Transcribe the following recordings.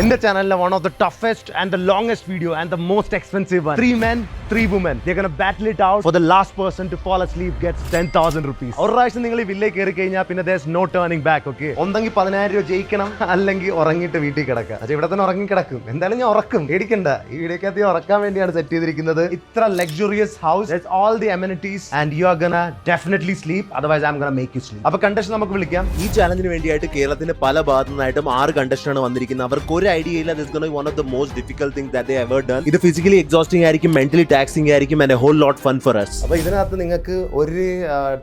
In the channel, one of the toughest and the longest video and the most expensive one. 3 men, 3 women. They're gonna battle it out. For the last person to fall asleep gets 10,000 rupees. ഒരു പ്രാവശ്യം നിങ്ങൾ ഈ വില്ലേക്ക് കയറി കഴിഞ്ഞാൽ പിന്നെ there's no turning back, okay? ഒന്നെങ്കിൽ 10,000 രൂപ ജയിക്കണം, അല്ലെങ്കിൽ ഉറങ്ങിയിട്ട് വീട്ടിൽ കിടക്കുക. പക്ഷേ ഇവിടെ തന്നെ ഉറങ്ങി കിടക്കും. എന്തായാലും ഞാൻ ഉറക്കും, പേടിക്കണ്ട. ഈ വീഡിയോക്കകത്ത് ഉറക്കാൻ വേണ്ടിയാണ് സെറ്റ് ചെയ്തിരിക്കുന്നത്. ഇത്ര luxurious house, there's all the amenities and you are gonna definitely sleep. Otherwise I'm gonna make you sleep. അപ്പോൾ കണ്ടക്ഷൻ നമുക്ക് വിളിക്കാം. ഈ ചാലഞ്ചിന് വേണ്ടിയായിട്ട് കേരളത്തിന്റെ പല ഭാഗത്തു നിന്നായിട്ടും 6 കണ്ടക്ഷൻ ആണ് വന്നിരിക്കുന്നത്. അവർക്ക് ഒരു ഐഡിയ ഇല്ല. This gonna be one of the most difficult thing that they ever done. ഇത് ഫിസിക്കലി എക്സോസ്റ്റിംഗ് ആയിരിക്കും, മെന്റലി ടാക്സിംഗ് ആയിരിക്കും and a whole lot fun for us. അപ്പോൾ ഇതിനകത്ത് നിങ്ങൾക്ക് ഒരു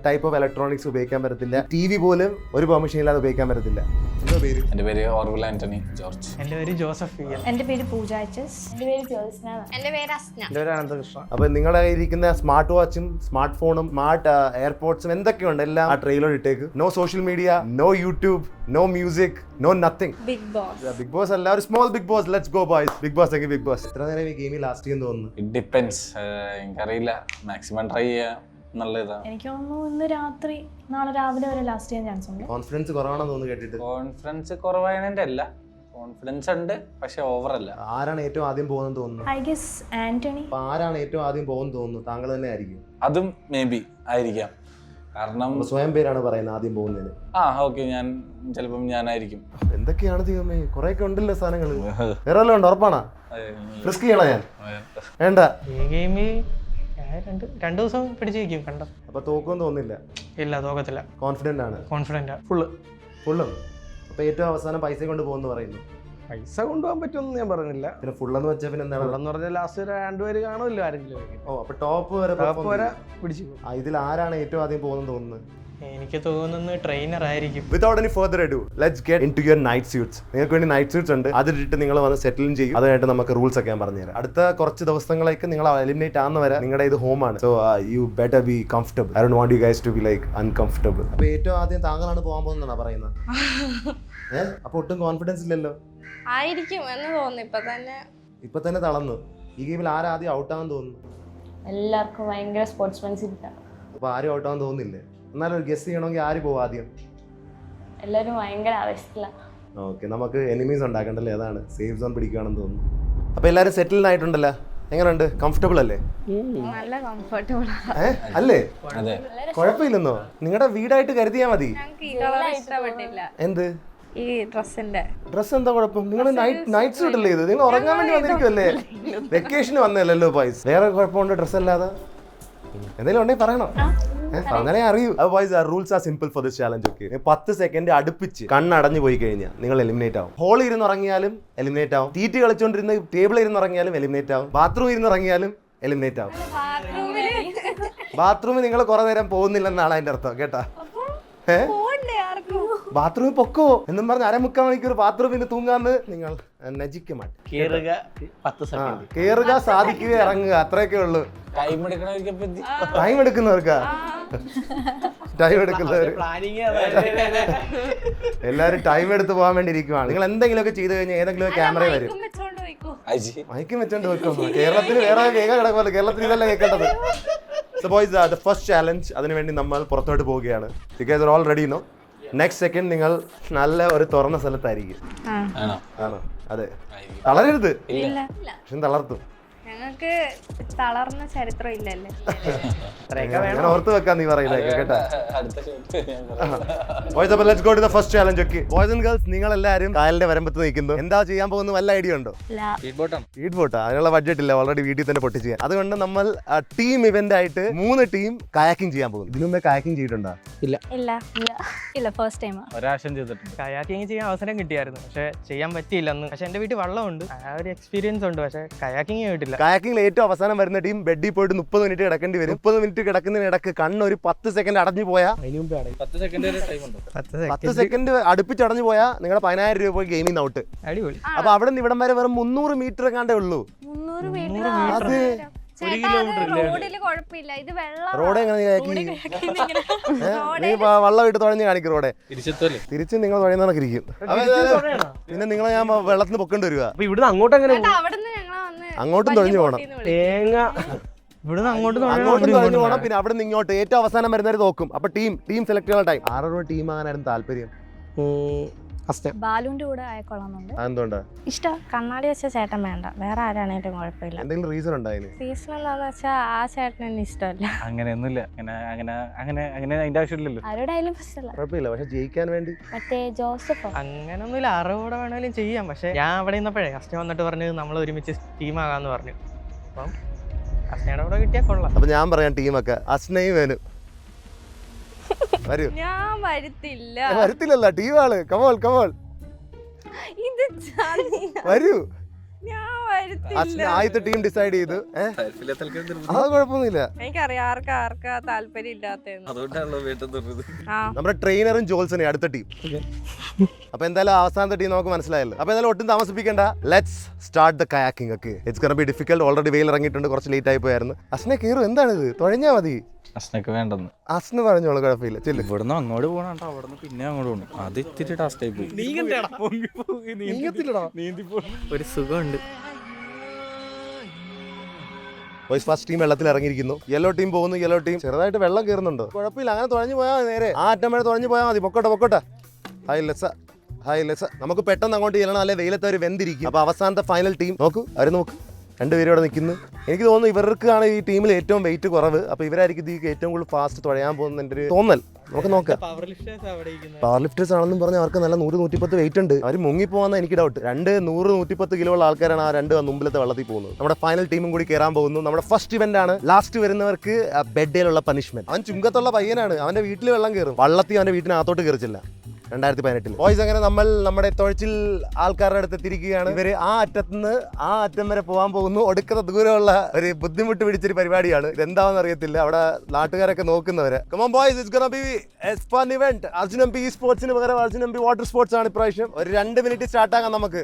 ടൈപ്പ് ഓഫ് ഇലക്ട്രോണിക്സ് ഉപയോഗിക്കാൻ പറ്റത്തില്ല. ടിവി പോലും ഒരു പെർമിഷൻ ഇല്ലാതെ ഉപയോഗിക്കാൻ പറ്റത്തില്ല. എന്താ പേര്? എൻ്റെ പേര് ഓർവിൽ ആന്റണി ജോർജ്. എൻ്റെ പേര് ജോസഫ്. എൻ്റെ പേര് പൂജ എച്ച്. എൻ്റെ പേര് ജ്യോത്സ്ന. എൻ്റെ പേര് അസ്ന. എൻ്റെ പേര് അനന്തകൃഷ്ണ. അപ്പോൾ നിങ്ങളുടെ ഇരിക്കുന്ന സ്മാർട്ട് വാച്ചും സ്മാർട്ട് ഫോണും സ്മാർട്ട് എയർപോർട്സും എന്തൊക്കെയുണ്ട് എല്ലാം ആ ട്രെയിലർ ഇട്ടേക്ക്. No social media, no YouTube, no music, no nothing. Big boss. Big boss അല്ല, ഒരു small big boss. Let's go boys. Big boss എങ്കിൽ ബിഗ് ബോസ്. എത്ര നേരം ഈ ഗെയിമിൽ ലാസ്റ്റ് ചെയ്യുമെന്ന് തോന്നുന്നു? ഇറ്റ് ഡിപ്പെൻസ്, എനിക്കറിയില്ല. മാക്സിമം ട്രൈ ചെയ്യാൻ നല്ല ഇതാണ്. എനിക്ക് തോന്നുന്നു ഇന്ന് രാത്രി നാളെ രാവിലെ വരെ ലാസ്റ്റ് ചെയ്യാൻ ചാൻസ് ഉണ്ട്. കോൺഫിഡൻസ് കുറവാണെന്ന് തോന്നുന്നു കേട്ടിട്ട്. കോൺഫിഡൻസ് കുറവായതിൻ്റെ അല്ല, കോൺഫിഡൻസ് ഉണ്ട്, പക്ഷെ ഓവർ അല്ല. ആരാണ് ഏറ്റവും ആദ്യം പോകുന്നത് തോന്നുന്നു? I guess Antony. അപ്പോൾ ആരാണ് ഏറ്റവും ആദ്യം പോകുന്നത് തോന്നുന്നു? താങ്കൾ തന്നെ ആയിരിക്കും. അതും മേ ബി ആയിരിക്കാം. കാരണം സ്വയം പേരാണ് പറയുന്നത് ആദ്യം പോകുന്നതിന്. ഓക്കെ, ഞാൻ ചിലപ്പം ഞാനായിരിക്കും. എന്തൊക്കെയാണ് ദൈവമേ, കുറെയൊക്കെ ഉണ്ടല്ലോ സാധനങ്ങൾ. വേറെ വല്ലതും ഉണ്ട്? ഉറപ്പാണോ? റിസ്ക് ചെയ്യണോ? ഞാൻ വേണ്ട. ഈ ഗെയിമിൽ രണ്ട് ദിവസം പിടിച്ച് വയ്ക്കും കണ്ട. അപ്പൊ തോക്കുമെന്ന് തോന്നില്ല? ഇല്ല, തോക്കത്തില്ല. കോൺഫിഡന്റ് ആണ്? കോൺഫിഡൻ്റ് ഫുള്ളും. അപ്പൊ ഏറ്റവും അവസാനം പൈസ കൊണ്ട് പോകുന്നു പറയുന്നു. പൈസ കൊണ്ടുപോകാൻ പറ്റുമെന്ന് ഞാൻ പറഞ്ഞില്ല. പിന്നെ ഫുള്ളെന്ന് വെച്ചാൽ പിന്നെ എന്താണ്? എന്ന് പറഞ്ഞാൽ ലാസ്റ്റ് 2 പേര് കാണുമല്ലോ ആരെങ്കിലും. ഓ, അപ്പൊ ടോപ്പ് വരെ പിടിച്ചു. ഇതിൽ ആരാണ് ഏറ്റവും ആദ്യം പോകുന്നത് തോന്നുന്നത്? എനിക്ക് തോന്നുന്നു ട്രെയിനർ ആയിരിക്കും. Without any further ado, let's get into your night suits. നിങ്ങൾക്ക് വേണ്ടി നൈറ്റ് സ്യൂട്ട്സ് ഉണ്ട്, അതിലിട്ട് നിങ്ങൾ വന്ന് സെറ്റിലും ചെയ്യും. അതായിട്ട് നമുക്ക് റൂൾസ് ഒക്കെ ഞാൻ പറഞ്ഞുതരാം. അടുത്ത കുറച്ച് ദിവസങ്ങളേക്ക് നിങ്ങൾ എലിമിനേറ്റ് ആവുന്ന വരെ നിങ്ങളുടെ ഇത് ഹോമാണ്. So you better be comfortable. I don't want you guys to be like uncomfortable. അപ്പോൾ ഏറ്റവും ആദ്യം താങ്കളാണ് പോകാൻ പോകുന്നതാണ് പറയുന്നത്. അപ്പോൾ ഒട്ടും കോൺഫിഡൻസ് ഇല്ലല്ലോ? ആയിരിക്കും എന്ന് തോന്നുന്നു. ഇപ്പൊ തന്നെ തളർന്നു. ഈ ഗെയിമിൽ ആരാദ്യം ഔട്ടാവാൻ തോന്നുന്നു? എല്ലാവർക്കും ഭയങ്കര സ്പോർട്സ്മാൻഷിപ്പ്. അപ്പോൾ ആരും ഔട്ടാവാൻ തോന്നുന്നില്ലേ? എന്നാലും ഒരു ഗസ് ചെയ്യണമെങ്കിൽ ആര് പോകും ആദ്യം? എല്ലാവരും ഭയങ്കര ആവേശത്തിലാണ്. ഓക്കെ, നമുക്ക് എനിമീസ് ഉണ്ടാക്കണ്ടല്ലേ, അതാണ് സേഫ് സോൺ പിടിക്കുകയാണെന്ന് തോന്നുന്നു. അപ്പോൾ എല്ലാവരും സെറ്റിൽഡ് ആയിട്ടുണ്ടല്ലോ. എങ്ങനെയുണ്ട്? കംഫർട്ടബിൾ അല്ലേ? നല്ല കംഫർട്ടബിൾ അല്ലേ? അതെ, കുഴപ്പമില്ലെന്നോ? നിങ്ങളുടെ വീടായിട്ട് കരുതിയാൽ മതി. ഇഷ്ടപ്പെട്ടില്ല. എന്ത് ഈ ഡ്രസ് എന്താ കുഴപ്പം? നിങ്ങൾ നൈറ്റ് സൂട്ട് അല്ലേ ഇത്? നിങ്ങൾ ഉറങ്ങാൻ വേണ്ടി വന്നിരിക്കുമല്ലേ? വെക്കേഷന് വന്നല്ലോ ബോയ്സ്. വേറെ കുഴപ്പമുണ്ട് ഡ്രസ് അല്ലാതെ? എന്തെങ്കിലും ഉണ്ടെങ്കിൽ പറയണം, അങ്ങനെ അറിയൂ. Boys, rules are simple for this challenge. Okay, 10 second അടുപ്പിച്ച് കണ്ണടഞ്ഞു പോയി കഴിഞ്ഞാൽ നിങ്ങൾ എലിമിനേറ്റ് ആവും. ഹോളിൽ ഇരുന്ന് ഉറങ്ങിയാലും എലിമിനേറ്റ് ആവും. തീറ്റി കളിച്ചുകൊണ്ടിരുന്ന ടേബിളിൽ ഇരുന്ന് ഉറങ്ങിയാലും എലിമിനേറ്റ് ആവും. ബാത്റൂമിൽ ഇരുന്ന് ഉറങ്ങിയാലും എലിമിനേറ്റ് ആവും. ബാത്റൂമിൽ നിങ്ങൾ കുറെ നേരം പോകുന്നില്ലെന്നാണ് അതിന്റെ അർത്ഥം, കേട്ടാ? ബാത്റൂമിൽ പൊക്കോ എന്നും പറഞ്ഞ് 1/4 മണിക്കൂർ ബാത്റൂമിൽ തൂങ്ങാന്ന് നിങ്ങൾ നജിക്ക മാറ്റി. കേറുക, സാധിക്കുക, ഇറങ്ങുക, അത്രയൊക്കെ ഉള്ളു. ടൈം എടുക്കുന്നവർക്കാ? ടൈം എടുക്കുന്നവർ എല്ലാവരും ടൈം എടുത്ത് പോകാൻ വേണ്ടി ഇരിക്കുവാണ്. നിങ്ങൾ എന്തെങ്കിലുമൊക്കെ ചെയ്ത് കഴിഞ്ഞാൽ ഏതെങ്കിലും ക്യാമറ വരും. മയക്കും വെച്ചോണ്ട് വെക്കും. കേരളത്തിൽ വേറെ കേൾക്കാൻ കിടക്കുമല്ലോ, കേരളത്തിൽ ഇതല്ല കേൾക്കേണ്ടത്. So boys, the first challenge, അതിനുവേണ്ടി നമ്മൾ പുറത്തോട്ട് പോവുകയാണ്. You guys are all ready, no? Next second നിങ്ങൾ നല്ല ഒരു തുറന്ന സ്ഥലത്തായിരിക്കും. ആണോ? അതെ. തളരരുത്. പക്ഷെ തളർത്തും. ഞങ്ങൾക്ക് തളർന്ന ചരിത്രം ഇല്ലല്ലേ. ഞാൻ ഓർത്ത് വെക്കാം നീ പറയുന്നതൊക്കെ, കേട്ടാ? Boys, അപ്പോൾ let's go to the first challenge. Okay, boys and girls, നിങ്ങൾ എല്ലാവരും കായലിന്റെ വരമ്പത്ത് നിൽക്കുന്നു. എന്താ ചെയ്യാൻ പോകുന്ന വല്ല ഐഡിയ ഉണ്ടോ? സ്പീഡ് ബോട്ടാ? അതിനുള്ള ബഡ്ജറ്റ് ഇല്ല, ഓൾറെഡി വീട്ടിൽ തന്നെ പൊട്ടിച്ച് ചെയ്യാൻ. അതുകൊണ്ട് നമ്മൾ ടീം ഇവന്റ് ആയിട്ട് 3 ടീം കയാക്കിംഗ് ചെയ്യാൻ പോകും. ഇതിനു മുമ്പേ കയാക്കിംഗ് ചെയ്തിട്ടുണ്ടോ? ഇല്ല, ഫസ്റ്റ് ടൈം. ഒരാശം ചെയ്തിട്ടുണ്ട്. കയാക്കിങ് ചെയ്യാൻ അവസരം കിട്ടിയായിരുന്നു, പക്ഷെ ചെയ്യാൻ പറ്റിയില്ല അന്ന്. പക്ഷെ എന്റെ വീട്ടിൽ വെള്ളമുണ്ട്, ആ ഒരു എക്സ്പീരിയൻസ് ഉണ്ട്, പക്ഷെ കയാക്കിങ് ചെയ്തിട്ടില്ല. കയാക്കിംഗിൽ ഏറ്റവും അവസാനം വരുന്ന ടീം ബെഡിൽ പോയിട്ട് 30 മിനിറ്റ് കിടക്കേണ്ടി വരും. 30 മിനിറ്റ് കിടക്കുന്നതിനിടക്ക് കണ്ണൊരു 10 സെക്കൻഡ് അടഞ്ഞു പോയാൽ, 10 സെക്കൻഡ് അടുപ്പിച്ചടഞ്ഞു പോയാൽ നിങ്ങളുടെ 10,000 രൂപ പോയി ഗെയിമിൽ നിന്ന് ഔട്ട്. അടിപൊളി. അപ്പൊ അവിടെ നിന്ന് ഇവിടം വരെ വെറും 300 മീറ്റർ എങ്ങാണ്ടേ ഉള്ളൂ. അത് റോഡ് എങ്ങനെ നീ വള്ളം ഇട്ട് തുഴഞ്ഞ് കാണിക്കും റോഡെ. തിരിച്ച് നിങ്ങൾ തുഴയുന്നതൊക്കെ ഇരിക്കും. പിന്നെ നിങ്ങളെ ഞാൻ വെള്ളത്തിന് പൊക്കേണ്ടി വരിക. ഇവിടുന്ന് അങ്ങോട്ട് എങ്ങനെ? അങ്ങോട്ടും തുഴഞ്ഞു പോകണം. ഇവിടുന്ന് അങ്ങോട്ടും തുഴഞ്ഞു പോകണം. പിന്നെ അവിടെ നിന്ന് ഇങ്ങോട്ട് ഏറ്റവും അവസാനം വരുന്നവർ നോക്കും. അപ്പൊ ടീം സെലക്ട് ചെയ്യാനുള്ള ടൈം. ആരുടെ ടീം ആകാനായിരുന്നു താല്പര്യം? ബാലുവിന്റെ കൂടെ ആയിക്കൊള്ളാന്നുണ്ട്. അതെന്തുകൊണ്ടാ? ഇഷ്ടം കണ്ണാടി വെച്ച ചേട്ടൻ വേണ്ട, വേറെ ആരാണേലും കുഴപ്പമില്ല. എന്തെങ്കിലും റീസൺ ഉണ്ടായിന്? റീസൺ എന്താന്ന് വെച്ചാൽ ആ ചേട്ടൻ എന്നെ ഇഷ്ടമല്ല. അങ്ങനെയൊന്നുമില്ല. അങ്ങനെ അതിന്റെ ആവശ്യമില്ലല്ലോ. ആരോടായാലും പ്രശ്നമില്ല. കുഴപ്പമില്ല, പക്ഷെ ജയിക്കാൻ വേണ്ടി മറ്റേ ജോസഫോ അങ്ങനൊന്നുമില്ല, ആരോടെ വേണേലും ചെയ്യാം. പക്ഷെ ഞാൻ അവിടെ നിന്നപ്പോഴേ അസ്ന വന്നിട്ട് പറഞ്ഞു നമ്മൾ ഒരുമിച്ച് ടീമാകാന്ന് പറഞ്ഞു. അപ്പം അസ്നയുടെ കൂടെ കിട്ടിയാൽ കൊള്ളാം. അപ്പൊ ഞാൻ പറയാം ടീമൊക്കെ അസ്നയും വേനും വരൂ. ഞാൻ വരുത്തില്ല. വരത്തില്ലല്ല, ടീമാണ്. കമോൾ കമോൾ ഇത് വരൂ. ഞാൻ അസ്ന വരുത്തില്ല. ആദ്യത്തെ ടീം ഡിസൈഡ് ചെയ്തു. അത് കുഴപ്പമൊന്നുമില്ല. എനിക്കറിയാം ആർക്കാ താല്പര്യം ഇല്ലാത്തതെന്ന്. നമ്മുടെ ട്രെയിനറും ജോൾസണും അടുത്ത ടീം. അപ്പൊ എന്തായാലും അവസാനത്തെ ടീം നമുക്ക് മനസ്സിലായല്ലോ. അപ്പൊ എന്തായാലും ഒട്ടും താമസിപ്പിക്കണ്ട, let's start the kayaking. Okay, it's gonna be difficult. Already വെയിൽ ഇറങ്ങിയിട്ടുണ്ട്, കുറച്ച് ലേറ്റ് ആയി പോയായിരുന്നു. അസ്നെ കയറും, എന്താണിത്? തുഴഞ്ഞാ മതി. അസ്നക്ക് വേണ്ടെന്ന്. അസ്ന തുഴഞ്ഞോളൂ, കുഴപ്പമില്ല. ചെല്ലു. ഇവിടുന്ന് അങ്ങോട്ട് പോകണം, അവിടുന്ന് പിന്നെ അങ്ങോട്ട് പോകണം. അത് ഇത്തിരി ടാസ്ക് ആയി പോയി. ഒരു സുഖമുണ്ട്. ബോയ്സ് ഫസ്റ്റ് ടീം വെള്ളത്തിൽ ഇറങ്ങിയിരിക്കുന്നു. യെല്ലോ ടീം പോകുന്നു. യെല്ലോ ടീം ചെറുതായിട്ട് വെള്ളം കയറുന്നുണ്ടോ? കുഴപ്പമില്ല, അങ്ങനെ തുഴഞ്ഞു പോയാൽ നേരെ ആ അറ്റം വരെ തുഴഞ്ഞു പോയാൽ മതി. പൊക്കോട്ടെ. ഹായ് ലെസ. നമുക്ക് പെട്ടെന്ന് അങ്ങോട്ട് ചെല്ലണം, അല്ലെ വെയിലത്ത് അവർ വെന്തിരിക്കും. അപ്പൊ അവസാനത്തെ ഫൈനൽ ടീം നോക്കൂ. രണ്ടുപേരും ഇവിടെ നിൽക്കുന്നു. എനിക്ക് തോന്നുന്നു ഇവർക്കാണ് ഈ ടീമിൽ ഏറ്റവും വെയിറ്റ് കുറവ്. അപ്പൊ ഇവരായിരിക്കും ഇത് ഏറ്റവും കൂടുതൽ ഫാസ്റ്റ് തുഴയാൻ പോകുന്ന എൻ്റെ ഒരു തോന്നൽ. നമുക്ക് നോക്കാം. പവർ ലിഫ്റ്റേഴ്സ് ആണെന്നും പറഞ്ഞാൽ അവർക്ക് നല്ല 100-110 വെയിറ്റ് ഉണ്ട്. അവർ മുങ്ങിപ്പോവാന്ന് എനിക്ക് ഡൗട്ട്. 100-110 കിലോ ഉള്ള ആൾക്കാരാണ് ആ രണ്ട് മുമ്പിലത്തെ വെള്ളത്തിൽ പോകുന്നത്. നമ്മുടെ ഫൈനൽ ടീമും കൂടി കയറാൻ പോകുന്നു. നമ്മുടെ ഫസ്റ്റ് ഇവന്റ് ആണ്. ലാസ്റ്റ് വരുന്നവർക്ക് ബെഡിലുള്ള പനിഷ്മെന്റ്. അവൻ ചുങ്കത്തുള്ള പയ്യനാണ്. അവന്റെ വീട്ടിൽ വെള്ളം കയറും. വള്ളത്തിൽ അവന്റെ വീട്ടിനകത്തോട്ട് കയറിച്ചില്ല 2018. ബോയ്സ് അങ്ങനെ നമ്മൾ നമ്മുടെ തുഴച്ചിൽ ആൾക്കാരുടെ അടുത്ത് എത്തിയിരിക്കുകയാണ്. ഇവര് ആ അറ്റത്തുനിന്ന് ആ അറ്റം വരെ പോകാൻ പോകുന്നു. ഒടുക്കത്തെ ദൂരമുള്ള ഒരു ബുദ്ധിമുട്ട് പിടിച്ചൊരു പരിപാടിയാണ്. ഇതെന്താണെന്ന് അറിയത്തില്ല. അവിടെ നാട്ടുകാരൊക്കെ നോക്കുന്നവരെ. Come on boys, it's gonna be a fun event. Arjun M P ഈ സ്പോർട്സിന് പകരം Arjun M P water sports ആണ് ഇപ്രാവശ്യം. ഒരു 2 മിനിറ്റ് സ്റ്റാർട്ട് ആകാം നമുക്ക്.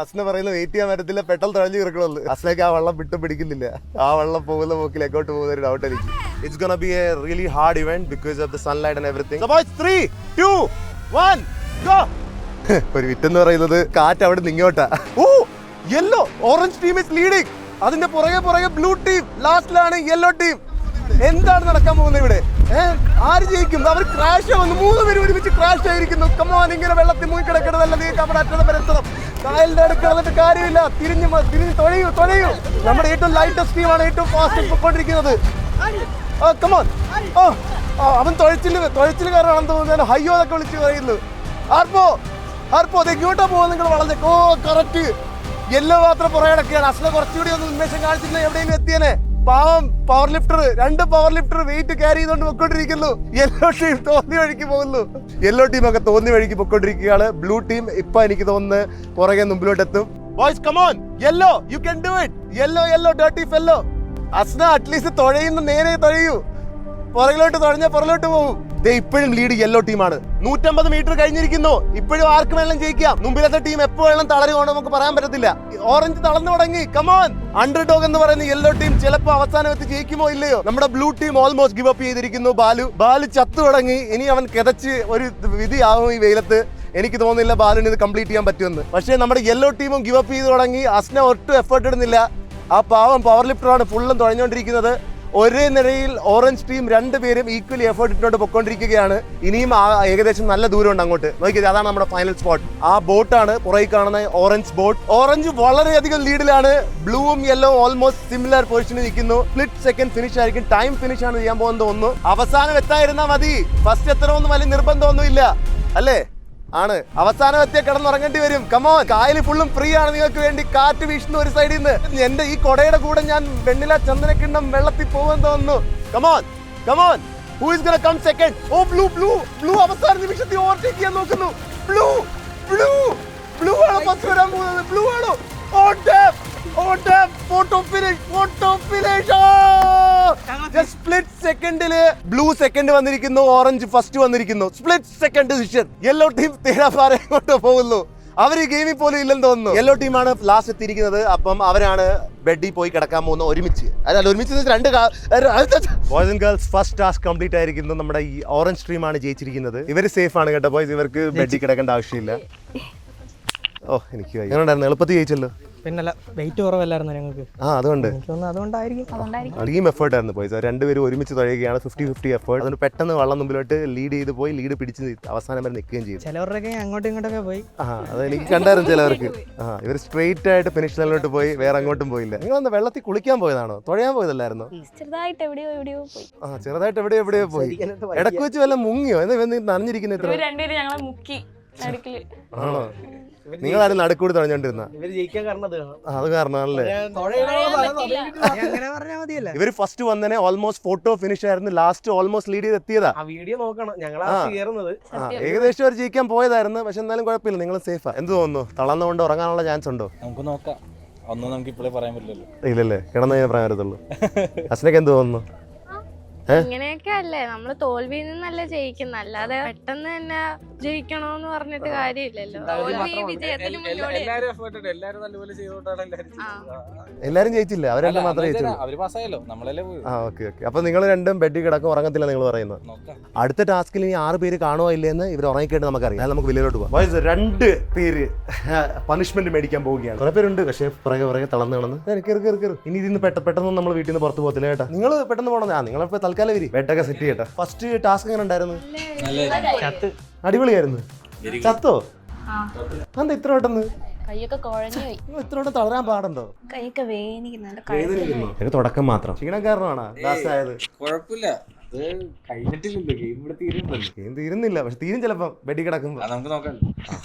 അസ്ന പറയുന്നത് വെയിറ്റ് ചെയ്യാൻ പറ്റത്തില്ല, പെട്ടെന്ന് തുഴഞ്ഞു കിടക്കണുള്ളൂ. അസ്നക്ക് ആ വെള്ളം വിട്ടു പിടിക്കുന്നില്ല. ആ വെള്ളം പോകുന്ന പോക്കിൽ എങ്ങോട്ട് പോകുന്ന ഒരു ഡൗട്ട് എനിക്ക്. It's gonna be a really hard event because of the sunlight and everything. So boys, 3, 2, 1, go. ഒരു വിറ്റെന്ന് പറയുന്നത് കാറ്റ് അവിടെ നിന്ന് ഇങ്ങോട്ടാ. Oh, yellow orange team is leading. അതിന്റെ പുറകെ ബ്ലൂ ടീം. ലാസ്റ്റിലാണ് യെല്ലോ ടീം. എന്താണ് നടക്കാൻ പോകുന്നത് ഇവിടെ? ആര് ജയിക്കും? അവർ ക്രാഷ് ആവുന്നു. 3 പേര് ഒരുമിച്ച് ക്രാഷ് ആയിരിക്കുന്നു. കമോൺ, ഇങ്ങനെ വെള്ളത്തിൽ മുങ്ങി കിടക്കരുതല്ല. നിങ്ങൾക്ക് അവിടെ അറ്റത്ത് വരെത്തണം. കായലിന്റെ അടുത്ത് കിടന്നിട്ട് കാര്യമില്ല. തിരിഞ്ഞ് തുഴയൂ. നമ്മുടെ ഏറ്റവും ലൈറ്റസ്റ്റ് ടീമാണ് ഏറ്റവും ഫാസ്റ്റ് പൊയ്ക്കൊണ്ടിരിക്കുന്നത്. കമോൺ. അവൻ തുഴച്ചിൽ കാരനാണെന്ന് തോന്നുന്നു. ഹയ്യോ എന്നൊക്കെ വിളിച്ച് പറയുന്നു. ആർപ്പോ ഇങ്ങോട്ടാ പോകുന്നത് നിങ്ങൾ വളഞ്ഞ. ഓ കറക്റ്റ്. യെല്ലോ മാത്രം പുറകെ കിടക്കുകയാണ്. അസ്ല കുറച്ചുകൂടി ഒന്ന് ഉന്മേഷം കാണിച്ചില്ല, എവിടെയെങ്കിലും എത്തിയേനെ. പാവം power lifter, 2 power lifter weight carry ചെയ്തുകൊണ്ട് പൊയ്ക്കൊണ്ടിരിക്കുന്നു. യെല്ലോ ടീം തോന്നി വഴിക്ക് പോകുന്നു. യെല്ലോ ടീം ഒക്കെ തോന്നി വഴിക്ക് പൊയ്ക്കൊണ്ടിരിക്കുകയാണ്. ബ്ലൂ ടീം ഇപ്പൊ എനിക്ക് തോന്നുന്നു പുറകെ മുമ്പിലോട്ട് എത്തും. Boys come on, yellow you can do it. Yellow dirty fellow. Asna at least തുഴയുന്ന നേരെ തുഴയൂ. പുറകിലോട്ട് തുഴഞ്ഞാൽ പുറകിലോട്ട് പോകും. ഇപ്പോഴും ലീഡ് യെല്ലോ ടീമാണ്. 150 മീറ്റർ കഴിഞ്ഞിരിക്കുന്നു. ഇപ്പോഴും ആർക്ക് വേണം ജയിക്കാം. മുമ്പിലത്തെ ടീം എപ്പോ വേണം തളരുകയോ നമുക്ക് പറയാൻ പറ്റത്തില്ല. ഓറഞ്ച് തളർന്നു തുടങ്ങി. കമോൺ, അണ്ടർഡോഗ് എന്ന് പറയുന്ന യെല്ലോ ടീം ചിലപ്പോൾ അവസാനം എത്തി ജയിക്കുമോ ഇല്ലയോ. നമ്മുടെ blue team almost give up ചെയ്തിരിക്കുന്നു. ബാലു ചത്തു തുടങ്ങി. ഇനി അവൻ കിതച്ച് ഒരു വിധിയാവും ഈ വെയിലത്ത്. എനിക്ക് തോന്നുന്നില്ല ബാലുവിന് ഇത് കംപ്ലീറ്റ് ചെയ്യാൻ പറ്റുമെന്ന്. പക്ഷേ നമ്മുടെ യെല്ലോ ടീമും ഗിവ് അപ്പ് ചെയ്ത് തുടങ്ങി. അസ്ന ഒട്ടും എഫേർട്ട് ഇടുന്നില്ല. ആ പാവം പവർ ലിഫ്റ്ററാണ് ഫുള്ളും തുഴഞ്ഞുകൊണ്ടിരിക്കുന്നത്. ഒരേ നിരയിൽ ഓറഞ്ച് ടീം 2 പേരും ഈക്വലി എഫേർട്ട് ഇട്ടുകൊണ്ട് പൊയ്ക്കൊണ്ടിരിക്കുകയാണ്. ഇനിയും ഏകദേശം നല്ല ദൂരമുണ്ട് അങ്ങോട്ട്. നോക്കിയത് അതാണ് നമ്മുടെ ഫൈനൽ സ്പോട്ട്. ആ ബോട്ടാണ് പുറകിൽ കാണുന്ന ഓറഞ്ച് ബോട്ട്. ഓറഞ്ച് വളരെയധികം ലീഡിലാണ്. ബ്ലൂവും യെല്ലോ ഓൾമോസ്റ്റ് സിമിലർ പൊസിഷനിൽ നിൽക്കുന്നു. സ്പ്ലിറ്റ് സെക്കൻഡ് ഫിനിഷ് ആയിരിക്കും. ടൈം ഫിനിഷ് ആണ് ചെയ്യാൻ പോകുന്നത് തോന്നുന്നു. അവസാനം എത്തായിരുന്നാ മതി. ഫസ്റ്റ് എത്തണമെന്ന് വലിയ നിർബന്ധമൊന്നുമില്ല അല്ലേ? ആണ്. അവസാനം എത്തിയ കിടന്നുറങ്ങേണ്ടി വരും. കമോൺ, കായൽ ഫുള്ളും ഫ്രീ ആണ് നിങ്ങൾക്ക് വേണ്ടി. കാറ്റ് വീശുന്ന ഒരു സൈഡിൽ നിന്ന്. എന്റെ ഈ കൊടയുടെ കൂടെ ഞാൻ വെണ്ണില ചന്ദനക്കിണ്ണം വെള്ളത്തിൽ പോകുമെന്ന് തോന്നുന്നു. Come on, who is gonna come second? ഓ ബ്ലൂ അവസാന നിമിഷത്തിൽ ഓവർടേക്ക് ചെയ്യാൻ നോക്കുന്നു. ബ്ലൂ ആണ് ഫസ്റ്റ് വരാൻ പോകുന്നത്. ബ്ലൂ ആണോ? Photo finish. സ്പ്ലിറ്റ് സെക്കൻഡില് ബ്ലൂ സെക്കൻഡ് വന്നിരിക്കുന്നു, ഓറഞ്ച് ഫസ്റ്റ് വന്നിരിക്കുന്നു. Split second decision. Yellow team തേരാപാര എങ്ങോട്ട് പോകുന്നു. അവർ ഈ ഗെയിമിൽ പോലും ഇല്ലെന്ന് തോന്നുന്നു. യെല്ലോ ടീമാണ് ലാസ്റ്റ് എത്തിയിരിക്കുന്നത്. അപ്പം അവരാണ് ബെഡിൽ പോയി കിടക്കാൻ പോകുന്നത് ഒരുമിച്ച്. Boys and girls first task complete ആയിരിക്കുന്നു. നമ്മുടെ ഈ ഓറഞ്ച് ടീമാണ് ജയിച്ചിരിക്കുന്നത്. ഇവര് സേഫ് ആണ് കേട്ടോ ബോയ്സ്. ഇവർക്ക് ബെഡിൽ കിടക്കേണ്ട ആവശ്യമില്ല. ഓ എനിക്ക് എങ്ങനെയുണ്ടായിരുന്നു? എളുപ്പത്തിൽ ജയിച്ചല്ലോ. പിന്നല്ല വെയിറ്റ് കുറവല്ലായിരുന്നു ഞങ്ങൾക്ക്. അതുകൊണ്ട് എനിക്ക് തോന്നുന്നു അതുകൊണ്ടായിരിക്കും. ടീം എഫേർട്ട് ആയിരുന്നു പോയി. രണ്ടുപേരും ഒരുമിച്ച് തുഴയുകയാണ്, 50-50 എഫേർട്ട്. അതുകൊണ്ട് പെട്ടെന്ന് വള്ളം മുമ്പിലോട്ട് ലീഡ് ചെയ്ത് പോയി, ലീഡ് പിടിച്ച് അവസാനം വരെ നിൽക്കുകയും ചെയ്തു. ചിലവരുടെയൊക്കെ അങ്ങോട്ടും ഇങ്ങോട്ടൊക്കെ പോയി. അതെനിക്ക് കണ്ടായിരുന്നു ചിലവർക്ക്. ഇവർ സ്ട്രെയിറ്റ് ആയിട്ട് ഫിനിഷ് ലൈനിലോട്ട് പോയി, വേറെ അങ്ങോട്ടും പോയില്ല. നിങ്ങളൊന്ന് വെള്ളത്തിൽ കുളിക്കാൻ പോയതാണോ, തുഴയാൻ പോയതല്ലായിരുന്നോ? ചെറുതായിട്ട് എവിടെയോ പോയി. ചെറുതായിട്ട് എവിടെയോ പോയി. ഇടക്ക് വെച്ച് വല്ല മുങ്ങിയോ? എന്താ നനഞ്ഞിരിക്കുന്ന ഇത്ര? രണ്ടുപേരും ഞങ്ങളെ മുക്കി നടുക്കില്. ആണോ? നിങ്ങളാരും നടുക്കൂടി തുഴഞ്ഞോണ്ടിരുന്ന? ഇവര് ജയിക്കാൻ കാരണം അത് കാരണമാണല്ലേ? അങ്ങനെ പറഞ്ഞാൽ മതിയല്ല. ഇവര് ഫസ്റ്റ് വന്നനെ ഓൾമോസ്റ്റ് ഫോട്ടോ ഫിനിഷ് ആയിരുന്നു, ലാസ്റ്റ് ഓൾമോസ്റ്റ് ലീഡ് ചെയ്ത് എത്തിയതാ. ആ വീഡിയോ നോക്കണം, ഞങ്ങളാ കയറുന്നത്. ഏകദേശം അവർ ജയിക്കാൻ പോയതായിരുന്നു, പക്ഷെ എന്നാലും കുഴപ്പമില്ല, നിങ്ങൾ സേഫാ. എന്ത് തോന്നുന്നു, തളർന്നുകൊണ്ട് ഉറങ്ങാനുള്ള ചാൻസ് ഉണ്ടോ? നമുക്ക് നോക്കാം, ഒന്നും നമുക്ക് ഇപ്പോഴേ പറയാൻ പറ്റില്ലല്ലോ. ഇല്ലല്ലേ, കിടന്നു കഴിഞ്ഞാൽ പറയാൻ പറ്റത്തുള്ളൂ. അച്ഛനൊക്കെ എന്ത് തോന്നുന്നു? ഇങ്ങനെയൊക്കെ അല്ലേ, നമ്മള് തോൽവിയിൽ നിന്നല്ലേ ജയിക്കുന്ന, അല്ലാതെ പെട്ടെന്ന് തന്നെ ജയിക്കണോന്ന് പറഞ്ഞിട്ട് കാര്യമില്ലല്ലോ. തോൽവി വിജയത്തിന് മുന്നോടി. എല്ലാരും ജയിച്ചില്ല, അവരെല്ലാം മാത്രമേ ജയിച്ചുള്ളൂ. അവര് പാസ്സായല്ലോ, നമ്മളല്ലേ പോയി. ഓക്കെ. അപ്പൊ നിങ്ങൾ രണ്ടും ബെഡിൽ കിടക്കും, ഉറങ്ങത്തില്ല നിങ്ങൾ പറയുന്നത്. അടുത്ത ടാസ്കിൽ ഇനി 6 പേര് കാണുമോ ഇല്ലെന്ന് ഇവർ ഉറങ്ങിക്കേട്ട് നമുക്കറിയാം. നമുക്ക് വില്ലിലോട്ട് പോകാം. 2 പേര് പണിഷ്മെന്റ് മേടിക്കാൻ പോവുകയാണ്. കുറെ പേരുണ്ട്, പക്ഷേ പുറകെ തളർന്ന് കിടന്ന് ഇനി ഇതിന്ന് പെട്ടെന്ന് നമ്മൾ വീട്ടിൽ നിന്ന് പുറത്ത് പോകത്തില്ല കേട്ടോ. നിങ്ങൾ പെട്ടെന്ന് പോകണം. നിങ്ങളിപ്പോ തൽക്കാലം വരി, ബെഡൊക്കെ സെറ്റ് ചെയ്യട്ടെ. ഫസ്റ്റ് ടാസ്ക് എങ്ങനെ ഉണ്ടായിരുന്നു? അടിപൊളിയായിരുന്നു. ചത്തോ? എന്താ ഇത്ര പെട്ടെന്ന്? കൈയൊക്കെ കുഴഞ്ഞു പോയി. ഇത്ര പെട്ടെന്ന് തളരാൻ പാടുണ്ടോ? കൈയൊക്കെ വേദനിക്കുന്നുണ്ട്. എനിക്ക് തുടക്കം മാത്രം. ക്ഷീണക്കാരനാണ് ലാസ്റ്റ് ആയത്. കുഴപ്പമില്ല, ഗെയിം തീരുന്നില്ല, പക്ഷെ തീരും ചിലപ്പോ ബെഡിൽ കിടക്കുമ്പോ. നമുക്ക് നോക്കാം.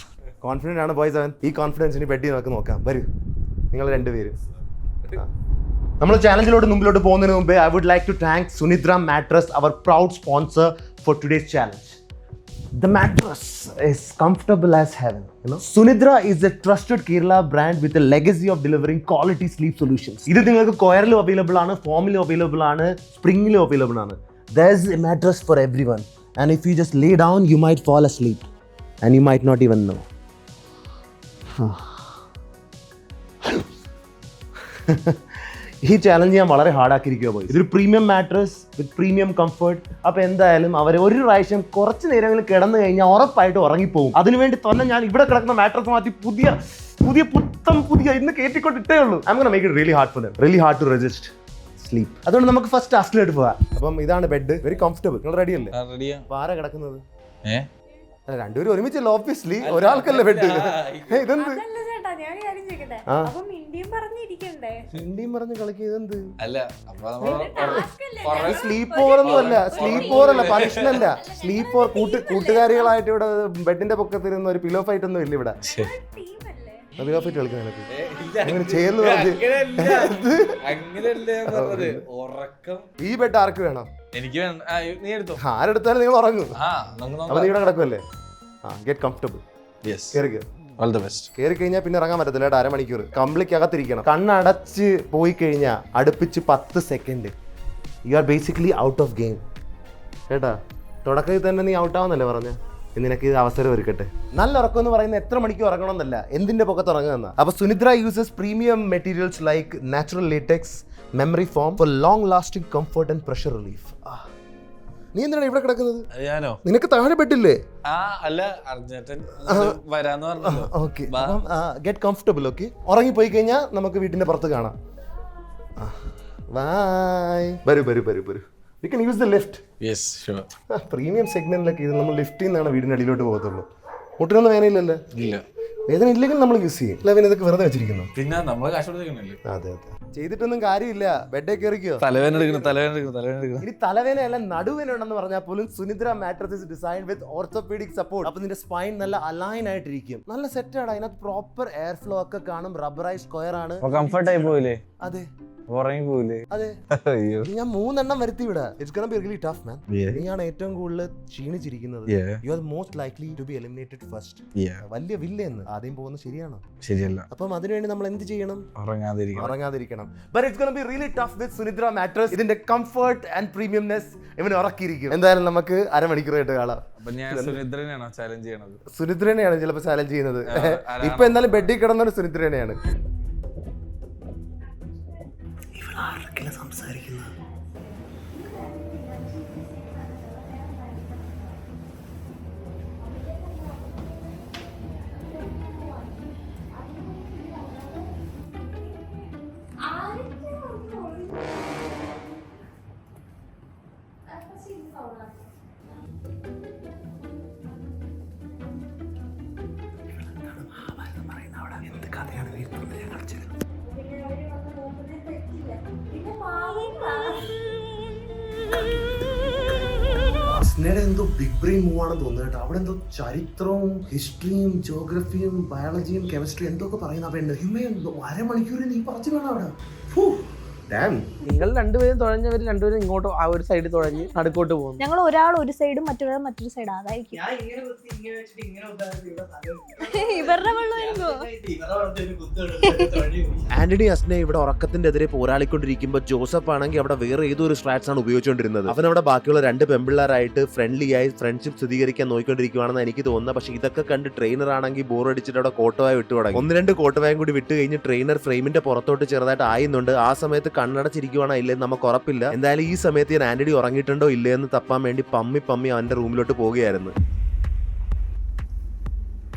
കോൺഫിഡന്റ് ആണ് ബോയ്സ് അവൻ. ഈ കോൺഫിഡൻസിന് ബെഡിൽ നമുക്ക് നോക്കാം. വരൂ നിങ്ങൾ രണ്ടുപേരും. നമ്മൾ ചാലഞ്ചിലോട്ട് മുമ്പിലോട്ട് പോകുന്നതിന് മുമ്പേ I would like to thank Sunidra mattress, our proud sponsor for today's challenge. The mattress is comfortable as heaven. Sunidra is a trusted Kerala brand with a legacy of delivering quality sleep solutions. ഇത് നിങ്ങൾക്ക് കൊയറിലും available ആണ്, ഫോമിലും available ആണ്, സ്പ്രിംഗിലും available ആണ്. There's a mattress for everyone. And if you just lay down, you might fall asleep. And you might not even know. ഈ challenge ഞാൻ വളരെ ഹാർഡാക്കിയിരിക്കുക പോയി. ഇതൊരു പ്രീമിയം മാട്രസ് വിത്ത് പ്രീമിയം കംഫർട്ട്. അപ്പോൾ എന്തായാലും അവർ ഒരു പ്രാവശ്യം കുറച്ച് നേരങ്ങളിൽ കിടന്നു കഴിഞ്ഞാൽ ഉറപ്പായിട്ട് ഉറങ്ങിപ്പോകും. അതിനുവേണ്ടി തന്നെ ഞാൻ ഇവിടെ കിടക്കുന്ന മാട്രസ് മാറ്റി പുതിയ ഇന്ന് കയറ്റിക്കൊണ്ടിട്ടേ ഉള്ളൂ. I am gonna make it really hard for them, really hard to resist sleep. അതുകൊണ്ട് നമുക്ക് ഫസ്റ്റ് ടാസ്കിലോട്ട് പോകാം. അപ്പം ഇതാണ് ബെഡ്, വെരി കംഫർട്ടബിൾ. നിങ്ങൾ റെഡി അല്ലേ? അപ്പോൾ ആരാ കിടക്കുന്നത്? രണ്ടുപേരും ഒരുമിച്ചല്ലോ, ഓബ്വിയസ്ലി. ഒരാൾക്കല്ലേ ബെഡ്. ഇതെന്ത് ഹിന്ദിയും പറഞ്ഞ് കളിക്കുന്നതെന്ത്? സ്ലീപ്പ് ഓവറൊന്നുമല്ല, പണിഷ്മെന്റ്. സ്ലീപ്പ് ഓവർ കൂട്ടുകാരികളായിട്ട് ഇവിടെ ബെഡിന്റെ പൊക്കത്തിരുന്ന ഒരു പിലോ ഫൈറ്റ് ഒന്നും ഇല്ല ഇവിടെ. പിലോ ഫൈറ്റ് കളിക്കുന്ന ചേർന്ന് ഈ ബെഡ് ആർക്ക് വേണം? എനിക്ക് ആരെടുത്താലും നിങ്ങൾ ഉറങ്ങും. അപ്പൊ നീ ഇവിടെ കിടക്കുമല്ലേ? Get comfortable. കയറി കഴിഞ്ഞാൽ പിന്നെ ഇറങ്ങാൻ പറ്റത്തില്ല. 1/2 മണിക്കൂർ കംപ്ലിക്കകത്തിരിക്കണം. കണ്ണടച്ച് പോയി കഴിഞ്ഞാൽ അടുപ്പിച്ച് 10 second you are basically out of game കേട്ടാ. തുടക്കത്തിൽ തന്നെ നീ ഔട്ടാവുന്നല്ലേ പറഞ്ഞ. നിനക്ക് ഇത് അവസരം ഒരുക്കട്ടെ. നല്ല ഉറക്കം എന്ന് പറയുന്നത് എത്ര മണിക്കൂർ ഉറങ്ങണമെന്നല്ല, എന്തിന്റെ പൊക്കത്ത് ഉറങ്ങുന്ന. അപ്പൊ Sunidra uses premium materials like natural latex, memory foam for long lasting comfort and pressure relief. നീ എന്തിനാണ് ഇവിടെ കിടക്കുന്നത്? ഞാനോ? നിനക്ക് താഴെ പെട്ടില്ലേ? Okay, get comfortable. ഓക്കെ, ഉറങ്ങിപ്പോയി കഴിഞ്ഞാൽ നമുക്ക് വീട്ടിന്റെ പുറത്ത് കാണാം. ബൈ. വരൂ. We can use the lift. Yes, sure. Premium സെഗ്മെന്റിലൊക്കെ ഇത് നമ്മൾ ലിഫ്റ്റിൽ നിന്നാണ് വീടിന്റെ അടിയിലോട്ട് പോകത്തുള്ളൂ. മുട്ടിനൊന്നും വേദനയില്ലല്ലോ? ഇല്ല. വേദന ഇല്ലെങ്കിൽ നമ്മൾ യൂസ് ചെയ്യും. അല്ല പിന്നെ ഇതൊക്കെ വെറുതെ വെച്ചിരിക്കുന്നു. പിന്നെ നമ്മൾ കാശ് കൊടുക്കണല്ലേ? അതെ. ചെയ്തിട്ടൊന്നും കാര്യമില്ല. ബെഡേ കയറിക്കോ. തലവേദന എടുക്കണം. ഇനി തലവേദനയല്ല, നടുവേദന ഉണ്ടെന്ന് പറഞ്ഞാൽ പോലും Sunidra mattress is designed with orthopaedic support. അപ്പൊ നിന്റെ സ്പൈൻ നല്ല അലൈൻ ആയിട്ടിരിക്കും. നല്ല സെറ്റ് ആണ്. അതിനകത്ത് പ്രോപ്പർ എയർ ഫ്ലോ ഒക്കെ കാണും. റബ്ബറൈസ് സ്ക്വയർ ആണ്. കംഫർട്ട് ആയി പോയില്ലേ? അതെ. ഉറങ്ങി പോയില്ലേ? അതെ. ഞാൻ 3 എണ്ണം വരുത്തി വിടാ. It's gonna be really tough man. നീയാണ് ഏറ്റവും കൂടുതൽ ക്ഷീണിച്ചിരിക്കുന്നത്. You are most likely to be eliminated first. വലിയ വില്ലെന്ന് ആദ്യം പോകുന്നത് ശരിയാണോ? ശരിയല്ല. അപ്പം അതിനുവേണ്ടി നമ്മൾ എന്ത് ചെയ്യണം? ഉറങ്ങാതിരിക്കണം. But it's gonna be really tough with Sunidra mattress. ഇതിന്റെ കംഫർട്ട് ആൻഡ് പ്രീമിയംനെസ് ഇവന് ഉറക്കിയിരിക്കും. എന്തായാലും നമുക്ക് 1/2 മണിക്കൂറായിട്ട് കാണാം. സുനിദ്രനെയാണ് ചിലപ്പോൾ ചാലഞ്ച് ചെയ്യുന്നത്. ഇപ്പൊ എന്തായാലും ബെഡിൽ കിടന്നൊരു സുനിദ്രനെയാണ്. സംസാരിക്കുന്നത് കഥയാണ് വീട്ടിലുള്ളത്, ഞാൻ കാണിച്ചു തരാം. അസ്നയുടെ എന്തോ ബിഗ് ബ്രെയിൻ മൂവ് ആണെന്ന് തോന്നുന്നു കേട്ടോ. അവിടെ എന്തോ ചരിത്രവും ഹിസ്റ്ററിയും ജോഗ്രഫിയും ബയോളജിയും കെമിസ്ട്രി എന്തൊക്കെ പറയുന്ന പെണ്ണ്. അരമണിക്കൂർ നീ പറഞ്ഞു വേണം അവിടെ. Damn. നിങ്ങൾ രണ്ടുപേരും തുഴഞ്ഞവർ രണ്ടുപേരും ഇങ്ങോട്ട് ആ ഒരു സൈഡിൽ തുഴഞ്ഞ് നടുക്കോട്ട് പോകുന്നു. ഞങ്ങൾ ഒരാൾ ഒരു സൈഡും മറ്റൊരാൾ മറ്റൊരു സൈഡ്. അതായിരിക്കും ഇവരുടെ ആന്റണി അസ്നെ ഇവിടെ ഉറക്കത്തിന്റെ എതിരെ പോരാളിക്കൊണ്ടിരിക്കുമ്പോൾ ജോസഫ് ആണെങ്കിൽ അവിടെ വേറെ ഏതോ ഒരു സ്ട്രാറ്റ്സ് ആണ് ഉപയോഗിച്ചുകൊണ്ടിരുന്നത്. അവൻ അവിടെ ബാക്കിയുള്ള 2 പെമ്പിള്ളേരായിട്ട് ഫ്രണ്ട്ലി ആയി ഫ്രണ്ട്ഷിപ്പ് സ്ഥിരീകരിക്കാൻ നോക്കിക്കൊണ്ടിരിക്കുവാണെന്ന് എനിക്ക് തോന്നുന്നത്. പക്ഷെ ഇതൊക്കെ കണ്ട് ട്രെയിനർ ആണെങ്കിൽ ബോർ അടിച്ചിട്ട് അവിടെ കോട്ടവായ വിട്ടു തുടങ്ങി. 1-2 കോട്ടവായം കൂടി വിട്ട് കഴിഞ്ഞ് ട്രെയിനർ ഫ്രെയിമിന്റെ പുറത്തോട്ട് ചെറുതായിട്ട് ആയുന്നുണ്ട്. ആ സമയത്ത് കണ്ണടച്ചിരിക്കുവാണോ ഇല്ലെന്ന് നമുക്ക് ഉറപ്പില്ല. എന്തായാലും ഈ സമയത്ത് ഞാൻ ആന്റണി ഉറങ്ങിയിട്ടുണ്ടോ ഇല്ലയെന്ന് തപ്പാൻ വേണ്ടി പമ്മി അവന്റെ റൂമിലോട്ട് പോവുകയായിരുന്നു.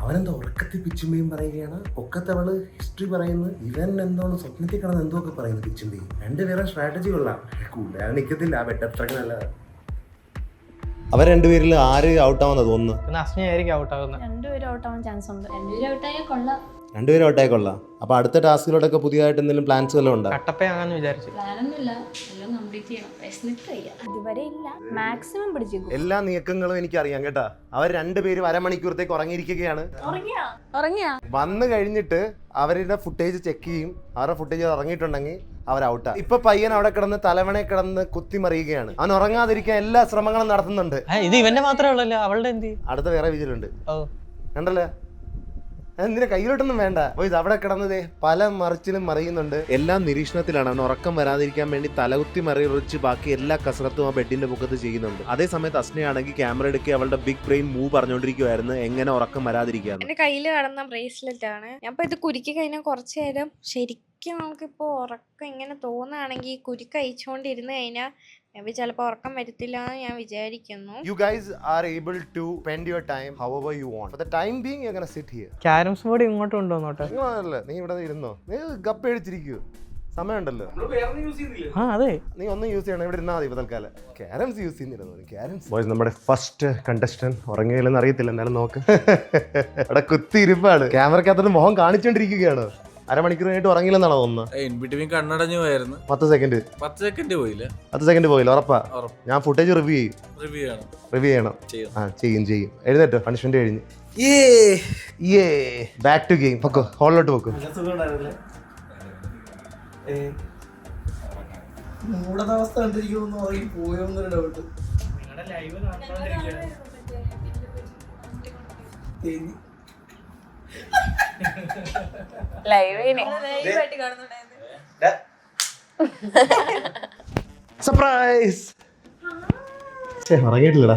അവനെന്തോ ഉറക്കത്തിൽ പിച്ചുമ്പയും പറയുകയാണ്, ഒക്കത്തവള് ഹിസ്റ്ററി പറയുന്നു, ഇവൻ എന്താണ് സ്വപ്നത്തിൽ കിടന്ന് എന്തോ പറയുന്നു പിച്ചുമ്പയും. രണ്ടുപേരും സ്ട്രാറ്റജി കൊള്ളാം, കൂടുതൽ നിൽക്കത്തില്ല. ആ ബെറ്റർ നല്ലതാണ്. അവർ രണ്ടുപേരിൽ ആര് ഔട്ടാവുന്ന തോന്നുന്നു? പിന്നെ അസ്നയായിരിക്കും ഔട്ടാകുന്നത്. രണ്ടുപേരും ഔട്ടാവാൻ ചാൻസ് ഉണ്ട്. രണ്ടുപേരും ഔട്ടായി കൊള്ളാം. അപ്പൊ അടുത്ത ടാസ്കിലോട്ടൊക്കെ പുതിയതായിട്ട് എന്തെങ്കിലും പ്ലാൻസ് വല്ലതും ഉണ്ടോ? കട്ടപ്പയാണെന്ന് വിചാരിച്ചു. ഇതുവരെ ഇല്ല, മാക്സിമം പിടിച്ചേക്കും. എല്ലാ നീക്കങ്ങളും എനിക്കറിയാം കേട്ടാ. അവർ രണ്ടുപേരും അരമണിക്കൂറത്തേക്ക് ഉറങ്ങിയിരിക്കുകയാണ്. വന്നു കഴിഞ്ഞിട്ട് അവരുടെ ഫുട്ടേജ് ചെക്ക് ചെയ്യും. അവരുടെ ഫുട്ടേജ് ഇറങ്ങിയിട്ടുണ്ടെങ്കിൽ അവർ ഔട്ടാ. ഇപ്പൊ പയ്യൻ അവിടെ കിടന്ന് തലവണെ കിടന്ന് കുത്തിമറിയുകയാണ്. അവൻ ഉറങ്ങാതിരിക്കാൻ എല്ലാ ശ്രമങ്ങളും നടത്തുന്നുണ്ട്. ഇത് ഇവന്റെ മാത്രമേ ഉള്ളല്ലോ, അവളുടെ എന്ത്? അടുത്ത വേറെ വിജിലുണ്ട് കണ്ടല്ലേ. എന്തിനാ കയ്യിലോട്ടൊന്നും വേണ്ട. അവിടെ കിടന്നതേ പല മറിച്ചിലും മറിയുന്നുണ്ട്. എല്ലാം നിരീക്ഷണത്തിലാണ്. അവൻ ഉറക്കം വരാതിരിക്കാൻ വേണ്ടി തലകുത്തി മറിയിച്ച് ബാക്കി എല്ലാ കസറത്തും ആ ബെഡിന്റെ മുഖത്ത് ചെയ്യുന്നുണ്ട്. അതേ സമയത്ത് അസ്നയാണെങ്കിൽ ക്യാമറ എടുക്കി അവളുടെ ബിഗ് ബ്രെയിൻ മൂവ് പറഞ്ഞുകൊണ്ടിരിക്കുവായിരുന്നു, എങ്ങനെ ഉറക്കം വരാതിരിക്കാന്ന്. എന്റെ കയ്യിൽ കിടന്ന ബ്രേസ്ലെറ്റ് ആണ്. ഞാൻ ഇപ്പൊ ഇത് കുരുക്കി കഴിഞ്ഞാൽ കുറച്ചു നേരം ശരിക്കും നമുക്കിപ്പോ ഉറക്കം ഇങ്ങനെ തോന്നുകയാണെങ്കിൽ കുരുക്ക് അയച്ചുകൊണ്ടിരുന്ന് കഴിഞ്ഞാൽ ചിലപ്പോ ഉറക്കം വരത്തില്ല എന്ന് ഞാൻ വിചാരിക്കുന്നു. You guys are able to spend your time however you want. For the time being you're gonna sit here. Carroms board ഇങ്ങോട്ട് കൊണ്ടുവന്നോട്ടെ. നീ ഇവിടെ ഇരുന്നോ, നീ ഗപ്പ് അടിച്ചിരിക്കൂ, സമയമുണ്ടല്ലോ. അതെ, നീ ഒന്നും യൂസ് ചെയ്യണം, ഇവിടെ ഇരുന്നാൽ മതി. ഇപ്പൊ തൽക്കാലം ക്യാരംസ് യൂസ് ചെയ്യുന്നില്ല. നമ്മുടെ ഫസ്റ്റ് കണ്ടസ്റ്റന്റ് ഉറങ്ങിയില്ലെന്ന് അറിയത്തില്ല, എന്തായാലും നോക്ക്. അവിടെ കുത്തി ഇരിപ്പാണ്, ക്യാമറക്കകത്തോട്ട് മുഖം കാണിച്ചോണ്ടിരിക്കുകയാണ്. അരമണിക്കൂർ കഴിഞ്ഞിട്ട് ഉറങ്ങില്ലെന്നാണോ തോന്നുന്നത്? കണ്ണടഞ്ഞു പോയായിരുന്നു. 10 സെക്കൻഡ് പോയില്ല. 10 സെക്കൻഡ് പോയില്ല, ഉറപ്പാ. ഞാൻ ഫുട്ടേജ് റിവ്യൂ ചെയ്യണം. ചെയ്യും. എഴുന്നേറ്റോ, പണിഷ്മെന്റ് കഴിഞ്ഞ്. Back to game. പൊക്കോ, ഹോളിലോട്ട് പൊക്കോ. മൂടനാവസ്ഥ കണ്ടിരിക്കുന്നു പോയോന്നൊരു ഡൗട്ട്. സർപ്രൈസ്. ഉറങ്ങിയിട്ടില്ലടാ.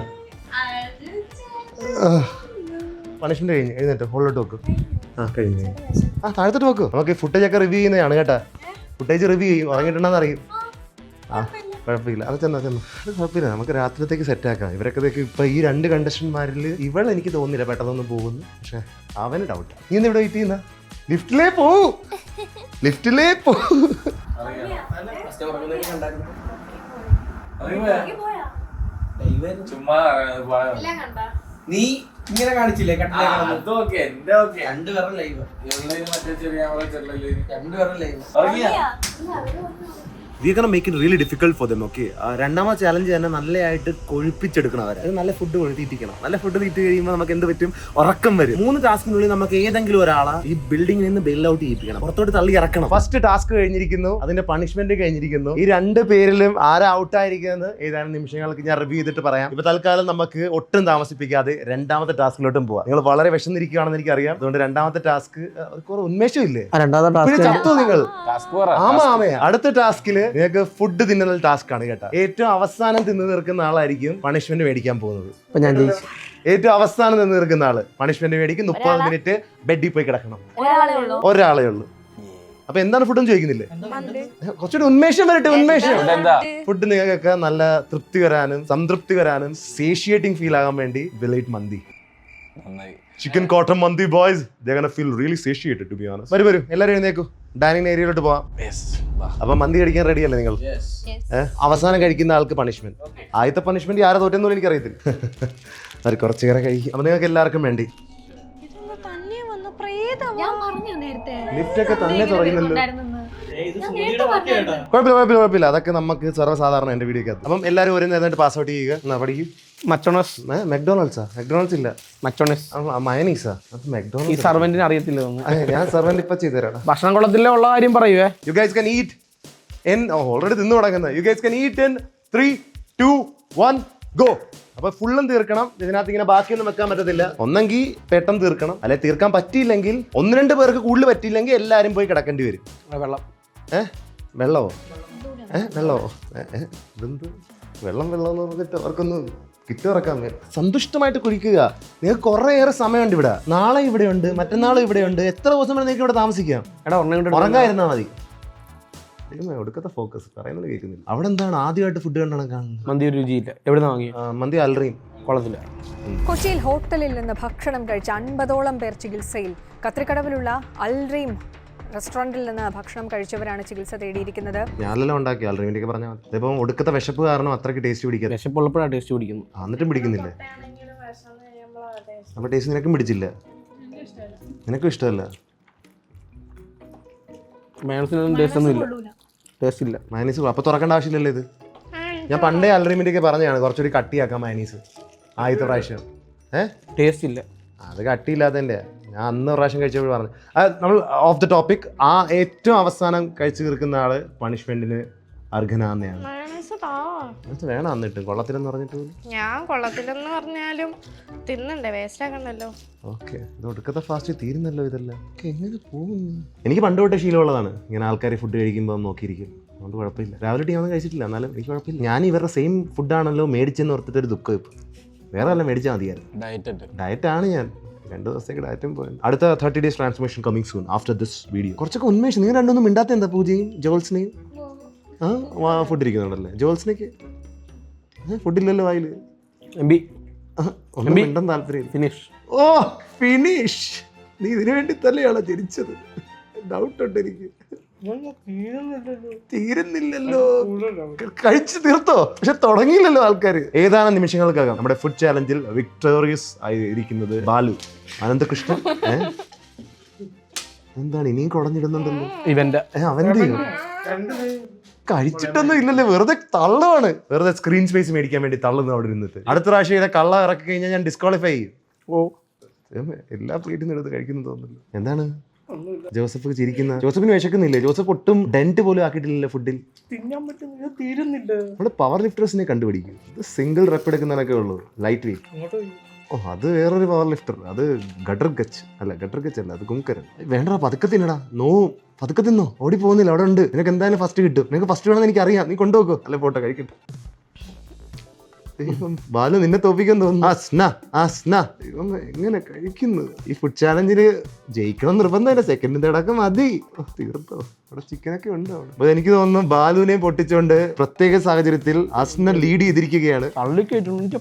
പണിഷ്മെന്റ് കഴിഞ്ഞ് എഴുന്നേറ്റോ, ഹോളിലോട്ട് വെക്കും. കഴിഞ്ഞു. താഴത്തോട്ട് വെക്കൂ. നമുക്ക് ഫുട്ടേജ് ഒക്കെ റിവ്യൂ ചെയ്യുന്നതാണ് കേട്ടാ. ഫുട്ടേജ് റിവ്യൂ ചെയ്യും, ഉറങ്ങിയിട്ടുണ്ടെന്ന് അറിയും. കുഴപ്പമില്ല, അത് ചെന്നാ കുഴപ്പമില്ല. നമുക്ക് രാത്രിത്തേക്ക് സെറ്റ് ആക്കാം. ഇവരൊക്കെ ഇപ്പൊ ഈ 2 കണ്ടസ്റ്റന്റ്മാരിൽ ഇവൾ എനിക്ക് തോന്നുന്നില്ല പെട്ടെന്നൊന്നും പോകുന്നു. പക്ഷെ അവന് ഡൗട്ട്. നീ എന്താ ഇവിടെ വെയിറ്റ് ചെയ്യുന്ന? ലിഫ്റ്റിലേ പോ. നീ ഇങ്ങനെ കാണിച്ചില്ലേ We are gonna make it really difficult for them, okay? രണ്ടാമത്തെ ചാലഞ്ച് തന്നെ നല്ലതായിട്ട് കൊഴുപ്പിച്ചെടുക്കണം. അവരെ നല്ല ഫുഡ് കൊഴുത്തിരിക്കണം. നല്ല ഫുഡ് തീറ്റി കഴിയുമ്പോൾ നമുക്ക് എന്ത് പറ്റും? ഉറക്കം വരും. 3 ടാസ്കിനുള്ളിൽ നമുക്ക് ഏതെങ്കിലും ഒരാളെ ഈ ബിൽഡിംഗിൽ നിന്ന് ബെയിൽ ഔട്ട് ചെയ്യിപ്പിക്കണം, പുറത്തോട്ട് തള്ളി ഇറക്കണം. ഫസ്റ്റ് ടാസ്ക് കഴിഞ്ഞിരിക്കുന്നു, അതിന്റെ പണിഷ്മെന്റ് കഴിഞ്ഞിരിക്കുന്നു. ഈ 2 പേരിലും ആരാ ഔട്ടായിരിക്കുന്നത് ഏതാനും നിമിഷങ്ങൾക്ക് ഞാൻ റിവ്യൂ ചെയ്തിട്ട് പറയാം. ഇപ്പൊ തൽക്കാലം നമുക്ക് ഒട്ടും താമസിപ്പിക്കാതെ രണ്ടാമത്തെ ടാസ്കിലോട്ടും പോവാം. നിങ്ങൾ വളരെ വിശന്നിരിക്കുകയാണെന്ന് എനിക്കറിയാം. അതുകൊണ്ട് രണ്ടാമത്തെ ടാസ്ക് കുറെ ഉന്മേഷം ഇല്ലേ? ചത്തു നിങ്ങൾ. ആമേ അടുത്ത ടാസ്കില് നിങ്ങൾക്ക് ഫുഡ് തിന്നുന്ന ടാസ്ക് ആണ് കേട്ടോ. ഏറ്റവും അവസാനം തിന്നു തീർക്കുന്ന ആളായിരിക്കും പണിഷ്മെന്റ് മേടിക്കാൻ പോകുന്നത്. ഞാൻ ജയിച്ചു. ഏറ്റവും അവസാനം നിന്ന് തീർക്കുന്ന ആള് പണിഷ്മെന്റ് മേടിക്കും. 30 മിനിറ്റ് ബെഡിൽ പോയി കിടക്കണം. ഒരാളേ ഉള്ളൂ. അപ്പൊ എന്താണ് ഫുഡ് എന്ന് ചോദിക്കുന്നില്ലേ? കുറച്ചുകൂടി ഉന്മേഷം വരട്ടെ. ഫുഡ് നിങ്ങൾക്കൊക്കെ നല്ല തൃപ്തി വരാനും സംതൃപ്തി വരാനും സേഷിയേറ്റിംഗ് ഫീൽ ആകാൻ വേണ്ടി വിലൈറ്റ് മന്തി, ചിക്കൻ കോട്ടൺ mandi boys. They gonna feel really satiated to be honest. വരൂ എല്ലാവരും എഴുന്നേക്കൂ, ഡൈനിങ് ഏരിയയിലോട്ട് പോവാം. അപ്പൊ മന്തി കഴിക്കാൻ റെഡി അല്ലേ നിങ്ങൾ? അവസാനം കഴിക്കുന്ന ആൾക്ക് പണിഷ്മെന്റ്. ആദ്യത്തെ പണിഷ്മെന്റ് ആരെ തോറ്റെന്നോലും എനിക്കറിയത്തില്ല. അത് കുറച്ചു നേരം കഴിക്കും. അപ്പൊ നിങ്ങൾക്ക് എല്ലാവർക്കും വേണ്ടി തന്നെ വന്നു പ്രേതം. പറഞ്ഞോ നേരത്തെ ലിഫ്റ്റ് ഒക്കെ തന്നെ തുറയുന്നല്ലോ. ഉണ്ടായിരുന്നെന്ന്. ഞാൻ നേരത്തെ പറഞ്ഞായിരുന്നു. കുഴപ്പമില്ല. അതൊക്കെ നമുക്ക് സർവ്വസാധാരണ എന്റെ വീഡിയോ ഒക്കെ. അപ്പം എല്ലാവരും ഒരു നേരമായിട്ട് പാസ് ഔട്ട് ചെയ്യുക. എന്നാ പഠിക്കും. മച്ചോണസ് മെക്ഡോണൾഡ്സാ? മെക്ഡോണൾഡ്സ് ഇല്ല. മച്ചോണസ് മയനീസാ? ഈ മെക്ഡോണൾഡ്സ് സർവന്റിന് അറിയത്തില്ല തോന്നുന്നു. ഞാൻ സെർവന്റ് ഇപ്പൊ ചെയ്തുതരാം. ഭക്ഷണം കൊള്ളത്തില്ല ഉള്ള കാര്യം പറയുവേ. You guys can eat in already തിന്നു തുടങ്ങുന്നത്. You guys can eat in 3, 2, 1 go. അപ്പൊ ഫുള്ളും തീർക്കണം. ഇതിനകത്ത് ഇങ്ങനെ ബാക്കിയൊന്നും വെക്കാൻ പറ്റത്തില്ല. ഒന്നെങ്കിൽ പെട്ടെന്ന് തീർക്കണം, അല്ലെ തീർക്കാൻ പറ്റിയില്ലെങ്കിൽ 1-2 പേർക്ക് കൂടുതൽ പറ്റിയില്ലെങ്കിൽ എല്ലാരും പോയി കിടക്കേണ്ടി വരും. വെള്ളം വെള്ളമോ? വെള്ളമോ? ഇതെന്ത് വെള്ളം എന്ന് പറഞ്ഞിട്ട് അവർക്കൊന്ന് കിട്ടുറക്കാൻ സന്തുഷ്ടമായിട്ട് കുഴിക്കുക. നിങ്ങൾക്ക് കുറേയേറെ സമയമുണ്ട് ഇവിടെ. നാളെ ഇവിടെയുണ്ട്, മറ്റന്നാളും ഇവിടെയുണ്ട്. എത്ര ദിവസം വരെ നിങ്ങൾക്ക് ഇവിടെ താമസിക്കാം. ഉറങ്ങാതിരുന്നാൽ മതി. ഒടുക്കത്തെ ഫോക്കസ് പറയുന്നത് കേൾക്കുന്നില്ല. അവിടെ എന്താണ് ആദ്യമായിട്ട് ഫുഡ് കണ്ടാണ് കാണുന്നത്? മന്തി രുചിയില്ല. എവിടെ നിന്ന് വാങ്ങി? മന്തി അൽറീം കൊള്ളത്തില്ല. കൊച്ചിയിൽ ഹോട്ടലിൽ നിന്ന് ഭക്ഷണം കഴിച്ച 50ഓളം പേർ ചികിത്സയിൽ. കത്രിക്കടവിലുള്ള അൽറീം റെസ്റ്റോറൻറ്റിൽ നിന്ന് ഭക്ഷണം കഴിച്ചവരാണ് ചികിത്സ തേടിയിരിക്കുന്നത്. ഞാനെല്ലാം ഉണ്ടാക്കി അൽറീമിന്റെ ഒക്കെ പറഞ്ഞാൽ മതി. ഇപ്പം ഒടുക്കത്തെ വിശപ്പ് കാരണം അത്രയ്ക്ക് ടേസ്റ്റ് പിടിക്കാം. വിശപ്പുള്ളപ്പോഴാണ് ടേസ്റ്റ് പിടിക്കുന്നു. എന്നിട്ടും പിടിക്കുന്നില്ലേ? അപ്പൊ ടേസ്റ്റ് നിനക്കും പിടിച്ചില്ല? നിനക്കും ഇഷ്ടമല്ല? മയോണൈസിനൊന്നും ടേസ്റ്റ് ഒന്നും ഇല്ല. ടേസ്റ്റ് ഇല്ല മയനീസ്. അപ്പൊ തുറക്കേണ്ട ആവശ്യമില്ലല്ലോ ഇത്. ഞാൻ പണ്ടേ അൽറീമിന്റെ ഒക്കെ പറഞ്ഞാണ് കുറച്ചുകൂടി കട്ടിയാക്കാം മയനീസ്. ആദ്യത്തെ പ്രാവശ്യം ടേസ്റ്റ് ഇല്ല. അത് കട്ടിയില്ലാത്തതിൻ്റെ. ഞാൻ അന്ന് പ്രാവശ്യം കഴിച്ചപ്പോൾ പറഞ്ഞു. നമ്മൾ ഓഫ് ദ ടോപ്പിക്. ആ ഏറ്റവും അവസാനം കഴിച്ചു തീർക്കുന്ന ആള് പണിഷ്മെന്റിന് അർഹനാന്നെയാണ്. വേണം എന്നിട്ട് കൊള്ളത്തിലെന്ന് പറഞ്ഞിട്ട്. ഞാൻ കൊള്ളത്തില്ലെന്ന് പറഞ്ഞാലും തിന്നണ്ടേ, വേസ്റ്റ് ആക്കണ്ടല്ലോ. ഓക്കെ, ഇത് ഒടുക്കത്തെ ഫാസ്റ്റ് തീരുന്നല്ലോ ഇതെല്ലാം. എങ്ങനെ പോകുന്നു? എനിക്ക് പണ്ട് തൊട്ടേ ശീലമുള്ളതാണ് ഇങ്ങനെ ആൾക്കാർ ഫുഡ് കഴിക്കുമ്പോൾ നോക്കിയിരിക്കും. അതുകൊണ്ട് കുഴപ്പമില്ല. രാവിലെ ടീ ഒന്നും കഴിച്ചിട്ടില്ല, എന്നാലും എനിക്ക് കുഴപ്പമില്ല. ഞാൻ ഇവരുടെ സെയിം ഫുഡാണല്ലോ മേടിച്ചെന്ന് ഓർത്തിട്ടൊരു ദുഃഖം. ഇപ്പം വേറെ വല്ല മേടിച്ചാൽ മതിയായിരുന്നു. ഡയറ്റാണ് ഞാൻ. 2 ദിവസത്തേക്ക് ഡയറ്റും പോയി. അടുത്ത 30 days transformation coming soon after this video. കുറച്ചൊക്കെ ഉന്മേഷം. നിങ്ങൾ രണ്ടൊന്നും മിണ്ടാത്ത എന്താ? പൂജയും ജോൾസിനെയും ഫുഡ് ഇരിക്കുന്നുണ്ടല്ലേ? ജോൾസിനേക്ക് ഫുഡില്ലല്ലോ വായില്. ഒന്നും മിണ്ടാൻ താല്പര്യം. ഫിനിഷ്. ഓ ഫിനിഷ്. നീ ഇതിനു വേണ്ടി തന്നെയാണോ ജനിച്ചത്? ഡൗട്ട് ഉണ്ട് എനിക്ക്. തീരുന്നില്ലല്ലോ. കഴിച്ചു തീർത്തോ? പക്ഷെ തുടങ്ങിയില്ലല്ലോ ആൾക്കാർ. ഏതാനും നിമിഷങ്ങൾക്കകം നമ്മുടെ ഫുഡ് ചാലഞ്ചിൽ വിക്ടോറിയസ് ആയി ഇരിക്കുന്നത് ബാലു അനന്തകൃഷ്ണൻ. എന്താണ് ഇനിയും കുടഞ്ഞിടുന്നുണ്ടല്ലോ ഇവന്റെ? അവന്റെ കഴിച്ചിട്ടൊന്നും ഇല്ലല്ലോ, വെറുതെ തള്ളുവാണ്. വെറുതെ സ്ക്രീൻ സ്പേസ് മേടിക്കാൻ വേണ്ടി തള്ളുന്നു അവിടെ ഇരുന്നിട്ട്. അടുത്ത പ്രാവശ്യം ഇതെ കള്ള ഇറക്കി കഴിഞ്ഞാൽ ഞാൻ ഡിസ്ക്വാളിഫൈ ചെയ്യും. എല്ലാ പ്ലേറ്റിൽ എടുത്ത് കഴിക്കുന്നു തോന്നുന്നു. എന്താണ് ജോസഫ് ചിരിക്കുന്ന? ജോസഫിന് വിശക്കുന്നില്ലേ? ജോസഫ് ഒട്ടും ഡെന്റ് പോലും ആക്കിയിട്ടില്ലല്ലോ ഫുഡിൽ. തീരുന്നില്ല. നമ്മള് പവർ ലിഫ്റ്റേഴ്സിനെ കണ്ടുപിടിക്കും. ഇത് സിംഗിൾ റെപ്പ് എടുക്കുന്നതൊക്കെ ഉള്ളൂ, ലൈറ്റ് വെയിറ്റ്. ഓ അത് വേറൊരു പവർ ലിഫ്റ്റർ. അത് ഗട്ടർ ഗച്ച് അല്ല, അത് കുങ്കരൻ. വേണ്ട, പതുക്കെ തിന്നടാ. പതുക്കെ തിന്നോ, ഓടി പോകുന്നില്ല. അവിടെ ഉണ്ട്. നിനക്ക് എന്തായാലും ഫസ്റ്റ് കിട്ടും. നിനക്ക് ഫസ്റ്റ് വേണമെന്ന് എനിക്ക് അറിയാം. നീ കൊണ്ടുപോക്കോ. അല്ലെ പോട്ടെ, കഴിക്കട്ടെ. ബാലു നിന്നെ തോപ്പിക്കാൻ തോന്നുന്നു. ദൈവം എങ്ങനെ കഴിക്കുന്നു? ഈ ഫുഡ് ചാലഞ്ചില് ജയിക്കണം നിർബന്ധമില്ല. സെക്കൻഡ് തേർഡൊക്കെ മതി. തീർത്തോ? അവിടെ ചിക്കനൊക്കെ ഉണ്ട്. അപ്പൊ എനിക്ക് തോന്നുന്നു ബാലുവിനെ പൊട്ടിച്ചോണ്ട് പ്രത്യേക സാഹചര്യത്തിൽ അസ്ന ലീഡ് ചെയ്തിരിക്കുകയാണ്.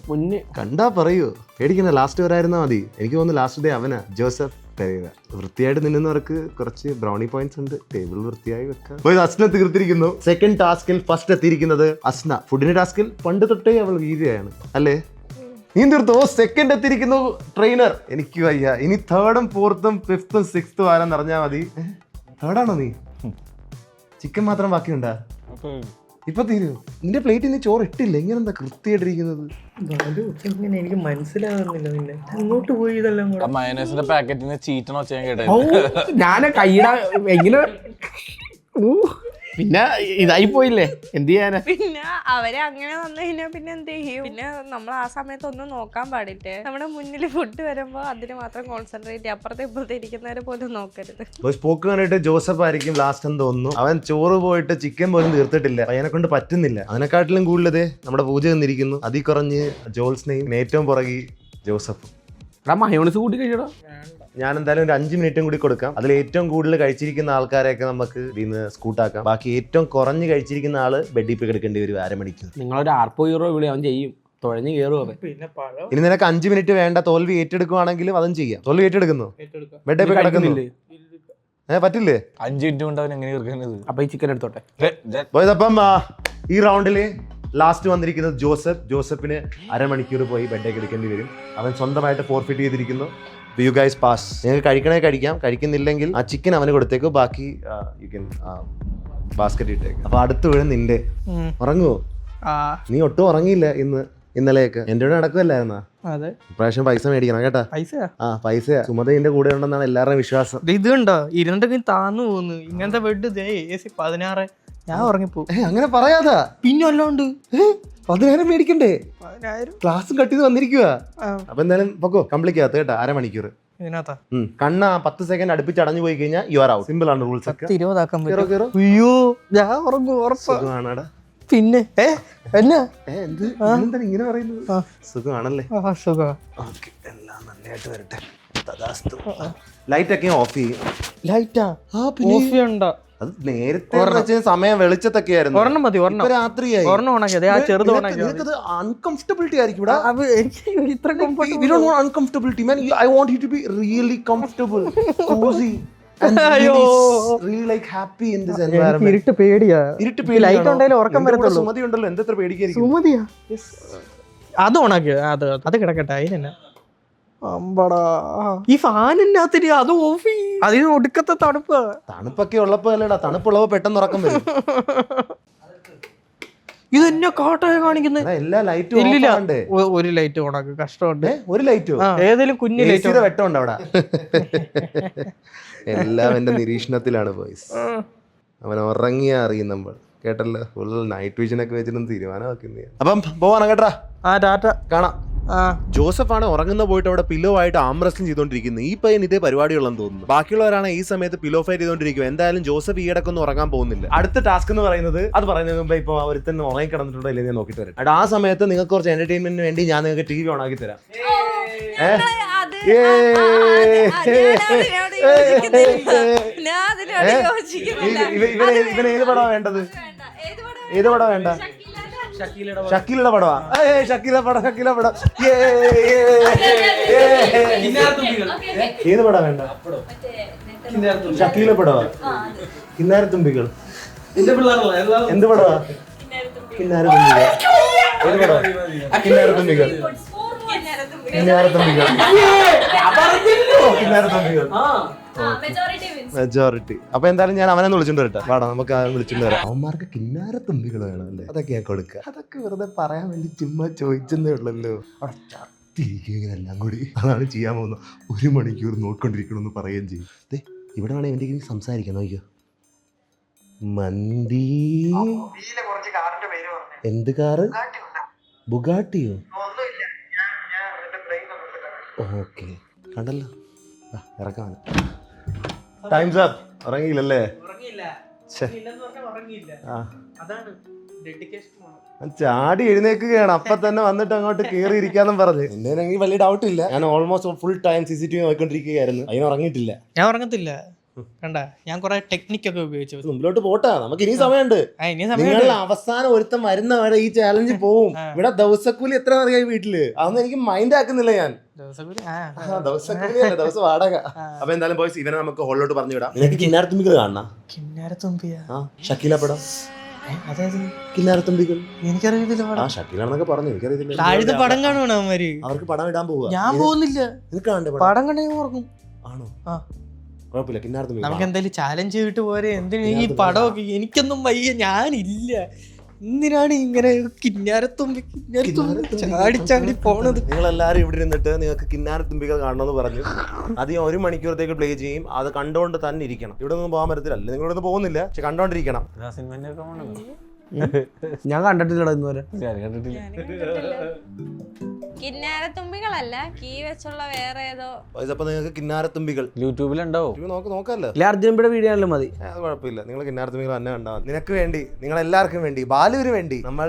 പൊന്ന് കണ്ടാ പറയൂ, പേടിക്കണ്ട. ലാസ്റ്റ് വരായിരുന്നാ മതി. എനിക്ക് തോന്നുന്നു ലാസ്റ്റ് ഡേ അവനാ, ജോസഫ് പെരേര. വൃത്തിയായിട്ട് നിന്നവർക്ക് കുറച്ച് ബ്രൗണി പോയിന്റ്സ് ഉണ്ട്. ടേബിൾ വൃത്തിയായി വെക്കാം. അസ്ന തീർത്തിരിക്കുന്നു. സെക്കൻഡ് ടാസ്കിൽ ഫസ്റ്റ് എത്തിയിരിക്കുന്നത് അസ്ന. ഫുഡിന്റെ ടാസ്കിൽ പണ്ട് തൊട്ടേ അവൾ വീതിയാണ് അല്ലേ? നീ തീർത്തോ? സെക്കൻഡ് എത്തിയിരിക്കുന്നു ട്രെയിനർ. എനിക്ക് വയ്യ. ഇനി 3rd, 4th, 5th, 6th ആരെന്ന് അറിഞ്ഞാൽ മതി. 3rd ആണോ നീ? ചിക്കൻ മാത്രം ബാക്കിയുണ്ടാ? ഇപ്പൊ തീരൂ. നിന്റെ പ്ലേറ്റിൽ നീ ചോറ് ഇട്ടില്ല. ഇങ്ങനെ എന്താ കൃത്യമായിട്ടിരിക്കുന്നത്? എനിക്ക് മനസ്സിലാകുന്നില്ല. പിന്നെ അങ്ങോട്ട് പോയി ഇതെല്ലാം കൂടെ. മയനൈസിന്റെ പാക്കറ്റിന് ചീറ്റണോ ചെയ്യാൻ കേട്ടോ. ഞാൻ കൈയിടാ എങ്ങനെ പിന്നെ ഇതായി പോയില്ലേ, എന്ത് ചെയ്യാനാ? പിന്നെ അവരെ അങ്ങനെ വന്നു കഴിഞ്ഞാൽ പിന്നെ എന്ത് ചെയ്യും? പിന്നെ നമ്മൾ ആ സമയത്ത് ഒന്നും നോക്കാൻ പാടില്ലേ. നമ്മുടെ മുന്നിൽ ഫുഡ് വരുമ്പോ അതിന് മാത്രം കോൺസെൻട്രേറ്റ് ചെയ്യും. അപ്പുറത്തെ ഇപ്പുറത്തെ ഇരിക്കുന്നവരെ പോലും നോക്കരുത്. പോക്ക് കണ്ടിട്ട് ജോസഫ് ആയിരിക്കും ലാസ്റ്റ് എന്ന് തോന്നുന്നു. അവൻ ചോറ് പോയിട്ട് ചിക്കൻ പോലും തീർത്തിട്ടില്ല. അതിനെ കൊണ്ട് പറ്റുന്നില്ല. അതിനെക്കാട്ടിലും കൂടുതലത് നമ്മുടെ പൂജ നിന്നിരിക്കുന്നു. അതിൽ കുറഞ്ഞ് ജോൾസിനെയും ഏറ്റവും പുറകെ ജോസഫ്. മയോണൈസ് കൂട്ടി കഴിച്ചടാ. ഞാൻ എന്തായാലും ഒരു 5 മിനിറ്റും കൂടി കൊടുക്കാം. അതിൽ ഏറ്റവും കൂടുതൽ കഴിച്ചിരിക്കുന്ന ആൾക്കാരെയൊക്കെ നമുക്ക് ഇതിന്ന് സ്കൂട്ടാക്കാം. ബാക്കി ഏറ്റവും കുറഞ്ഞ് കഴിച്ചിരിക്കുന്ന ആള് ബെഡിൽ പോയി കിടക്കേണ്ടി വരും 1/2 മണിക്കൂർ. നിങ്ങളൊരു ആർപ്പോ ഹീറോ വിളി അവൻ ചെയ്യും. തുഴഞ്ഞ് കയറും. ഇനി നിനക്ക് 5 മിനിറ്റ് വേണ്ട. തോൽവി ഏറ്റെടുക്കുവാണെങ്കിലും അതും ചെയ്യാം. തോൽവി ഏറ്റെടുക്കുന്നു, ബെഡിൽ പോയി കിടക്കുന്നില്ലേ? പറ്റില്ലേ? 5 മിനിറ്റ് കൊണ്ട് അവൻ എങ്ങനെ തീർക്കുന്നത്? അപ്പൊ ഈ ചിക്കൻ എടുത്തോട്ടെ. അപ്പം ഈ റൗണ്ടില് ലാസ്റ്റ് വന്നിരിക്കുന്നത് ജോസഫിന് 1/2 മണിക്കൂർ പോയി ബെഡേക്ക് എടുക്കേണ്ടി വരും. അവൻ സ്വന്തമായിട്ട് ഫോർഫിറ്റ് ചെയ്തിരിക്കുന്നു. You guys pass. നിങ്ങൾക്ക് കഴിക്കണേ കഴിക്കാം, കഴിക്കുന്നില്ലെങ്കിൽ ആ ചിക്കൻ അവന് കൊടുത്തേക്കോ, ബാക്കി യു കെൻ ബാസ്ക്കറ്റ് ഇട്ടേക്ക്. അപ്പൊ അടുത്ത് വീഴും നിന്റെ. ഉറങ്ങുവോ? നീ ഒട്ടും ഉറങ്ങിയില്ല ഇന്നലെയൊക്കെ. എന്റെ കൂടെ നടക്കുമല്ലായിരുന്നാ? അതെ. ഇപ്രാവശ്യം പൈസ മേടിക്കണം കേട്ടാ. പൈസ സുമതന്റെ കൂടെ ഉണ്ടെന്നാണ് എല്ലാവരുടെയും വിശ്വാസം. ഇത് കണ്ടോ, ഇരുന്നിട്ട് താന്നു പോകുന്നു. ഇങ്ങനത്തെ ബെഡ് AC 16. ഞാൻ ഉറങ്ങിപ്പോ. അങ്ങനെ പറയാതാ. പിന്നെ അല്ലാണ്ട് 10,000 മേടിക്കണ്ടേ? 10,000 ക്ലാസ്സും കട്ട് ചെയ്ത് വന്നിരിക്കുക. അപ്പൊ എന്തായാലും പൊക്കോ, കംപ്ലീറ്റ് ആകത്ത് കേട്ടാ. അരമണിക്കൂർ ഇതിനകത്താ. കണ്ണ 10 സെക്കൻഡ് അടുപ്പിച്ച് അടഞ്ഞു പോയി കഴിഞ്ഞാൽ യു ആർ ഔട്ട്. സിമ്പിൾ ആണ് റൂൾസ് ഒക്കെ. 20 ആക്കാൻ പറ്റും. അയ്യോ, ഞാൻ ഉറങ്ങും ഉറപ്പാണ്. പിന്നെ എന്നാ എന്താണ് ഇങ്ങനെ പറയുന്നത്? സുഖമാണല്ലേ? സുഖം. എല്ലാം നല്ലതായിട്ട് വരട്ടെ. ലൈറ്റ് ഒക്കെ ഓഫ് ചെയ്യും. ലൈറ്റാ ഓഫ് ചെയ്യണ്ട. അത് നേരത്തെ സമയം വെളിച്ചത്തൊക്കെ ആയിരുന്നു. ഒരെണ്ണം മതി. രാത്രിയായി. ഒരെണ്ണം ഓണാക്കി. ആ ചെറുത് ഓണാക്കി. അൺകംഫർട്ടബിൾറ്റി ആയിരിക്കും ഇവിടെ. ഇത്ര uncomfortability man. I want you to be really comfortable, cozy and really like happy in this environment. ഇരുട്ട് പേടിയാ. ലൈറ്റ് ഉണ്ടെങ്കിലും ഉറക്കം വരത്തുള്ളൂ. സുമതി ഉണ്ടല്ലോ, എന്തെത്ര പേടിക്കായിരിക്കും. സുമതിയാ? അത് ഓണാക്കി. അത് കിടക്കട്ടെ. അതിനെന്നാ അമ്പടാ, ഈ ഫാനിനകത്തിന് അത് ഓഫ് ചെയ്യും. അതിന് ഒടുക്കത്തെ തണുപ്പൊക്കെ ഉള്ളപ്പോ അല്ലേടാ, തണുപ്പുള്ളപ്പോ പെട്ടെന്ന് ഉറക്കം വരും. ഇതെന്നെ കാട്ടായി കാണിക്കുന്നത്. എല്ലാ ലൈറ്റും ഇല്ലില്ല, ഒരു ലൈറ്റ് ഓണാക്കി. കഷ്ടമുണ്ട്. ഒരു ലൈറ്റോ? ഏതെങ്കിലും കുഞ്ഞു ലൈറ്റ് വെട്ടമുണ്ട് അവിടെ. എല്ലാം എന്റെ നിരീക്ഷണത്തിലാണ് ബോയ്സ്. അവൻ ഉറങ്ങിയാ അറിയും നമ്മൾ. കേട്ടല്ലോ, ഫുൾ നൈറ്റ് വിഷൻ ഒക്കെ വെച്ചിട്ട് തീരുമാനമാക്കുന്നേ. അപ്പം പോവാണ് കേട്ടാ. ടാറ്റ, കാണാം. ജോസഫ് ആണ് ഉറങ്ങുന്ന പോയിട്ട് അവിടെ പില്ലോ ആയിട്ട് ആം റെസ്ലിംഗ് ചെയ്തോണ്ടിരിക്കുന്നത്. ഈ പയ്യൻ ഇതേ പരിപാടിയുള്ളെന്ന് തോന്നുന്നു. ബാക്കിയുള്ളവരാണ് ഈ സമയത്ത് പില്ലോ ഫൈറ്റ് ചെയ്തോണ്ടിരിക്കുക. എന്തായാലും ജോസഫ് ഈയിടക്കൊന്നും ഉറങ്ങാൻ പോകുന്നില്ല. അടുത്ത ടാസ്ക് എന്ന് പറയുന്നത്, അത് പറയുന്നതിന് മുമ്പ് ഇപ്പൊ ഒരുത്തന്നെ ഉറങ്ങി കിടന്നിട്ടുണ്ടോ ഇല്ലെങ്കിൽ ഞാൻ നോക്കിട്ട് വരാം. ആ സമയത്ത് നിങ്ങൾക്ക് കുറച്ച് എന്റർടൈൻമെന്റിന് വേണ്ടി ഞാൻ നിങ്ങൾക്ക് TV ഓൺ ആക്കി തരാം. ഇവന് ഏത് പടവാ വേണ്ടത്? ഏത് പടവാ വേണ്ട? ഷക്കീലയുടെ പടവാ? ഷക്കീല പടം. ഏത് പടം വേണ്ട? ഷക്കീല പടവാ? കിന്നാരത്തുമ്പികൾ. എന്ത് പടവാ? കിന്നാരത്തുമ്പികൾ. ഏത് പടവാ? കിന്നാരത്തുമ്പികൾ. മെജോറിറ്റി. അപ്പൊ എന്തായാലും ഞാൻ അവനെ വിളിച്ചോണ്ട് വരട്ടെ. വാടാ, നമുക്ക് വിളിച്ചോണ്ട് വരാം. അവന്മാർക്ക് കിന്നാരത്തുമ്പികൾ വേണം അല്ലേ? അതൊക്കെ ഞാൻ കൊടുക്കുക. അതൊക്കെ വെറുതെ പറയാൻ വേണ്ടി ചുമ്മാ ചോദിച്ചെന്നേ ഉള്ളല്ലോ. അവിടെ ചത്തിരിക്കുകയെല്ലാം കൂടി അതാണ് ചെയ്യാൻ പോകുന്നത്. 1 മണിക്കൂർ നോക്കിക്കൊണ്ടിരിക്കണമെന്ന് പറയുകയും ചെയ്യും. ഇവിടെ വേണേ എന്റെ സംസാരിക്കാം. നോക്കിയോ, മന്തി. എന്ത് കാറ്? ബുഗാട്ടിയോ? ഓക്കെ, കണ്ടല്ലോ. ഇറക്കാൻ ടൈംസ് അപ്പ്. ഉറങ്ങിയില്ലല്ലേ? ചാടി എഴുന്നേക്കുകയാണ്. അപ്പൊ തന്നെ വന്നിട്ട് അങ്ങോട്ട് കയറി ഇരിക്കാന്നും പറഞ്ഞ്. എന്നെ എനിക്ക് വലിയ ഡൗട്ട് ഇല്ല. ഞാൻ ഓൾമോസ്റ്റ് ഫുൾ ടൈം CCTV നോക്കിക്കൊണ്ടിരിക്കുകയായിരുന്നു. അതിന് ഉറങ്ങിയിട്ടില്ല. ഞാൻ ഉറങ്ങത്തില്ല. കണ്ട, ഞാൻ കുറെ ടെക്നിക്കൊക്കെ ഉപയോഗിച്ചു. മുമ്പിലോട്ട് പോട്ടാ, നമുക്ക് ഇനി സമയമുണ്ട്. നിങ്ങൾ അവസാനം ഒരുത്തം വരുന്ന വരെ ഈ ചാലഞ്ച് പോവും. ഇവിടെ ദിവസക്കൂലി എത്ര അറിയാം വീട്ടില്? അതൊന്നും എനിക്ക് മൈൻഡ് ആക്കുന്നില്ല ഞാൻ. ദിവസക്കൂലി അല്ല, ദിവസം വാടക. അപ്പൊ എന്തായാലും ബോയ്സ്, ഇവനെ നമുക്ക് ഹോളിലോട്ട് പറഞ്ഞു വിടാം. നിനക്ക് കിന്നാരത്തുമ്പികൾ കാണണം. കിന്നാരത്തുമ്പിയാ? ഷക്കീല പടം. കിന്നാരത്തുമ്പികൾ എനിക്കറിയത്തില്ല. ഷക്കീലാണെന്നൊക്കെ പറഞ്ഞു, എനിക്കറിയത്തില്ല. പടം കാണുവാണ് അവന്മാര്. അവർക്ക് പടം ഇടാൻ പോവുക. ഞാൻ പോകുന്നില്ല. പടം കണ്ട ഞാൻ ഓർക്കും. ആണോ? കുഴപ്പമില്ല. കിന്നാരത്തുമ്പി നമുക്ക് എന്തായാലും ചാലഞ്ച് ചെയ്തിട്ട് പോരെ. എന്തിനാ ഈ പടമൊക്കെ? എനിക്കൊന്നും വയ്യ, ഞാനില്ല. എന്തിനാണ് ഇങ്ങനെ കിന്നാരത്തുമ്പി ചാടി പോണത്? നിങ്ങളെല്ലാരും ഇവിടെ ഇരുന്നിട്ട് നിങ്ങൾക്ക് കിന്നാരത്തുമ്പികൾ കാണണമെന്ന് പറഞ്ഞു. അധികം 1 മണിക്കൂറത്തേക്ക് പ്ലേ ചെയ്യും. അത് കണ്ടുകൊണ്ട് തന്നെ ഇരിക്കണം. ഇവിടെ ഒന്നും പോകാൻ പറ്റത്തില്ല. നിങ്ങൾ ഇവിടെ പോകുന്നില്ല, പക്ഷെ കണ്ടോണ്ടിരിക്കണം. ഞാൻ കണ്ടിട്ടില്ല ഇന്നുവരെ. കിന്നാരത്തുമ്പികളല്ല, കീ വെച്ചുള്ള വേറെ ഏതോ. അപ്പൊ നിങ്ങൾക്ക് കിന്നാരത്തുമ്പികൾ യൂട്യൂബിലുണ്ടാവും. നോക്കാല്ലോ. അർജുനയുടെ വീഡിയോ ആണല്ലോ മതി. അത് കുഴപ്പമില്ല. നിങ്ങൾ കിന്നാരത്തുമ്പികൾ തന്നെ കണ്ടാൽ നിനക്ക് വേണ്ടി, നിങ്ങൾ എല്ലാവർക്കും വേണ്ടി, ബാലുവിന് വേണ്ടി നമ്മൾ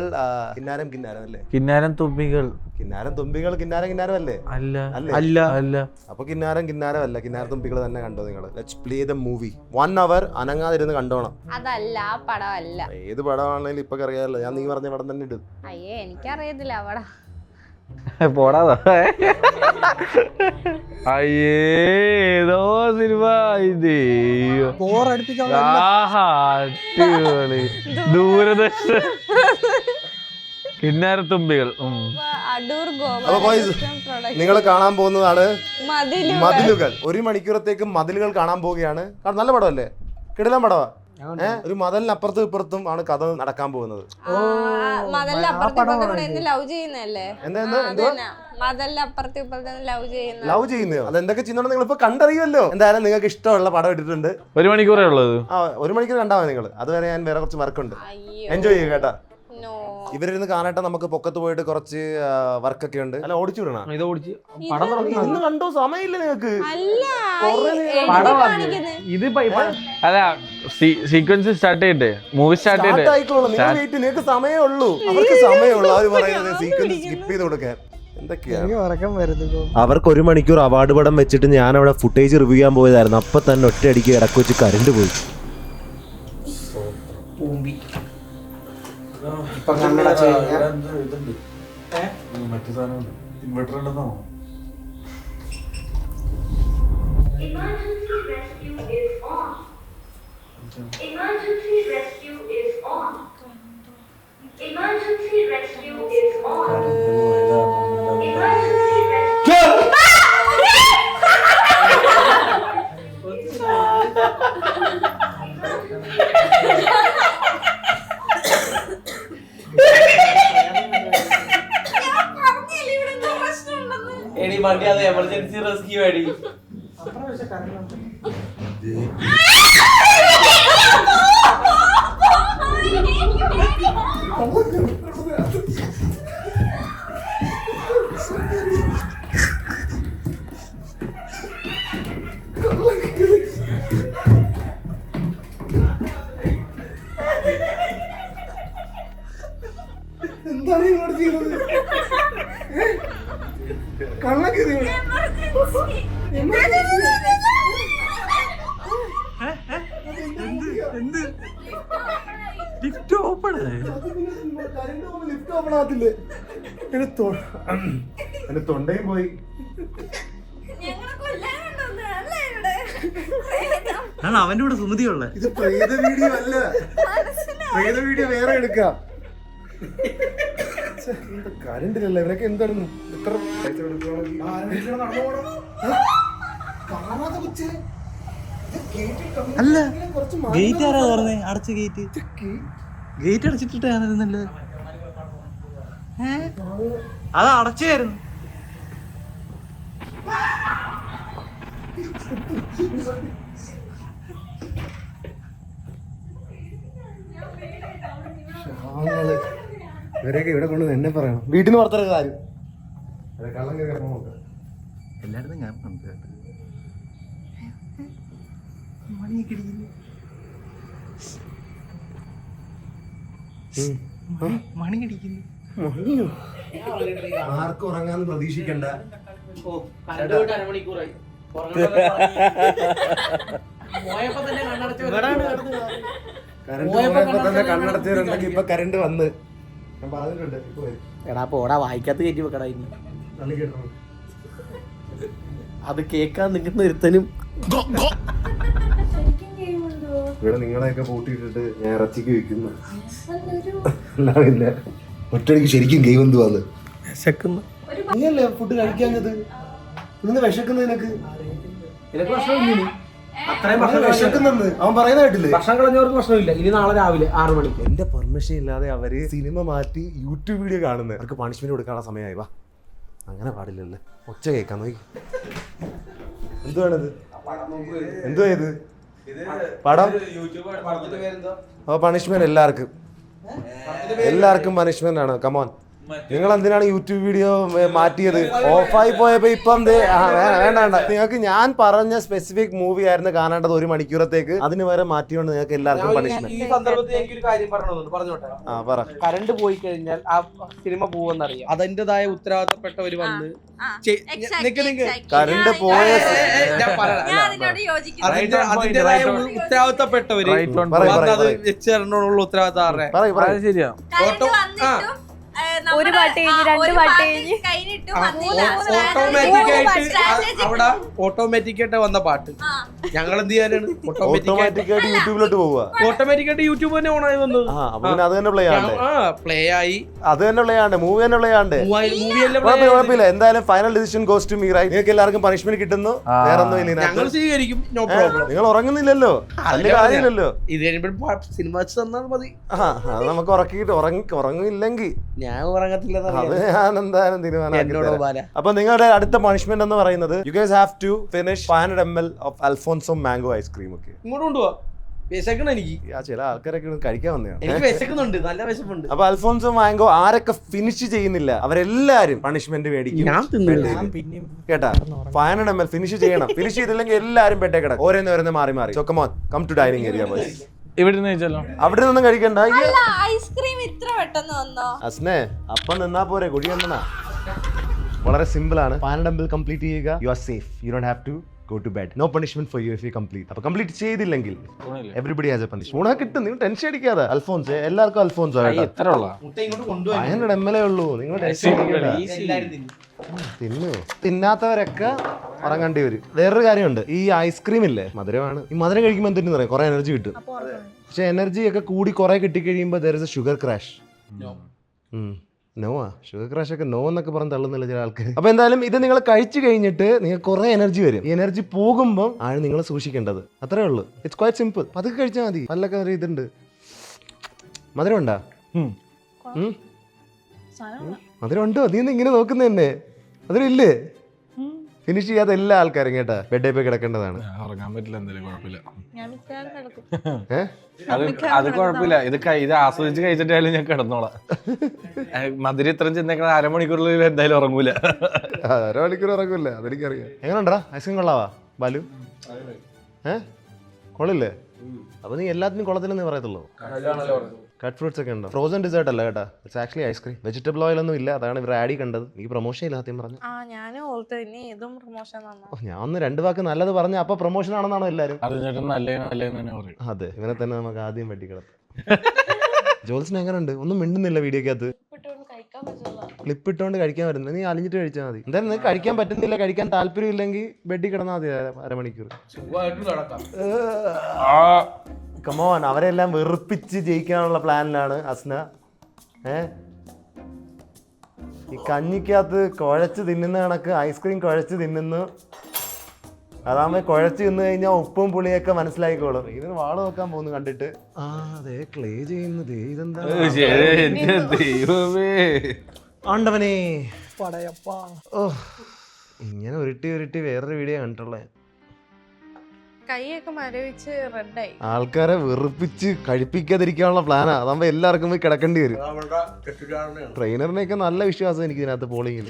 കിന്നാരം അല്ലേ? കിന്നാരം തുമ്പികൾ. കിന്നാരം തുമ്പികൾ കിന്നാരം അല്ലേ? അല്ല. അപ്പൊ കിന്നാരം അല്ല, കിന്നാരത്തുമ്പികൾ തന്നെ കണ്ടോ നിങ്ങൾ. Let's play the movie. 1 hour അനങ്ങാതിരുന്ന് കണ്ടോണം. അതല്ല, ആ പടമല്ല. ഏത് പടമാണെങ്കിലും ഇപ്പൊ അറിയാമല്ലോ. ഞാൻ നീ പറഞ്ഞ പടം തന്നെ ഇടും. അയ്യേ, എനിക്കറിയത്തില്ല പടം. പോടാ. അയ്യേതോ സിനിമ ഇത്. അടിപൊളി. ദൂരദർശൻ കിന്നാരത്തുമ്പികൾ. അടൂർ നിങ്ങൾ കാണാൻ പോകുന്നതാണ് മതിലുകൾ 1 മണിക്കൂറത്തേക്ക് മതിലുകൾ കാണാൻ പോവുകയാണ്. നല്ല പടമല്ലേ? കിടിലൻ പടവാ. ഒരു മതിലിനപ്പുറത്തും ഇപ്പുറത്തും ആണ് കഥ നടക്കാൻ പോകുന്നത്. ലവ് ചെയ്യുന്നോ? അതെന്തൊക്കെ ചെയ്യുന്നുണ്ടോ നിങ്ങൾ ഇപ്പൊ കണ്ടറിയുമല്ലോ. എന്തായാലും നിങ്ങൾക്ക് ഇഷ്ടമുള്ള പടം ഇട്ടിട്ടുണ്ട്. 1 മണിക്കൂറേ ഉള്ളത്. 1 മണിക്കൂർ കണ്ടാ നിങ്ങൾ. അതുവരെ ഞാൻ വേറെ കുറച്ച് വർക്കുണ്ട്. എൻജോയ് ചെയ്യുക കേട്ടാ. ഇവരിന്ന് കാണട്ടെ. നമുക്ക് പൊക്കത്ത് പോയിട്ട് കുറച്ച് വർക്കൊക്കെ ഉണ്ട്. അല്ല ഓടിച്ചു വിടണം. ഇത് ഓടിച്ച് പടം ഇന്ന് കണ്ടോ? സമയമില്ല നിങ്ങൾക്ക്. ഇത് അല്ല സീക്വൻസ് സ്റ്റാർട്ട് ചെയ്യട്ടെ. മൂവി സ്റ്റാർട്ട് ചെയ്യട്ടെ. നിങ്ങൾക്ക് സമയമേ ഉള്ളൂ. അവർക്ക് സമയമുള്ളൂ. അവർ പറയുന്നത് സീക്വൻസ് സ്കിപ്പ് ചെയ്ത് കൊടുക്കാൻ. അവർക്ക് 1 മണിക്കൂർ അവാർഡ് പടം വെച്ചിട്ട് ഞാൻ അവിടെ ഫുട്ടേജ് റിവ്യൂ ചെയ്യാൻ പോയതായിരുന്നു. അപ്പൊ തന്നെ ഒറ്റയടിക്ക് ഇടക്ക് വെച്ച് കറണ്ട് പോയി. എമർജൻസി റെസ്ക്യൂ അടി. എന്താണ് ഇങ്ങോട്ട് ചെയ്യുന്നത്? കള്ളക്ക് ലിഫ്റ്റ് ഓപ്പൺ ആകത്തില്ലേ? എന്റെ തൊണ്ടയും പോയി. അവന്റെ കൂടെ സുമതിയുള്ള. ഇത് പ്രേത വീഡിയോ അല്ല. പ്രേത വീഡിയോ വേറെ എടുക്കാം. കരണ്ടിലല്ല. ഇവരൊക്കെ എന്താണ് ഇത്ര അല്ല ഗേറ്റ് ആരാ തുറന്നേ? അടച്ച ഗേറ്റ്. ഗേറ്റ് അടച്ചിട്ടിട്ടായിരുന്നല്ലോ. അത് അടച്ചായിരുന്നു. ഇവരൊക്കെ ഇവിടെ കൊണ്ട് എന്നെ പറയണം. വീട്ടിൽ നിന്ന് പുറത്തിറങ്ങുന്ന കാര്യം കള്ളം കയറി ഇറങ്ങാൻ നോക്കാം. എല്ലായിടത്തും ഞാൻ മണി അടിക്കുന്നു. മണിയോ? ആർക്കും ഉറങ്ങാന്ന് പ്രതീക്ഷിക്കണ്ട. അരമണിക്കൂറായി. കറണ്ട് പോയപ്പോ തന്നെ കണ്ണടച്ചിട്ടുണ്ടെങ്കിൽ ഇപ്പൊ കറണ്ട് വന്ന് ഞാൻ പറഞ്ഞിട്ടുണ്ട്. ഇപ്പൊ വരും. എടാ പോടാ വായിക്കാത്ത കയറ്റി വെക്കടാ. ഇനി നല്ല കേട്ടോ. അത് കേക്കാൻ നിൽക്കുന്ന ഒരുത്തനും ഇവിടെ നിങ്ങളെയൊക്കെ പൂട്ടിയിട്ടിട്ട് ഞാൻ ഇറച്ചിക്ക് വെക്കുന്നു. അല്ലാതെ ഒറ്റടിക്ക് ശരിക്കും ഗെയിം എന്തുവാന്ന് വിശക്കുന്നു. നീയല്ലേ ഫുഡ് കഴിക്കാഞ്ഞത്? നിന്ന് വിശക്കുന്നതിനൊക്കെ വിശക്കുന്നെന്ന് അവൻ പറയുന്ന കേട്ടില്ലേ? ഭക്ഷണം കളഞ്ഞവർക്ക് പ്രശ്നമില്ല. ഇനി നാളെ രാവിലെ 6 മണിക്ക്. എന്റെ പെർമിഷൻ ഇല്ലാതെ അവര് സിനിമ മാറ്റി യൂട്യൂബ് വീഡിയോ കാണുന്നത്. അവർക്ക് പണിഷ്മെന്റ് കൊടുക്കാനുള്ള സമയമായി. വാ, അങ്ങനെ പാടില്ലല്ലേ. ഒച്ച കേൾക്കാൻ നോക്കി. എന്തുവാണിത്? എന്തുവാ ഇത്? പടം. അപ്പൊ പണിഷ്മെന്റ് എല്ലാവർക്കും പണിഷ്മെന്റ് ആണ്. കമോൺ, നിങ്ങൾ എന്തിനാണ് യൂട്യൂബ് വീഡിയോ മാറ്റിയത്? ഓഫായി പോയപ്പോ ഇപ്പം വേണ്ട. നിങ്ങൾക്ക് ഞാൻ പറഞ്ഞ സ്പെസിഫിക് മൂവി ആയിരുന്നു കാണേണ്ടത് 1 മണിക്കൂറത്തേക്ക്. അതിന് വരെ മാറ്റിയോണ്ട് നിങ്ങൾക്ക് എല്ലാവർക്കും പണിഷ്മെന്റ്. ഈ സന്ദർഭത്തിൽ എനിക്കൊരു കാര്യം പറഞ്ഞോട്ടെ. പറ. കറണ്ട് പോയി കഴിഞ്ഞാൽ ആ സിനിമ പോവെന്നറിയാം. അതിന്റേതായ ഉത്തരവാദിത്തപ്പെട്ടവര് വന്ന് കറണ്ട് പോയ അതിന്റേതായ ഉത്തരവാദിത്തപ്പെട്ടവര് അത് വെച്ച് തരണോടുള്ള ഉത്തരവാദിത്തം ശരിയാ. ഒരു പാട്ട് കഴിഞ്ഞ് 2 പാട്ട് കഴിഞ്ഞ് ഓട്ടോമാറ്റിക് ആയിട്ട് വന്ന പാട്ട് ഞങ്ങൾ എന്ത് ചെയ്യാനാണ്? ഓട്ടോമാറ്റിക് ആയിട്ട് യൂട്യൂബിലോട്ട് പോവുക. ഓട്ടോമാറ്റിക് ആയിട്ട് യൂട്യൂബ് തന്നെ ഓൺ ആയി വന്നത്. പിന്നെ അത് തന്നെ പ്ലേ ആണ്ട്, പ്ലേ ആയി, അത് തന്നെ പ്ലേ ആണ്ട്, മൂവി തന്നെ പ്ലേ ആണ്ട്. കുഴപ്പമില്ല, എന്തായാലും final decision goes to me right. നിങ്ങൾക്ക് എല്ലാവർക്കും പണിഷ്മെന്റ് കിട്ടുന്നു, വേറെ ഒന്നും ഇല്ല. ഞങ്ങൾ സ്വീകരിക്കും, നോ പ്രോബ്ലം. നിങ്ങൾ ഉറങ്ങുന്നില്ലല്ലോ, വലിയ കാര്യമില്ലല്ലോ. ഇത് കഴിയുമ്പോൾ സിനിമ തന്നാൽ മതി. അത് നമുക്ക് ഉറക്കിയിട്ട് ഉറങ്ങില്ലെങ്കിൽ ഞാൻ ഉറങ്ങത്തില്ല. അത് ഞാൻ എന്തായാലും തീരുമാനം. അപ്പൊ നിങ്ങളുടെ അടുത്ത പണിഷ്മെന്റ് എന്ന് പറയുന്നത് you guys have to finish 500 ml of Alphonso mango ice cream. ഒക്കെ ഇങ്ങോട്ട് കൊണ്ടുപോവാ. വിശക്കണം എനിക്ക്. ചില ആൾക്കാരൊക്കെ കഴിക്കാൻ വന്നതാണ്. എനിക്ക് വിശക്കുന്നുണ്ട്, നല്ല വിശപ്പുണ്ട്. അപ്പൊ അൽഫോൻസോ മാംഗോ ആരൊക്കെ ഫിനിഷ് ചെയ്യുന്നില്ല അവരെല്ലാരും പണിഷ്മെന്റ് മേടിക്കും. കേട്ടാ, 500 ml ഫിനിഷ് ചെയ്യണം. ഫിനിഷ് ചെയ്തില്ലെങ്കിൽ എല്ലാരും ബെഡേ കിടക്കും, ഓരോന്ന് മാറി മാറി. So come on, come to dining area boys. അവിടെ നിന്നും കഴിക്കണ്ട. ഐസ്ക്രീം ഇത്ര പെട്ടെന്ന് വന്നോ? അസ്നെ, അപ്പം നിന്നാ പോരെ, കുഴി എന്നാ. വളരെ സിമ്പിൾ ആണ്. 500 ml കംപ്ലീറ്റ് ചെയ്യുക, you are safe. You don't have to go to bed. No punishment for you if you complete. അപ്പോൾ കംപ്ലീറ്റ് ചെയ്തില്ലെങ്കിൽ everybody has a punishment. ഗുണം കിട്ടും, നിങ്ങൾ ടെൻഷൻ അടിക്കാതെ. അൽഫോൻസ് എല്ലാവർക്കും അൽഫോൻസോ കേട്ടോ. 500 ml ഉള്ളൂ, നിങ്ങൾ തിന്നു. തിന്നാത്തവരൊക്കെ ഉറങ്ങേണ്ടി വരും. വേറൊരു കാര്യമുണ്ട്, ഈ ഐസ്ക്രീം ഇല്ലേ, മധുരമാണ്. ഈ മധുരം കഴിക്കുമ്പോൾ എന്തെന്ന് പറയാം, കുറെ എനർജി കിട്ടും. പക്ഷെ എനർജി ഒക്കെ കൂടി കുറെ കിട്ടിക്കഴിയുമ്പോൾ there is a sugar crash. നോവാ, ഷുഗർ ക്രാഷ് ഒക്കെ നോ എന്നൊക്കെ പറഞ്ഞ് തള്ളുന്നില്ല ചില ആൾക്കാർ. അപ്പൊ എന്തായാലും ഇത് നിങ്ങൾ കഴിച്ചു കഴിഞ്ഞിട്ട് നിങ്ങൾക്ക് കുറെ എനർജി വരും. ഈ എനർജി പോകുമ്പോൾ ആണ് നിങ്ങൾ സൂക്ഷിക്കേണ്ടത്. അത്രേ ഉള്ളൂ. It's quite simple. അതൊക്കെ കഴിച്ചാൽ മതി. പല്ലൊക്കെ ഒരു ഇതുണ്ട്. മധുരം ഉണ്ടാ? മധുരം ഉണ്ടോ? നീ ഇങ്ങനെ നോക്കുന്ന തന്നെ. മധുരം ഇല്ലേ? ഫിനിഷ് ചെയ്യാത്ത എല്ലാ ആൾക്കാരും കേട്ടാ ബെഡേ പോയി കിടക്കേണ്ടതാണ്. ഉറങ്ങാൻ പറ്റില്ല, എന്തായാലും കുഴപ്പമില്ല. അത് കുഴപ്പമില്ല, ഇത് ആസ്വദിച്ച് കഴിച്ചിട്ടായാലും ഞാൻ കിടന്നോളാം. മധുരം ഇത്രയും ചെന്നേക്കണ 1/2 മണിക്കൂറിൽ എന്തായാലും ഉറങ്ങൂല. 1/2 മണിക്കൂർ ഉറങ്ങൂല, അതെനിക്കറിയാം. എങ്ങനെ ഉണ്ടാ ഐസ്ക്രീം? കൊള്ളാവാ ബാലു? കൊള്ളില്ലേ? അപ്പൊ നീ എല്ലാത്തിനും കൊള്ളത്തില്ലെന്നേ പറയത്തുള്ളൂ. കട്ട് ഫ്രൂട്ട്സ് ഒക്കെ ഉണ്ടോ? ഫ്രോസൺ ഡിസേർട്ട് അല്ല കേട്ടാ, it's actually ice cream. Vegetable oil ഒന്നും ഇല്ല, അതാണ് ഇവർ ആഡ് കണ്ടത്. എനിക്ക് പ്രൊമോഷൻ ഇല്ല സത്യം പറഞ്ഞു. ഞാൻ ഓർത്ത് ഇനി ഇതും പ്രൊമോഷൻ ഞാൻ ഒന്ന് 2 വാക്ക് നല്ലത് പറഞ്ഞ അപ്പൊ പ്രൊമോഷൻ ആണെന്നാണോ എല്ലാരും? അതെ, ഇവനെ തന്നെ നമുക്ക് ആദ്യം വെട്ടിക്കിടത്ത്. ജോൽസിന് എങ്ങനെ ഉണ്ട്? ഒന്നും മിണ്ടുന്നില്ല വീഡിയോക്കകത്ത്. ക്ലിപ്പ് ഇട്ടുകൊണ്ട് കഴിക്കാൻ വരുന്നത്. നീ അലിഞ്ഞിട്ട് കഴിച്ചാൽ മതി. എന്തായാലും നിങ്ങൾക്ക് കഴിക്കാൻ പറ്റുന്നില്ല, കഴിക്കാൻ താല്പര്യം ഇല്ലെങ്കിൽ ബെഡിൽ കിടന്നാൽ മതി 1/2 മണിക്കൂർ. കമോൺ, അവരെല്ലാം വെറുപ്പിച്ച് ജയിക്കാനുള്ള പ്ലാനിലാണ് അസ്ന. ഈ കഞ്ഞിക്കകത്ത് കുഴച്ച് തിന്നുന്ന കണക്ക് ഐസ്ക്രീം കുഴച്ച് തിന്നുന്നു. അതാകുമ്പോ കുഴച്ച് തിന്നു കഴിഞ്ഞാൽ ഉപ്പും പുളിയൊക്കെ മനസ്സിലായിക്കോളും. ഇതിന് വാള് നോക്കാൻ പോകുന്നു കണ്ടിട്ട്. അതെ, ക്ലേ ചെയ്യുന്നത് ഇതെന്താ? ആണ്ടവനെ ഓ, ഇങ്ങനെ ഉരുട്ടി വേറൊരു വീഡിയോ കണ്ടിട്ടുള്ളേ. കൈയൊക്കെ മരവിച്ച് റെഡായി. ആൾക്കാരെ വെറുപ്പിച്ച് കഴിപ്പിക്കാതിരിക്കാനുള്ള പ്ലാനാ. അതാകുമ്പോ എല്ലാവർക്കും പോയി കിടക്കേണ്ടി വരും. ട്രെയിനറിനെയൊക്കെ നല്ല വിശ്വാസം എനിക്ക് ഇതിനകത്ത് പോളിങ്ങിൽ.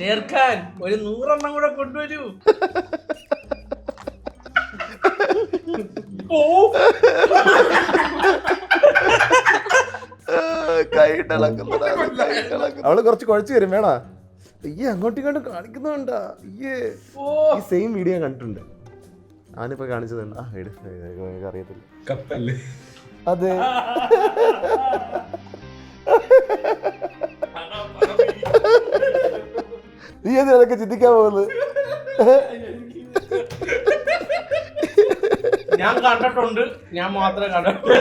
ഒരു 100 എണ്ണം കൂടെ കൊണ്ടുവരൂ. അവള് കുറച്ച് കുഴച്ച് വരും വേണ. ഈ അങ്ങോട്ടും ഇങ്ങോട്ടും കാണിക്കുന്നുണ്ടാ? ഈ സെയിം വീഡിയോ കണ്ടിട്ടുണ്ട്. ഞാനിപ്പോ കാണിച്ചതുണ്ട്. അറിയത്തില്ല. അതെ, നീ അത് അതൊക്കെ ചിന്തിക്കാൻ പോകുന്നത്? ഞാൻ കണ്ടിട്ടുണ്ട്, ഞാൻ മാത്രമേ കണ്ടിട്ടുള്ളൂ.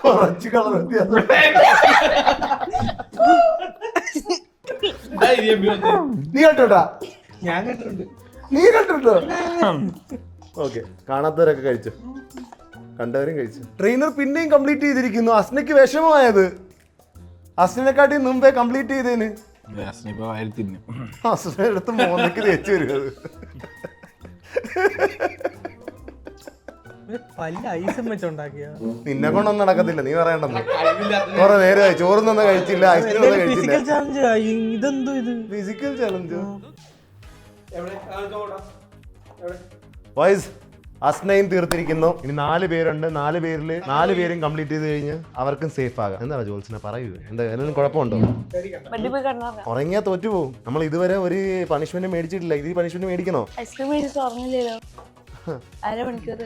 കുറച്ച് കളർ വ്യത്യാസം. നീ കണ്ടോട്ടാ? ഞാൻ കണ്ടിട്ടുണ്ട്. നീ കണ്ടിട്ടുണ്ടോ? ഓക്കെ, കാണാത്തവരൊക്കെ കഴിച്ചു, കണ്ടവരും കഴിച്ചു. ട്രെയിനർ പിന്നെയും കംപ്ലീറ്റ് ചെയ്തിരിക്കുന്നു. അസ്നയ്ക്ക് വിഷമമായത്. അസ്നനെക്കാട്ടി മുമ്പേ കംപ്ലീറ്റ് ചെയ്തേന്. അസ്നെ എടുത്ത് മോന്നക്ക് തേച്ച് വരും. നിന്നെ കൊണ്ടൊന്നും നടക്കത്തില്ല, നീ പറയണ്ടെന്ന്. കുറെ നേരമായി ചോറൊന്നും കഴിച്ചില്ല, ഐസ്ക്രീം ഒന്നും കഴിച്ചില്ല. Physical challenge. വൈസ് അസ്നയും തീർത്തിരിക്കുന്നു. ഇനി 4 പേരുണ്ട്. 4 പേരിൽ 4 പേരും കംപ്ലീറ്റ് ചെയ്ത് കഴിഞ്ഞ് അവർക്കും സേഫ് ആകാം. എന്താണ് ജോൽസിനെ പറയൂ, എന്താ എന്തെങ്കിലും കുഴപ്പമുണ്ടോ? ഉറങ്ങിയാ തോറ്റുപോകും. നമ്മൾ ഇതുവരെ ഒരു പണിഷ്മെന്റ് മേടിച്ചിട്ടില്ല. ഇത് പണിഷ്മെന്റ് മേടിക്കണോ? അരമണിക്കൂർ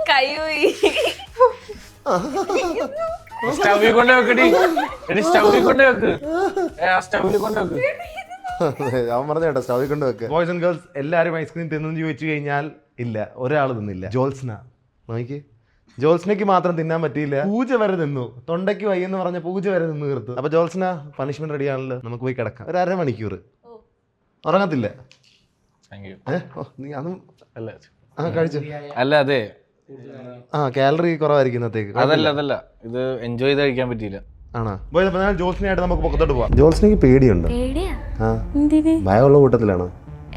കൈ പോയി. സ്റ്റൗവിൽ കൊണ്ട് വെക്കടി, സ്റ്റൗവിൽ കൊണ്ട് വെക്ക്, സ്റ്റൗവിൽ കൊണ്ട് വെക്ക്. അവൻ പറഞ്ഞ കേട്ടോ സ്റ്റൗവിൽ കൊണ്ട് വെക്ക്. ബോയ്സ് ആൻഡ് ഗേൾസ് എല്ലാവരും ഐസ്ക്രീം തിന്നെന്ന് ചോദിച്ചു കഴിഞ്ഞാൽ ഇല്ല, ഒരാൾ തിന്നില്ല. ജോത്സ്ന നോക്കി, ജോത്സ്നയ്ക്ക് മാത്രം തിന്നാൻ പറ്റിയില്ല. പൂജ വരെ നിന്നു, തൊണ്ടയ്ക്ക് വയ്യെന്ന് പറഞ്ഞ പൂജ വരെ നിന്ന് തീർത്തു. അപ്പൊ ജോത്സ്ന പണിഷ്മെന്റ് റെഡി ആണല്ലോ, നമുക്ക് പോയി കിടക്കാം. ഒരു 1/2 മണിക്കൂർ ഉറങ്ങത്തില്ല. നീ അതും അല്ല കഴിച്ചു. അല്ല അതെ, കാലറി കുറവായിരിക്കും ഇന്നത്തേക്ക്. അതല്ല ഇത് എൻജോയ് ചെയ്ത് കഴിക്കാൻ പറ്റിയില്ല. ആണോ? ജോത്സ്നയായിട്ട് നമുക്ക് പൊക്കത്തോട്ട് പോവാം. ജോത്സ്നയ്ക്ക് പേടിയുണ്ടോ? പേടിയാ? ആ, എന്തിന്? ഭയമുള്ള കൂട്ടത്തിലാണോ?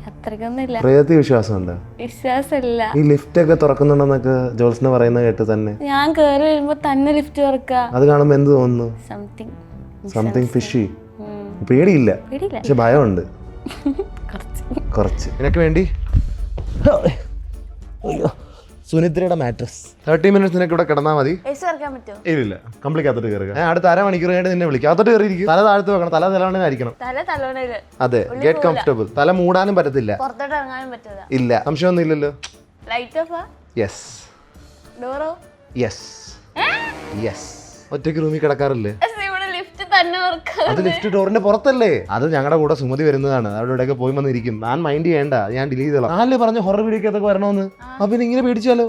അത്രക്കൊന്നുമില്ല. പ്രേതത്തിൽ വിശ്വാസമുണ്ടോ? വിശ്വാസമില്ല. ഈ ലിഫ്റ്റ് ഒക്കെ തുറക്കുന്നുണ്ടെന്നൊക്കെ ജോത്സ്ന പറയുന്ന കേട്ട് തന്നെ. ഞാൻ കേറി വരുമ്പോ തന്നെ ലിഫ്റ്റ് തുറക്ക. അത് കാണുമ്പോ എന്ത് തോന്നുന്നു? Something fishy. പേടിയില്ല, പക്ഷെ ഭയമുണ്ട് കുറച്ച്. നിനക്ക് വേണ്ടി സുനിദ്രയുടെ മാട്രസ് 30 മിനിറ്റ്സ് നിനക്ക് ഇവിടെ കിടന്നാൽ മതി. ഇല്ല, കമ്പിളിക്കകത്തോട്ട് കയറുക. അടുത്ത 1/2 മണിക്കൂർ കഴിഞ്ഞ് നിന്നെ വിളിക്കാം. അകത്തോട്ട് കയറിയിരിക്കും. തല താഴ്ത്ത് വെക്കണം, തല തലവണായിരിക്കണം. അതെ, ഗെറ്റ് കംഫർട്ടബിൾ. തല മൂടാനും പറ്റത്തില്ല. ഇല്ല, സംശയമൊന്നും ഇല്ലല്ലോ. Yes yes yes. ഒറ്റയ്ക്ക് റൂമിൽ കിടക്കാറില്ലേ? അത് ലിഫ്റ്റ് ഡോറിന്റെ പുറത്തല്ലേ? അത് ഞങ്ങളുടെ കൂടെ സുമതി വരുന്നതാണ്. അവിടെ ഇവിടെയൊക്കെ പോയി വന്നിരിക്കും. ഞാൻ മൈൻഡ് ചെയ്യണ്ട, ഞാൻ ഡിലീറ്റ് ചെയ്തോളാം. നാല് പറഞ്ഞ ഹൊറർ വീഡിയോക്കൊക്കെ വരണമെന്ന്. അപ്പൊ പിന്നെ ഇങ്ങനെ പേടിച്ചാലോ?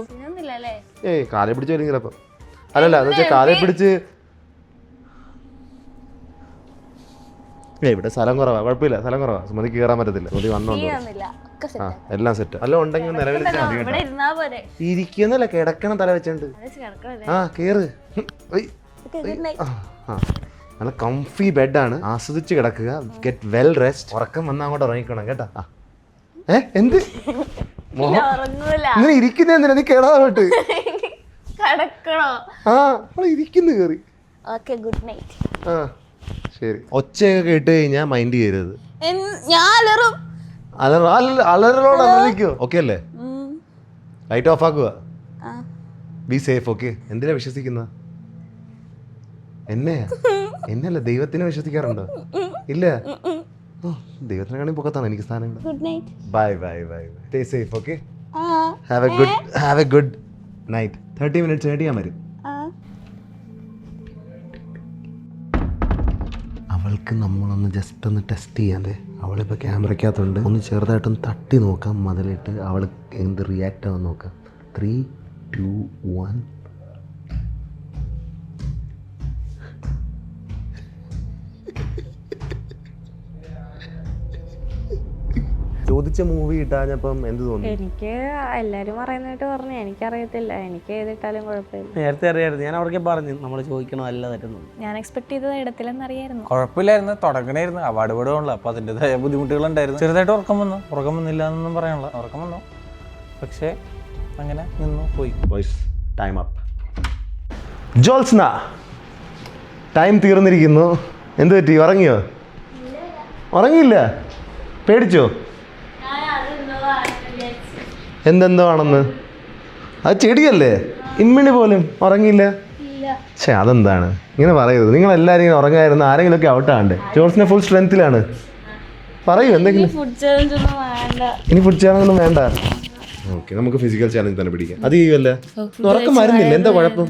ഏയ് കാലെ പിടിച്ച് വരും ചിലപ്പോ. അല്ലല്ല, എന്ന് വെച്ചാൽ കാലെ പിടിച്ച് ഇവിടെ സ്ഥലം കുറവാ. കുഴപ്പമില്ല, സ്ഥലം കുറവാ. സുമതിക്ക് കയറാൻ പറ്റത്തില്ല. സുമതി വന്നോണ്ട് ആ എല്ലാം സെറ്റ്. അല്ല ഉണ്ടെങ്കിൽ നിലവിൽ ഇരിക്കുന്നല്ല, കിടക്കണം തല വെച്ചോണ്ട്. ആ കേറ്. നല്ല കംഫി ബെഡാണ്, ആസ്വദിച്ച് കിടക്കുക. Get well rest. ഉറക്കം വന്നാൽ അങ്ങോട്ട് ഉറങ്ങിക്കണം കേട്ടാ. എന്ത് ഇങ്ങനെ ഇരിക്കുന്ന എന്തിനാ? നീ കേടാവട്ട്. ആ ഇരിക്കുന്നു കേറി. ആ ശരി. ഒച്ചയൊക്കെ കേട്ട് കഴിഞ്ഞാൽ മൈൻഡ് ചെയ്യരുത്. അലറലോട് അലറിക്കോ? ഓക്കെ അല്ലേ? ലൈറ്റ് ഓഫ് ആക്കുക. Be safe. ഓക്കെ. എന്തിനാ വിശ്വസിക്കുന്ന? എന്നല്ല, ദൈവത്തിനെ വിശ്വസിക്കാറുണ്ടോ? ഇല്ല. ദൈവത്തിനെ കാണി പൊക്കത്താണ് എനിക്ക് സ്ഥാനം. Bye bye bye. Stay safe. Okay. Have A good night. 30 minutes കഴിഞ്ഞ് ഞാൻ വരും. അവൾക്ക് നമ്മളൊന്ന് ജസ്റ്റ് ഒന്ന് ടെസ്റ്റ് ചെയ്യാതെ, അവളിപ്പോൾ ക്യാമറയ്ക്കകത്തുണ്ട്. ഒന്ന് ചെറുതായിട്ടൊന്ന് തട്ടി നോക്കാം മതിലിട്ട്. അവൾ എന്ത് റിയാക്ട് ആവാൻ നോക്കാം. 3, 2, 1. ചോദിച്ച മൂവി ഇട്ടാഞ്ഞപ്പം എന്ത് തോന്നി? എനിക്ക് എല്ലാരും പറയുന്നതായിട്ട് പറഞ്ഞു. എനിക്കറിയത്തില്ല, എനിക്ക് ഏതിട്ടാലും കുഴപ്പമില്ല. നേരത്തെ അറിയായിരുന്നു, ഞാൻ അവർക്ക് പറഞ്ഞു നമ്മൾ ചോദിക്കണം അല്ല തരുന്നു. ഞാൻ എക്സ്പെക്ട് ചെയ്തത് ഇടത്തിലെന്നറിയായിരുന്നു. കുഴപ്പമില്ലായിരുന്നു, തുടങ്ങണായിരുന്നു. അവാർഡ് വീടുകൊള്ളു, അപ്പൊ അതിൻ്റെതായ ബുദ്ധിമുട്ടുകളുണ്ടായിരുന്നു. ചെറുതായിട്ട് ഉറക്കം വന്നില്ല എന്നൊന്നും പറയാനുള്ള. ഉറക്കം വന്നു, പക്ഷേ അങ്ങനെ നിന്നു പോയി. Time up. ജോത്സ്ന, ടൈം തീർന്നിരിക്കുന്നു. എന്ത് പറ്റി? ഉറങ്ങിയോ? ഉറങ്ങിയില്ല? പേടിച്ചോ? എന്തെന്തോ ആണെന്ന്? അത് ചെടിയല്ലേ? ഇമ്മിണി പോലും ഉറങ്ങിയില്ല. പക്ഷേ അതെന്താണ് ഇങ്ങനെ പറയരുത്. നിങ്ങളെല്ലാവരും ഇങ്ങനെ ഉറങ്ങായിരുന്നു. ആരെങ്കിലുമൊക്കെ ഔട്ടാണ്ട്. ജോത്സ്ന ഫുൾ സ്ട്രെങ്ത്തിലാണ്. പറയൂ എന്തെങ്കിലും. ഇനി ഫുഡ് ചാലഞ്ച് ഒന്നും വേണ്ട. ഓക്കെ, നമുക്ക് ഫിസിക്കൽ ചാലഞ്ച് തന്നെ പിടിക്കാം. അത് ചെയ്യുമല്ലേ? ഉറക്കം വരുന്നില്ല, എന്താ കുഴപ്പം?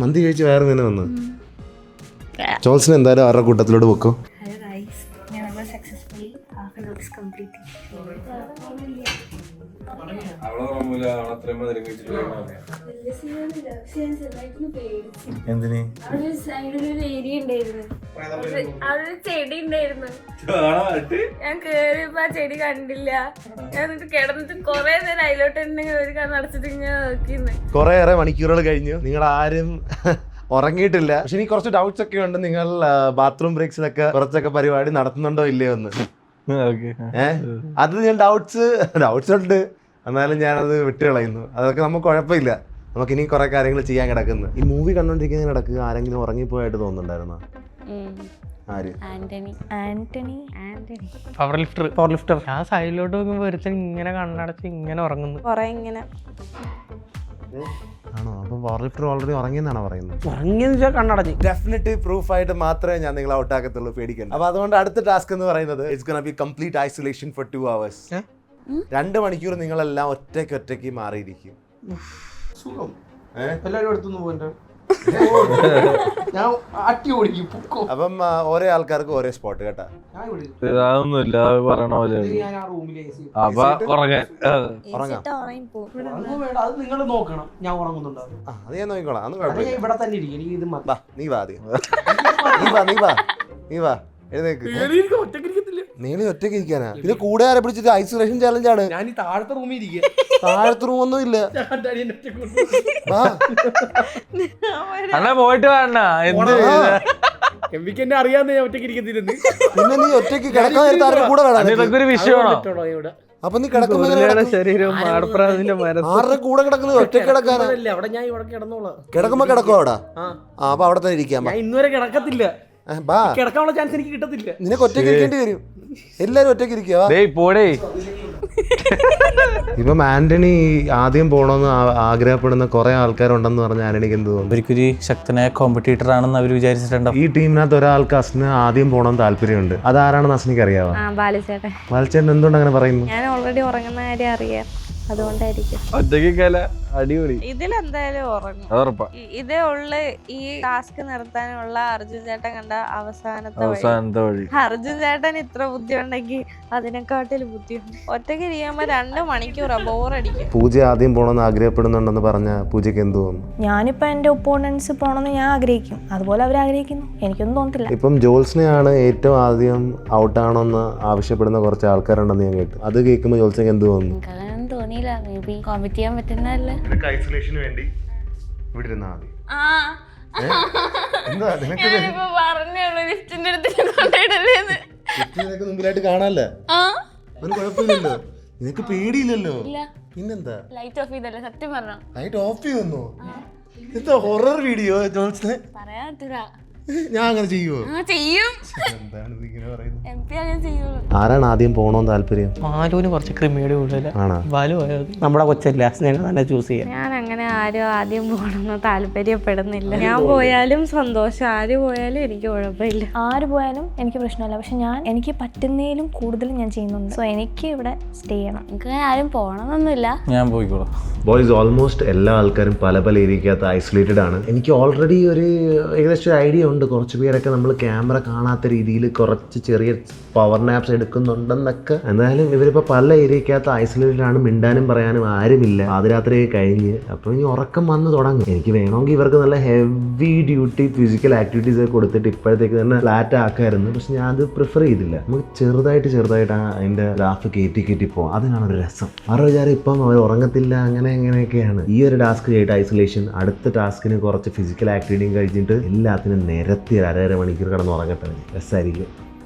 മന്തി കഴിച്ച് വയറ് തന്നെ വന്നു. ജോത്സ്ന എന്തായാലും അവരുടെ കൂട്ടത്തിലോട്ട് വെക്കും. എന്തിന്? ചെടി ഉണ്ടായിരുന്നു. ഞാൻ കേറിയപ്പോ ആ ചെടി കണ്ടില്ല. ഞാൻ കിടന്നിട്ട് കൊറേ നേരം അതിലോട്ട് ഒരു കണ്ണടച്ചിട്ട് ഇങ്ങനെ നോക്കിന്ന്. കുറേയേറെ മണിക്കൂറുകൾ കഴിഞ്ഞു. നിങ്ങൾ ആരും ഉറങ്ങിയിട്ടില്ല. പക്ഷെ എനിക്ക് കുറച്ച് ഡൗട്ട്സ് ഒക്കെ ഉണ്ട്. നിങ്ങൾ ബാത്റൂം ബ്രേക്സിലൊക്കെ കുറച്ചൊക്കെ പരിപാടി നടത്തുന്നുണ്ടോ ഇല്ലയോ എന്ന്. അത് ഞാൻ ഡൗട്ട്സ് ഉണ്ട്. എന്നാലും ഞാനത് വിട്ടുകളയുന്നു. അതൊക്കെ നമുക്ക് കുഴപ്പമില്ല. നമുക്ക് ഇനി കുറെ കാര്യങ്ങൾ ചെയ്യാൻ കിടക്കുന്നു. ഈ മൂവി കണ്ടോണ്ടിരിക്കുന്ന കിടക്കുക ആരെങ്കിലും ഉറങ്ങിപ്പോയായിട്ട് തോന്നുന്നുണ്ടായിരുന്നോ? ആര്? Power lifter. ഞാൻ സൈഡിലോട്ട് നോക്കുമ്പോ ഒരുത്തൻ ഇങ്ങനെ കണ്ണടച്ച് ഇങ്ങനെ ഉറങ്ങുന്നു. ആണോ? അപ്പൊ പവർ ലിഫ്റ്റർ ഓൾറെഡി ഉറങ്ങിയെന്നാണോ പറയുന്നത്? ഉറങ്ങിയെന്ന് വെച്ചാൽ കണ്ണടച്ച്. ഡെഫിനറ്റ് പ്രൂഫ് ആയിട്ട് മാത്രമേ ഞാൻ നിങ്ങളെ ഔട്ടാക്കത്തുള്ളൂ. പേടിക്കണ്ട. അപ്പൊ അതുകൊണ്ട് അടുത്ത ടാസ്ക് എന്ന് പറയുന്നത് it's gonna be complete isolation for 2 hours. 2 മണിക്കൂർ നിങ്ങളെല്ലാം ഒറ്റയ്ക്ക് മാറിയിരിക്കും. സുഖം. എല്ലാരും അടുത്തൊന്ന് പോകണ്ട. ഞാൻ അട്ടി ഓടിക്കും. അപ്പം ഓരോ ആൾക്കാർക്ക് ഓരോ സ്പോട്ട് കേട്ടാ. അതൊന്നുമില്ല, അത് പറയണ പോലെ ഞാൻ ആ റൂമിലെ അപ്പൊ ഉറങ്ങാൻ അത് നിങ്ങൾ നോക്കണം. ഞാൻ ഉറങ്ങുന്നുണ്ടാവും. അത് ഞാൻ നോക്കിക്കോളാം. അതൊന്നും ഞാൻ കുഴപ്പമില്ല. ഇവിടെ തന്നെ ഇരിക്കും. എനിക്ക് ഇത് മതി. വാ നീ വാ ആദ്യം. നീ വാ എഴുന്നേക്ക്. നീളി ഒറ്റയ്ക്ക് ഇരിക്കാനാ? ഇത് കൂടെ ആരെ പിടിച്ചിട്ട് ഐസൊലേഷൻ ചാലഞ്ച് ആണ്. ഞാൻ ഈ താഴത്തെ റൂമിൽ ഇരിക്കുക. താഴത്തെ റൂം ഒന്നും ഇല്ല. അണ്ണാ പോയിട്ട് വേണ്ട എന്ത് എംവിക്ക് എന്നെ അറിയാന്ന് ഞാൻ ഒറ്റയ്ക്ക് ഇരിക്കുന്നില്ലെന്ന്. പിന്നെ നീ ഒറ്റയ്ക്ക് കിടക്കാൻ നേരത്തെ ആരുടെ കൂടെ വേണം? ഇതൊക്കെ ഒരു വിഷയമാണോ? അപ്പൊ നീ കിടക്കുമ്പോ ശരീരവും മാടപ്രാതിന്റെ മരം ആരുടെ കൂടെ കിടക്കുന്നത്? ഒറ്റയ്ക്ക് കിടക്കാനാ? അവിടെ ഞാൻ ഇവിടെ കിടന്നോളാം. കിടക്കുമ്പോ കിടക്കോ അവിടെ? അപ്പൊ അവിടെ തന്നെ ഇരിക്കാം. ഞാൻ ഇന്നുവരെ കിടക്കത്തില്ല. ബാ, കിടക്കാനുള്ള ചാൻസ് എനിക്ക് കിട്ടത്തില്ല. നിനക്ക് ഒറ്റയ്ക്ക് ഇരിക്കേണ്ടി വരും. എല്ലാരും ഒറ്റയ്ക്ക് ഇരിക്കുക. പോടേ. ഇപ്പം ആന്റണി ആദ്യം പോകണമെന്ന് ആഗ്രഹപ്പെടുന്ന കുറെ ആൾക്കാരുണ്ടെന്ന് പറഞ്ഞാൽ ആന്റണിക്ക് എന്ത് തോന്നുന്നു? അവർക്കൊരു ശക്തനായ കോമ്പറ്റീറ്റർ ആണെന്ന് അവർ വിചാരിച്ചിട്ടുണ്ടാവും. ഈ ടീമിനകത്ത് ഒരാൾക്ക് അസ്ന് ആദ്യം പോകണമെന്ന് താല്പര്യമുണ്ട്. അതാരാണെന്ന് അസ്നിക്ക് അറിയാവോ? ബാലുചേട്ടൻ. ബാലച്ചേട്ടൻ എന്തുകൊണ്ട് അങ്ങനെ പറയുന്നു? ഞാൻ ഓൾറെഡി ഉറങ്ങുന്ന കാര്യം അറിയാം, അതുകൊണ്ടായിരിക്കും. ഒറ്റയ്ക്കല്ല അടിപൊളി. ഇതിലെന്തായാലും ഉറങ്ങും. അതുറപ്പാ. ഇതേ ഉള്ള ഈ ടാസ്ക് നിർത്താനുള്ള അർജുൻ ചേട്ടൻ കണ്ട അവസാനത്തെ വഴി. അർജുൻ ചേട്ടൻ ഇത്ര ബുദ്ധി ഉണ്ടെങ്കിൽ അതിനെക്കാട്ടിൽ ബുദ്ധിയുണ്ട്. ഒറ്റയ്ക്ക് ഇരിക്കുമ്പോ 2 മണിക്കൂറാ ബോറടിക്കും. പൂജ ആദ്യം പോകണമെന്ന് ആഗ്രഹപ്പെടുന്നുണ്ടെന്ന് പറഞ്ഞ പൂജയ്ക്ക് എന്ത് തോന്നുന്നു? ഞാനിപ്പോൾ എൻ്റെ ഒപ്പോണൻസ് പോകണമെന്ന് ഞാൻ ആഗ്രഹിക്കും, അതുപോലെ അവർ ആഗ്രഹിക്കുന്നു. എനിക്കൊന്നും തോന്നത്തില്ല. ഇപ്പം ജോൾസിനെയാണ് ഏറ്റവും ആദ്യം ഔട്ടാണെന്ന് ആവശ്യപ്പെടുന്ന കുറച്ച് ആൾക്കാരുണ്ടെന്ന് ഞാൻ കേട്ടു. അത് കേൾക്കുമ്പോൾ ജോൾസിന് എന്ത് തോന്നുന്നു? എനിക്കങ്ങനെ തോന്നിയില്ല. മേ ബി കോമ്പറ്റ് ചെയ്യാൻ പറ്റുന്നതല്ലേ. ഐസൊലേഷന് വേണ്ടി ഇവിടെ ഇരുന്നാ മതി. എന്താ നിനക്ക് മുമ്പിലായിട്ട് കാണാല്ലേ? ഒരു കുഴപ്പമില്ലല്ലോ, നിനക്ക് പേടിയില്ലല്ലോ. പിന്നെന്താ ലൈറ്റ് ഓഫ് ചെയ്തല്ലേ? സത്യം പറഞ്ഞോ? ലൈറ്റ് ഓഫ് ചെയ്യുന്നു? എന്താ ഹൊറർ വീഡിയോ ജോൾസിനെ? പറയാൻ പറ്റില്ല. ഞാൻ അങ്ങനെ ചെയ്യുവോ? ചെയ്യും. എന്താണ് ഇതിങ്ങനെ പറയുന്നത്? MP അങ്ങനെ ചെയ്യുള്ളൂ. ആരാണ് ആദ്യം പോകണമെന്ന് താല്പര്യം? മാലുവിന് കുറച്ച് ക്രിമിയുടെ കൂടുതൽ. ആണോ? ബാലു നമ്മുടെ കൊച്ചല്ലേ, അസ്നേനെ തന്നെ ചൂസ് ചെയ്യാം. ഞാൻ അങ്ങനെ ആരും ആദ്യം പോകണമെന്ന് താല്പര്യപ്പെടുന്നില്ല. ഞാൻ പോയാലും സന്തോഷം, ആര് പോയാലും എനിക്ക് കുഴപ്പമില്ല. ആര് പോയാലും എനിക്ക് പ്രശ്നമില്ല. പക്ഷെ എനിക്ക് പറ്റുന്നതിലും കൂടുതലും ഞാൻ ചെയ്യുന്നുണ്ട്. സോ എനിക്ക് ഇവിടെ സ്റ്റേ ചെയ്യണം. എനിക്ക് ആരും പോകണമെന്നൊന്നുമില്ല. ഞാൻ പോയിക്കോളാം. ബോയ്സ് ഓൾമോസ്റ്റ് എല്ലാ ആൾക്കാരും പല പല ഏരിയക്കകത്ത് ഐസൊലേറ്റഡ് ആണ്. എനിക്ക് ഓൾറെഡി ഒരു ഏകദേശം ഒരു ഐഡിയ ഉണ്ട്. കുറച്ച് പേരൊക്കെ നമ്മൾ ക്യാമറ കാണാത്ത രീതിയിൽ കുറച്ച് ചെറിയ പവർ നാപ്സ് എടുക്കുന്നുണ്ടെന്നൊക്കെ. എന്തായാലും ഇവരിപ്പോൾ പല ഏരിയക്കകത്ത് ഐസൊലേറ്റഡ് ആണ്. മിണ്ടാനും പറയാനും ആരുമില്ല. പാതിരാത്രി കഴിഞ്ഞ് അപ്പോൾ ഇനി ഉറക്കം വന്ന് തുടങ്ങും. എനിക്ക് വേണമെങ്കിൽ ഇവർക്ക് നല്ല ഹെവി ഡ്യൂട്ടി ഫിസിക്കൽ ആക്ടിവിറ്റീസ് ഒക്കെ കൊടുത്തിട്ട് ഇപ്പോഴത്തേക്ക് തന്നെ ഫ്ലാറ്റ് ആക്കായിരുന്നു. പക്ഷെ ഞാൻ അത് പ്രിഫർ ചെയ്തില്ല. നമുക്ക് ചെറുതായിട്ട് അതിൻ്റെ ഗ്രാഫ് കയറ്റി പോകാം. അതിനാണ് ഒരു രസം. അവരുടെ വിചാരം ഇപ്പം അവർ ഉറങ്ങത്തില്ല അങ്ങനെയൊക്കെയാണ്. ഈ ഒരു ടാസ്ക് ചെയ്തിട്ട് ഐസൊലേഷൻ, അടുത്ത ടാസ്കിന് കുറച്ച് ഫിസിക്കൽ ആക്ടിവിറ്റിയും കഴിഞ്ഞിട്ട് എല്ലാത്തിനും നിരത്തി 1.5 മണിക്കൂർ കിടന്ന് ഉറങ്ങട്ടെ. രസമായിരിക്കും.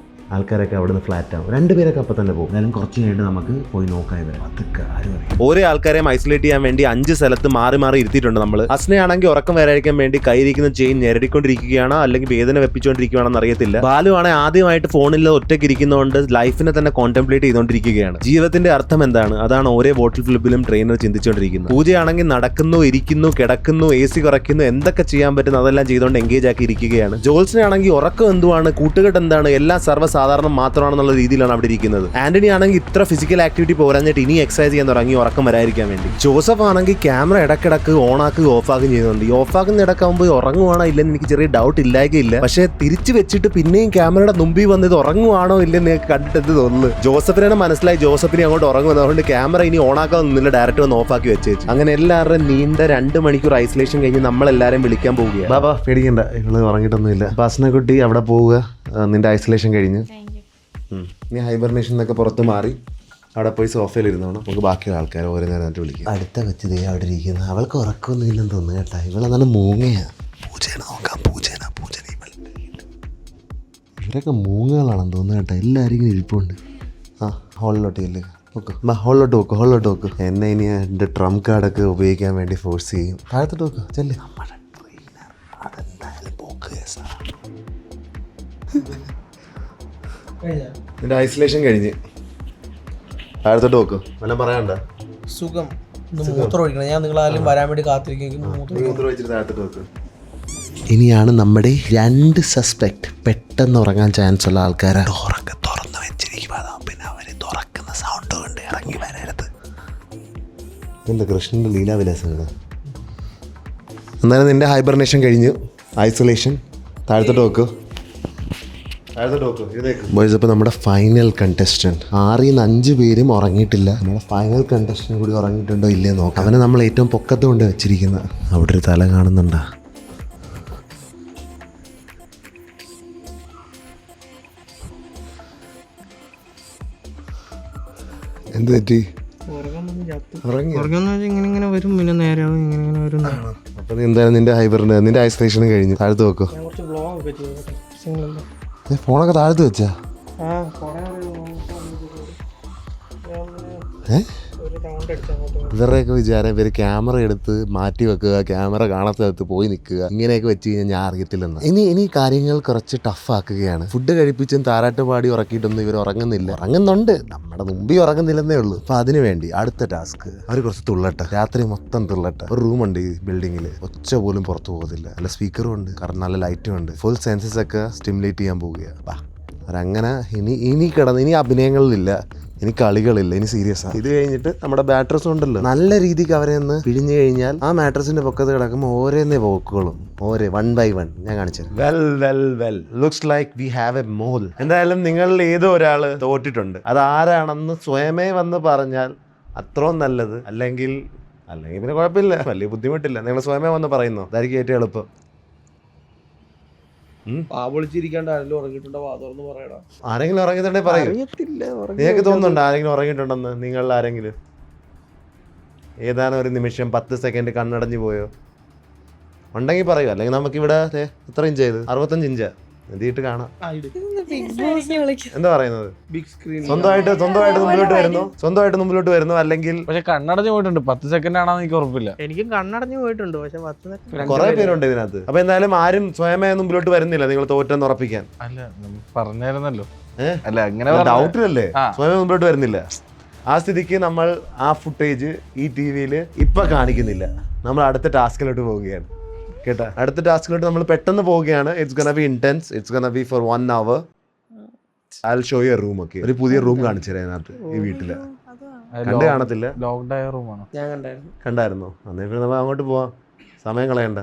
ആൾക്കാരൊക്കെ അവിടെ നിന്ന് ഫ്ലാറ്റ് ആവും. 2 പേരൊക്കെ അപ്പം തന്നെ പോകും. എന്നാലും കുറച്ച് കഴിഞ്ഞിട്ട് നമുക്ക് പോയി നോക്കാം ഇവരെ. അതൊക്കെ ആരും അറിയാം. ഓരോ ആൾക്കാരെയും ഐസൊലേറ്റ് ചെയ്യാൻ വേണ്ടി 5 സ്ഥലത്ത് മാറി ഇരുത്തിയിട്ടുണ്ട് നമ്മൾ. അസ്നയാണെങ്കിൽ ഉറക്കം വരാതിരിക്കാൻ വേണ്ടി കയ്യിരിക്കുന്ന ചെയിൻ ഞെരടിക്കൊണ്ടിരിക്കുകയാണോ അല്ലെങ്കിൽ വേദന വെപ്പിച്ചുകൊണ്ടിരിക്കുകയാണെന്ന് അറിയത്തില്ല. ബാലു ആണെങ്കിൽ ആദ്യമായിട്ട് ഫോണിൽ ഒറ്റയ്ക്ക് ഇരിക്കുന്നതുകൊണ്ട് ലൈഫിനെ തന്നെ കോൺടെംപ്ലേറ്റ് ചെയ്തുകൊണ്ടിരിക്കുകയാണ്. ജീവിതത്തിന്റെ അർത്ഥം എന്താണ്? അതാണ് ഓരോ ബോട്ടിൽ ഫ്ലിപ്പിലും ട്രെയിനർ ചിന്തിച്ചുകൊണ്ടിരിക്കുന്നത്. പൂജയാണെങ്കിൽ നടക്കുന്നു, ഇരിക്കുന്നു, കിടക്കുന്നു, AC കുറയ്ക്കുന്നു, എന്തൊക്കെ ചെയ്യാൻ പറ്റുന്നു അതെല്ലാം ചെയ്തുകൊണ്ട് എൻഗേജ് ആക്കി ഇരിക്കുകയാണ്. ജോൾസിനാണെങ്കിൽ ഉറക്കം എന്തുവാണ്, കൂട്ടുകെട്ട് എന്താണ്, എല്ലാം സർവ്വസാധാരണ മാത്രമാണെന്നുള്ള രീതിയിലാണ് അവിടെ ഇരിക്കുന്നത്. ആന്റണി ആണെങ്കിൽ ഇത്ര ഫിസിക്കൽ ആക്ടിവിറ്റി പോരാഞ്ഞിട്ട് ഇനി എക്സസൈസ് ചെയ്യാൻ തുടങ്ങി ഉറക്കം വരാതിരിക്കാൻ വേണ്ടി. ജോസഫ് ആണെങ്കിൽ ക്യാമറ ഇടക്കിടക്ക് ഓണാക്കുകയും ഓഫാക്കുകയും ചെയ്യുന്നുണ്ട്. ഈ ഓഫാക്കുന്ന ഇടക്കാകുമ്പോൾ ഉറങ്ങുവാണോ ഇല്ലെന്ന് എനിക്ക് ചെറിയ ഡൗട്ട് ഇല്ലായില്ല. പക്ഷേ തിരിച്ചു വെച്ചിട്ട് പിന്നെയും ക്യാമറയുടെ മുമ്പിൽ വന്നത് ഉറങ്ങുവാണോ ഇല്ലെന്ന് കണ്ടിട്ട് എന്ത് തോന്നുന്നു. ജോസഫിനെ മനസ്സിലായി ജോസഫിനെ അങ്ങോട്ട് ഉറങ്ങുന്നത്. അതുകൊണ്ട് ക്യാമറ ഇനി ഓണാക്കാൻ നിന്നില്ല, ഡയറക്റ്റ് വന്ന് ഓഫാക്കി വെച്ചേച്ചു. അങ്ങനെ എല്ലാവരുടെയും നീണ്ട 2 മണിക്കൂർ ഐസൊലേഷൻ കഴിഞ്ഞ് നമ്മളെല്ലാവരും വിളിക്കാൻ പോവുകയാണ്. ബാബാ പേടിക്കണ്ട, ഇവള് ഉറങ്ങിയിട്ടൊന്നുമില്ല. പാസ്നക്കുട്ടി അവിടെ പോവുക. നിന്റെ ഐസൊലേഷൻ കഴിഞ്ഞ് നീ ഹൈബർനേഷൻ എന്നൊക്കെ പുറത്ത് മാറി അവിടെ പോയി സോഫയിൽ ഇരുന്നോണം. നമുക്ക് ബാക്കിയുള്ള ആൾക്കാർ ഓരോ നേരമായിട്ട് വിളിക്കും. അടുത്ത വെച്ച് ദേ അവിടെ ഇരിക്കുന്ന അവൾക്ക് ഉറക്കമൊന്നും ഇല്ലെന്ന് തോന്നുന്നു കേട്ടാ. ഇവളെന്നാണ് മൂങ്ങയാ. പൂജേനെ നോക്കാം. പൂജനെ ഇവരൊക്കെ മൂങ്ങകളാണെന്ന് തോന്നുന്നു കേട്ടോ. എല്ലാവരും ഇങ്ങനെ ഇരിപ്പുണ്ട്. ഹോളിലോട്ട് ഇല്ലേ നോക്ക്. ഹോളിലോട്ട് നോക്ക്. എന്നെ ഇനി എൻ്റെ ട്രംപ് കാർഡൊക്കെ ഉപയോഗിക്കാൻ വേണ്ടി ഫോഴ്സ് ചെയ്യും. താഴത്തോട്ട് നോക്ക്. ചെല്ല്. നമ്മുടെ ട്രെയിനർ അതെന്തായാലും പോക്ക് കേസാണ്. നിന്റെ ഐസൊലേഷൻ കഴിഞ്ഞ് താഴത്തോട്ട് നോക്ക്. വല്ല പറയാണ്ട? സുഖം. മൂത്രം ഒഴിക്കണം. ഞാൻ നിങ്ങളാരും വരാൻ വേണ്ടി കാത്തിരിക്കും. മൂത്രം വെച്ചിട്ട് താഴത്തോട്ട് നോക്ക്. ഇനിയാണ് നമ്മുടെ 2 സസ്പെക്ട് പെട്ടെന്ന് ഉറങ്ങാൻ ചാൻസ് ഉള്ള ആൾക്കാരാണ്. തുറന്ന് വെച്ചിരിക്കും. പിന്നെ അവർ തുറക്കുന്ന സൗണ്ട് കൊണ്ട് ഇറങ്ങി വരാം. എൻ്റെ കൃഷ്ണൻ്റെ ലീലാവിലാസങ്ങൾ. എന്നാലും നിൻ്റെ ഹൈബർനേഷൻ കഴിഞ്ഞു, ഐസൊലേഷൻ. താഴത്തോട്ട് നോക്കൂ, ബോയ്സ്. അപ്പോൾ നമ്മുടെ ഫൈനൽ കണ്ടസ്റ്റൻറ്റ് 6 ൽ 5 പേരും ഉറങ്ങിയിട്ടില്ല. നമ്മുടെ ഫൈനൽ കണ്ടസ്റ്റൻറ്റ് കൂടി ഉറങ്ങിയിട്ടുണ്ടോ ഇല്ലേ നോക്കാം. അവനെ നമ്മൾ ഏറ്റവും പൊക്കത്ത് കൊണ്ട് വെച്ചിരിക്കുന്നത്. അവിടെ ഒരു തല കാണുന്നുണ്ടോ? എന്ത് പറ്റി? ഇങ്ങനെ വരും, പിന്നെ നേരെയാവും, ഇങ്ങനെ വരും. അപ്പോൾ നീ എന്തായാലും നിന്റെ ഐസൊലേഷനും കഴിഞ്ഞു. താഴത്ത് വെക്കോ. കുറച്ച് ബ്ലോഗ് പറ്റി. ഫോണൊക്കെ താഴത്ത് വെച്ചാ? ഇവരുടെയൊക്കെ വിചാരം ഇവർ ക്യാമറ എടുത്ത് മാറ്റി വെക്കുക, ക്യാമറ കാണാത്തകത്ത് പോയി നിൽക്കുക, ഇങ്ങനെയൊക്കെ വെച്ച് കഴിഞ്ഞാൽ ഞാൻ അറിയത്തില്ലെന്ന്. ഇനി കാര്യങ്ങൾ കുറച്ച് ടഫാക്കുകയാണ്. ഫുഡ് കഴിപ്പിച്ചും താരാട്ട് പാടി ഉറക്കിയിട്ടൊന്നും ഇവർ ഉറങ്ങുന്നില്ല. ഉറങ്ങുന്നുണ്ട്, നമ്മുടെ മുമ്പിൽ ഉറങ്ങുന്നില്ലെന്നേ ഉള്ളൂ. അപ്പോൾ അതിനു വേണ്ടി അടുത്ത ടാസ്ക് അവർ കുറച്ച് തുള്ളട്ടെ, രാത്രി മൊത്തം തുള്ളട്ടെ. ഒരു റൂമുണ്ട് ഈ ബിൽഡിങ്ങിൽ, ഒച്ച പോലും പുറത്തു പോകത്തില്ല. നല്ല സ്പീക്കറും ഉണ്ട്, കാരണം നല്ല ലൈറ്റും ഉണ്ട്. ഫുൾ സെൻസസ് ഒക്കെ സ്റ്റിമുലേറ്റ് ചെയ്യാൻ പോവുകയാണ്. അവരങ്ങനെ ഇനി അഭിനയങ്ങളിലില്ല, ഇനി കളികളില്ല, ഇനി സീരിയസ് ആണ്. ഇത് കഴിഞ്ഞിട്ട് നമ്മുടെ ബാറ്ററസും ഉണ്ടല്ലോ, നല്ല രീതിക്ക് അവരെ ഒന്ന് പിഴിഞ്ഞു കഴിഞ്ഞാൽ ആ മാട്രസിന്റെ പൊക്കത്ത് കിടക്കുമ്പോൾ ഓരോന്നേ പോക്കുകളും, ഓരോ 1 by 1 ഞാൻ കാണിച്ചു. Well looks like we have a mole. എന്തായാലും നിങ്ങളിൽ ഏതോ ഒരാൾ തോറ്റിട്ടുണ്ട്. അത് ആരാണെന്ന് സ്വയമേ വന്ന് പറഞ്ഞാൽ അത്രയും നല്ലത്. അല്ലെങ്കിൽ പിന്നെ കുഴപ്പമില്ല, വലിയ ബുദ്ധിമുട്ടില്ല. നിങ്ങൾ സ്വയമേ വന്ന് പറയുന്നു, അതായിരിക്കും ഏറ്റവും എളുപ്പം. ആരെങ്കിലും ഉറങ്ങിയിട്ടുണ്ടെങ്കിൽ പറയൂ. നിങ്ങൾക്ക് തോന്നുന്നുണ്ടോ ആരെങ്കിലും ഉറങ്ങിയിട്ടുണ്ടെന്ന്? നിങ്ങൾ ആരെങ്കിലും ഏതാനും ഒരു നിമിഷം 10 സെക്കൻഡ് കണ്ണടഞ്ഞു പോയോ? ഉണ്ടെങ്കിൽ പറയൂ. അല്ലെങ്കിൽ നമുക്കിവിടെ എത്ര ഇഞ്ച് ചെയ്ത് 65 ഇഞ്ച് എന്തിട്ട് കാണാം. എന്താ പറയുന്നത്? ബിഗ് സ്ക്രീൻ സ്വന്തമായിട്ട് മുമ്പിലോട്ട് വരുന്നു. അല്ലെങ്കിൽ പക്ഷെ കണ്ണടഞ്ഞു പോയിട്ടുണ്ട്. 10 സെക്കൻഡ് ആണെന്ന് എനിക്ക് ഉറപ്പില്ല. എനിക്കും കണ്ണടഞ്ഞു പോയിട്ടുണ്ട്, പക്ഷെ 10 സെക്കൻഡ് കുറെ പേരുണ്ട് ഇതിനകത്ത്. അപ്പൊ എന്തായാലും ആരും സ്വയമേ മുമ്പിലോട്ട് വരുന്നില്ല നിങ്ങൾ തോറ്റെന്ന് ഉറപ്പിക്കാൻ. അല്ല, പറഞ്ഞായിരുന്നല്ലോ. അല്ല, അങ്ങനെ ഡൗട്ടിലല്ലേ സ്വയമേ മുമ്പിലോട്ട് വരുന്നില്ല. ആ സ്ഥിതിക്ക് നമ്മൾ ആ ഫുട്ടേജ് ഈ TV-യിൽ ഇപ്പൊ കാണിക്കുന്നില്ല. നമ്മൾ അടുത്ത ടാസ്കിലോട്ട് പോവുകയാണ് കേട്ടാ. അടുത്ത ടാസ്കിലോട്ട് നമ്മൾ പെട്ടെന്ന് പോവുകയാണ്. It's gonna be intense. It's gonna be for 1 hour. I'll show you a room. ഒക്കെ ഒരു പുതിയ റൂം കാണിച്ചു തരാം അതിനകത്ത്, ഈ വീട്ടില്. കണ്ടു കാണത്തില്ല, ലോക്ക്ഡായ റൂമാണ്. ഞാൻ കണ്ടായിരുന്നോ? അന്നേരം നമ്മൾ അങ്ങോട്ട് പോവാം, സമയം കളയണ്ട.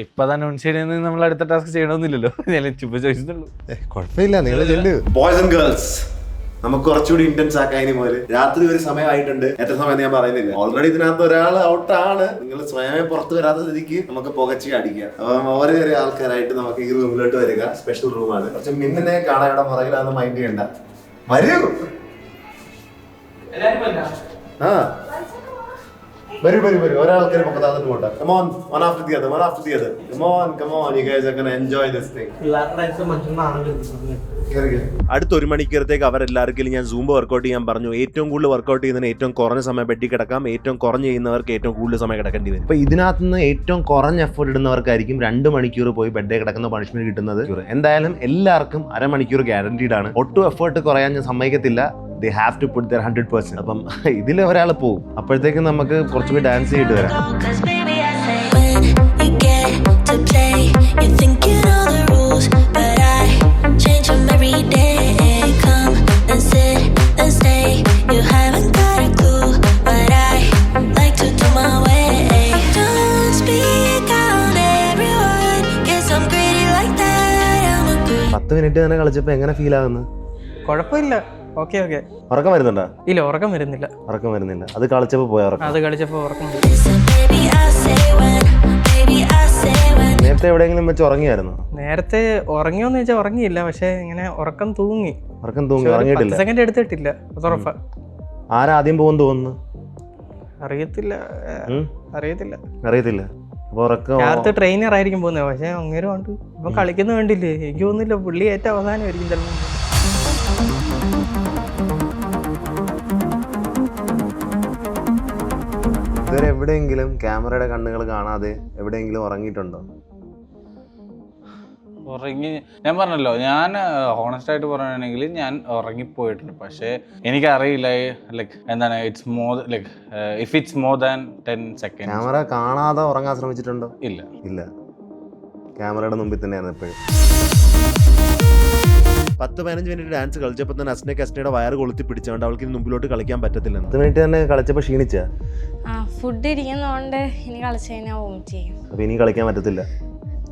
ഇപ്പൊ അനൗൺസ് ചെയ്യണമെന്ന് നമ്മൾ അടുത്ത ടാസ്ക് ചെയ്യണമെന്നില്ലല്ലോ. ഞാൻ ചുമ്മാ ചോദിച്ചിട്ടുള്ളൂ. കുഴപ്പമില്ല, നിങ്ങൾ ചെല്ലു. ബോയ്സ് ആൻഡ് ഗേൾസ്, നമുക്ക് കുറച്ചുകൂടി ഇന്റൻസ് ആക്കാൻ. ഇനി മുതൽ രാത്രി ഒരു സമയമായിട്ടുണ്ട്. എത്ര സമയം ഞാൻ പറയുന്നില്ല. ഓൾറെഡി ഇതിനകത്ത് ഒരാൾ ഔട്ടാണ്. നിങ്ങൾ സ്വയമേ പുറത്ത് വരാത്ത സ്ഥിതിക്ക് നമുക്ക് പുകച്ച് അടിക്കാം. അപ്പം ഓരോ ആൾക്കാരായിട്ട് നമുക്ക് ഈ റൂമിലോട്ട് വരിക. സ്പെഷ്യൽ റൂമാണ്. കുറച്ച് മിന്നിനെ കാണാൻ ഇവിടെ പുറകിലാന്ന് മൈൻഡ് ചെയ്യണ്ട. വരൂ ഒരാൾക്കാർ പൊക്കത്താന്നിട്ട് പോട്ടെ. Come on, one after the other. Come on, you guys are gonna enjoy this thing. അടുത്ത 1 മണിക്കൂറത്തേക്ക് അവരെല്ലാവർക്കും ഞാൻ സൂംബ വർക്കൗട്ട് ചെയ്യാൻ പറഞ്ഞു. ഏറ്റവും കൂടുതൽ വർക്കൗട്ട് ചെയ്യുന്നതിന് ഏറ്റവും കുറഞ്ഞ സമയം ബെഡിൽ കിടക്കാം. ഏറ്റവും കുറഞ്ഞ് ചെയ്യുന്നവർക്ക് ഏറ്റവും കൂടുതൽ സമയം കിടക്കേണ്ടി വരും. അപ്പോൾ ഇതിനകത്ത് നിന്ന് ഏറ്റവും കുറഞ്ഞ എഫേർട്ട് ഇടുന്നവർക്കായിരിക്കും 2 മണിക്കൂർ പോയി ബെഡിൽ കിടക്കുന്ന പണിഷ്മെന്റ് കിട്ടുന്നത്. എന്തായാലും എല്ലാവർക്കും അരമണിക്കൂർ ഗ്യാരണ്ടീഡ് ആണ്. ഒട്ടും എഫേർട്ട് കുറയാൻ ഞാൻ സമ്മതിക്കത്തില്ല. They have to put their 100%. അപ്പം ഇതിൽ ഒരാൾ പോകും. അപ്പോഴത്തേക്കും നമുക്ക് കുറച്ചുകൂടി ഡാൻസ് ചെയ്തിട്ട് വരാം. പത്ത് മിനിറ്റ് തന്നെ കളിച്ചപ്പോൾ എങ്ങനെ ഫീൽ ആകുന്നു? കുഴപ്പമില്ല, ഓക്കെ. ഉറക്കം വരുന്നുണ്ടോ? ഇല്ല, ഉറക്കം വരുന്നില്ല. അത് കളിച്ചപ്പോൾ പോയ ഉറക്കം. നേരത്തെ എവിടെയെങ്കിലും വെച്ച് ഉറങ്ങിയായിരുന്നു? നേരത്തെ ഉറങ്ങിയോന്ന് ചോദിച്ചാൽ ഉറങ്ങിയില്ല, പക്ഷെ ഇങ്ങനെ ഉറക്കം തൂങ്ങി. ഉറങ്ങിയിട്ടില്ല. സെക്കൻഡ് എടുത്തിട്ടില്ല. ഉറപ്പാ. ആരാദ്യം പോകുമെന്ന് തോന്നുന്നു? അറിയത്തില്ല. നേരത്തെ ട്രെയിനർ ആയിരിക്കും പോകുന്നത്, പക്ഷെ അങ്ങനെ ഉണ്ട്. ഇപ്പൊ കളിക്കുന്ന വേണ്ടില്ലേ? എനിക്ക് തോന്നുന്നില്ല. പുള്ളി ഏറ്റവും അവസാനമായിരിക്കും ചിലപ്പോൾ. ഇതുവരെ എവിടെയെങ്കിലും ക്യാമറയുടെ കണ്ണുകൾ കാണാതെ എവിടെയെങ്കിലും ഉറങ്ങിയിട്ടുണ്ടോ? ഞാൻ പറഞ്ഞല്ലോ, ഞാൻ ഹോണസ്റ്റ് ആയിട്ട് പറയുകയാണെങ്കിൽ ഞാൻ ഉറങ്ങിപ്പോയിട്ടുണ്ട്. പക്ഷേ എനിക്കറിയില്ല, ലൈക്ക് എന്താണ്, it's more like if it's more than 10 second. Camera കാണാതെ ഉറങ്ങാൻ ശ്രമിച്ചിട്ടുണ്ടോ? ഇല്ല. ക്യാമറയുടെ മുമ്പിൽ തന്നെയാണ് എപ്പോഴും. 10-15 മിനിറ്റ് ഡാൻസ് കളിച്ചപ്പോൾ തന്നെ അസ്നയ്ക്ക് അസ്നയുടെ വയറ് കൊളുത്തി പിടിച്ചുകൊണ്ട് അവൾക്ക് ഇനി മുമ്പിലോട്ട് കളിക്കാൻ പറ്റത്തില്ലെന്ന്. 10 മിനിറ്റ് തന്നെ കളിച്ചപ്പോൾ ക്ഷീണിച്ച. ഫുഡ് ഇരിക്കുന്നതുകൊണ്ട് ഇനി കളിച്ചു കഴിഞ്ഞാൽ വോമിറ്റ് ചെയ്യും. അപ്പൊ ഇനി കളിക്കാൻ പറ്റത്തില്ല.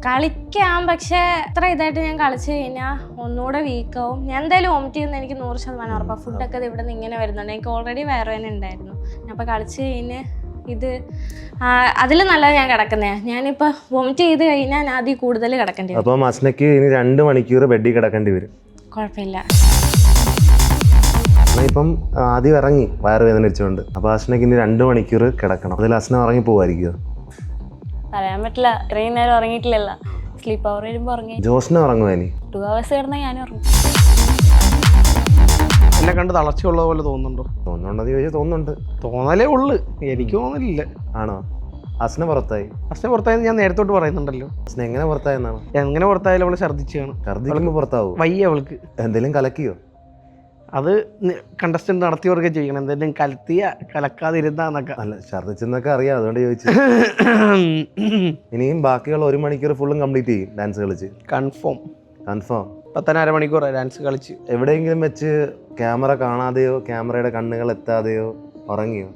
കളിക്കാം, പക്ഷെ അത്ര ഇതായിട്ട് ഞാൻ കളിച്ചു കഴിഞ്ഞാൽ ഒന്നുകൂടെ വീക്കാവും. ഞാൻ എന്തായാലും വോമിറ്റ് ചെയ്യുന്ന എനിക്ക് 100% ഉറപ്പാണ്. ഫുഡൊക്കെ ഇവിടെ നിന്ന് ഇങ്ങനെ വരുന്നുണ്ട്. എനിക്ക് ഓൾറെഡി വയറുവേദന ഉണ്ടായിരുന്നു. അപ്പോൾ കളിച്ചു കഴിഞ്ഞ് ഇത് അതിൽ നല്ലത് ഞാൻ കിടക്കുന്നതാണ്. ഞാനിപ്പോൾ വോമിറ്റ് ചെയ്ത് കഴിഞ്ഞാൽ ഞാൻ അതിൽ കൂടുതൽ കിടക്കേണ്ടി വരും. അപ്പം അസ്നയ്ക്ക് ഇനി 2 മണിക്കൂർ ബെഡിൽ കിടക്കേണ്ടി വരും. കുഴപ്പമില്ല. ഇപ്പം ആദ്യം ഇറങ്ങി വയറുവേദന വെച്ചുകൊണ്ട്. അപ്പോൾ അസ്നയ്ക്ക് ഇനി 2 മണിക്കൂർ കിടക്കണം. അതിൽ അസ്ന ഉറങ്ങി പോവായിരിക്കുമോ? പറയാൻ പറ്റില്ല. ഇത്രയും നേരം ഉറങ്ങിയിട്ടില്ലല്ലോ. സ്ലീപ്പ് അവർ വരുമ്പോൾ ഉറങ്ങി. ജോസ്ന ഉറങ്ങുമോ ഇനി? 2 hours കിടന്നാൽ ഞാനും ഉറങ്ങും. എന്നെ കണ്ട് തളർച്ചയുള്ള പോലെ തോന്നുന്നുണ്ടോ? തോന്നുന്നുണ്ടെന്ന് ചോദിച്ചാൽ തോന്നുന്നുണ്ട്. തോന്നലേ ഉള്ളു, എനിക്ക് തോന്നലില്ല. ആണോ? അസ്ന പുറത്തായി. അസ്ന പുറത്തായെന്ന് ഞാൻ നേരത്തോട്ട് പറയുന്നുണ്ടല്ലോ. അസ്ന എങ്ങനെ പുറത്തായെന്നാണ്? എങ്ങനെ പുറത്തായാലും അവള് ഛർദ്ദിച്ചാണ്. ഛർദ്ദിക്കുമ്പോൾ പുറത്താവും. വയ്യ അവൾക്ക്. എന്തെങ്കിലും കലക്കിയോ? അത് കണ്ടസ്റ്റന്റ് നടത്തിയവർക്ക് ചെയ്യണം. എന്തെങ്കിലും കലക്കാതിരുന്നൊക്കെ. അല്ല, ഛർദ്ദിച്ചെന്നൊക്കെ അറിയാം, അതുകൊണ്ട് ചോദിച്ചു. ഇനിയും ബാക്കിയുള്ള 1 മണിക്കൂർ ഫുള്ളും കംപ്ലീറ്റ് ചെയ്യും ഡാൻസ് കളിച്ച്. കൺഫേം. 1.5 മണിക്കൂർ ഡാൻസ് കളിച്ച്. എവിടെയെങ്കിലും വെച്ച് ക്യാമറ കാണാതെയോ ക്യാമറയുടെ കണ്ണുകൾ എത്താതെയോ ഉറങ്ങിയോ?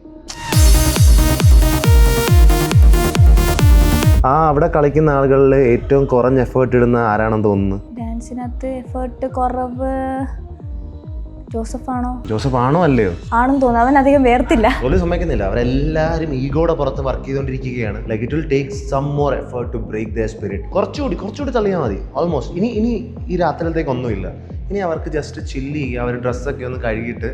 അവിടെ കളിക്കുന്ന ആളുകളിൽ ഏറ്റവും കുറഞ്ഞ എഫേർട്ട് ഇടുന്ന ആരാണെന്ന് തോന്നുന്നു? ഡാൻസിനകത്ത് എഫേർട്ട് കുറവ് ജോസഫ് ആണോ അല്ലയോ? ആണെന്ന് തോന്നുന്നു. അവൻ അധികം വേർത്തില്ല. ഒരു സമ്മതിക്കുന്നില്ല. അവരെല്ലാവരും ഈഗോടെ പുറത്ത് വർക്ക് ചെയ്തുകൊണ്ടിരിക്കുകയാണ്. Like it will take some more effort to break their spirit. കുറച്ചുകൂടി തള്ളിയാൽ മതി. ഓൾമോസ്റ്റ് ഇനി ഈ രാത്രിയിലത്തേക്ക് ഒന്നുമില്ല. ഇനി അവർക്ക് ജസ്റ്റ് ചില്ല് ചെയ്യുക. അവർ ഡ്രസ്സൊക്കെ ഒന്ന് കഴുകിയിട്ട്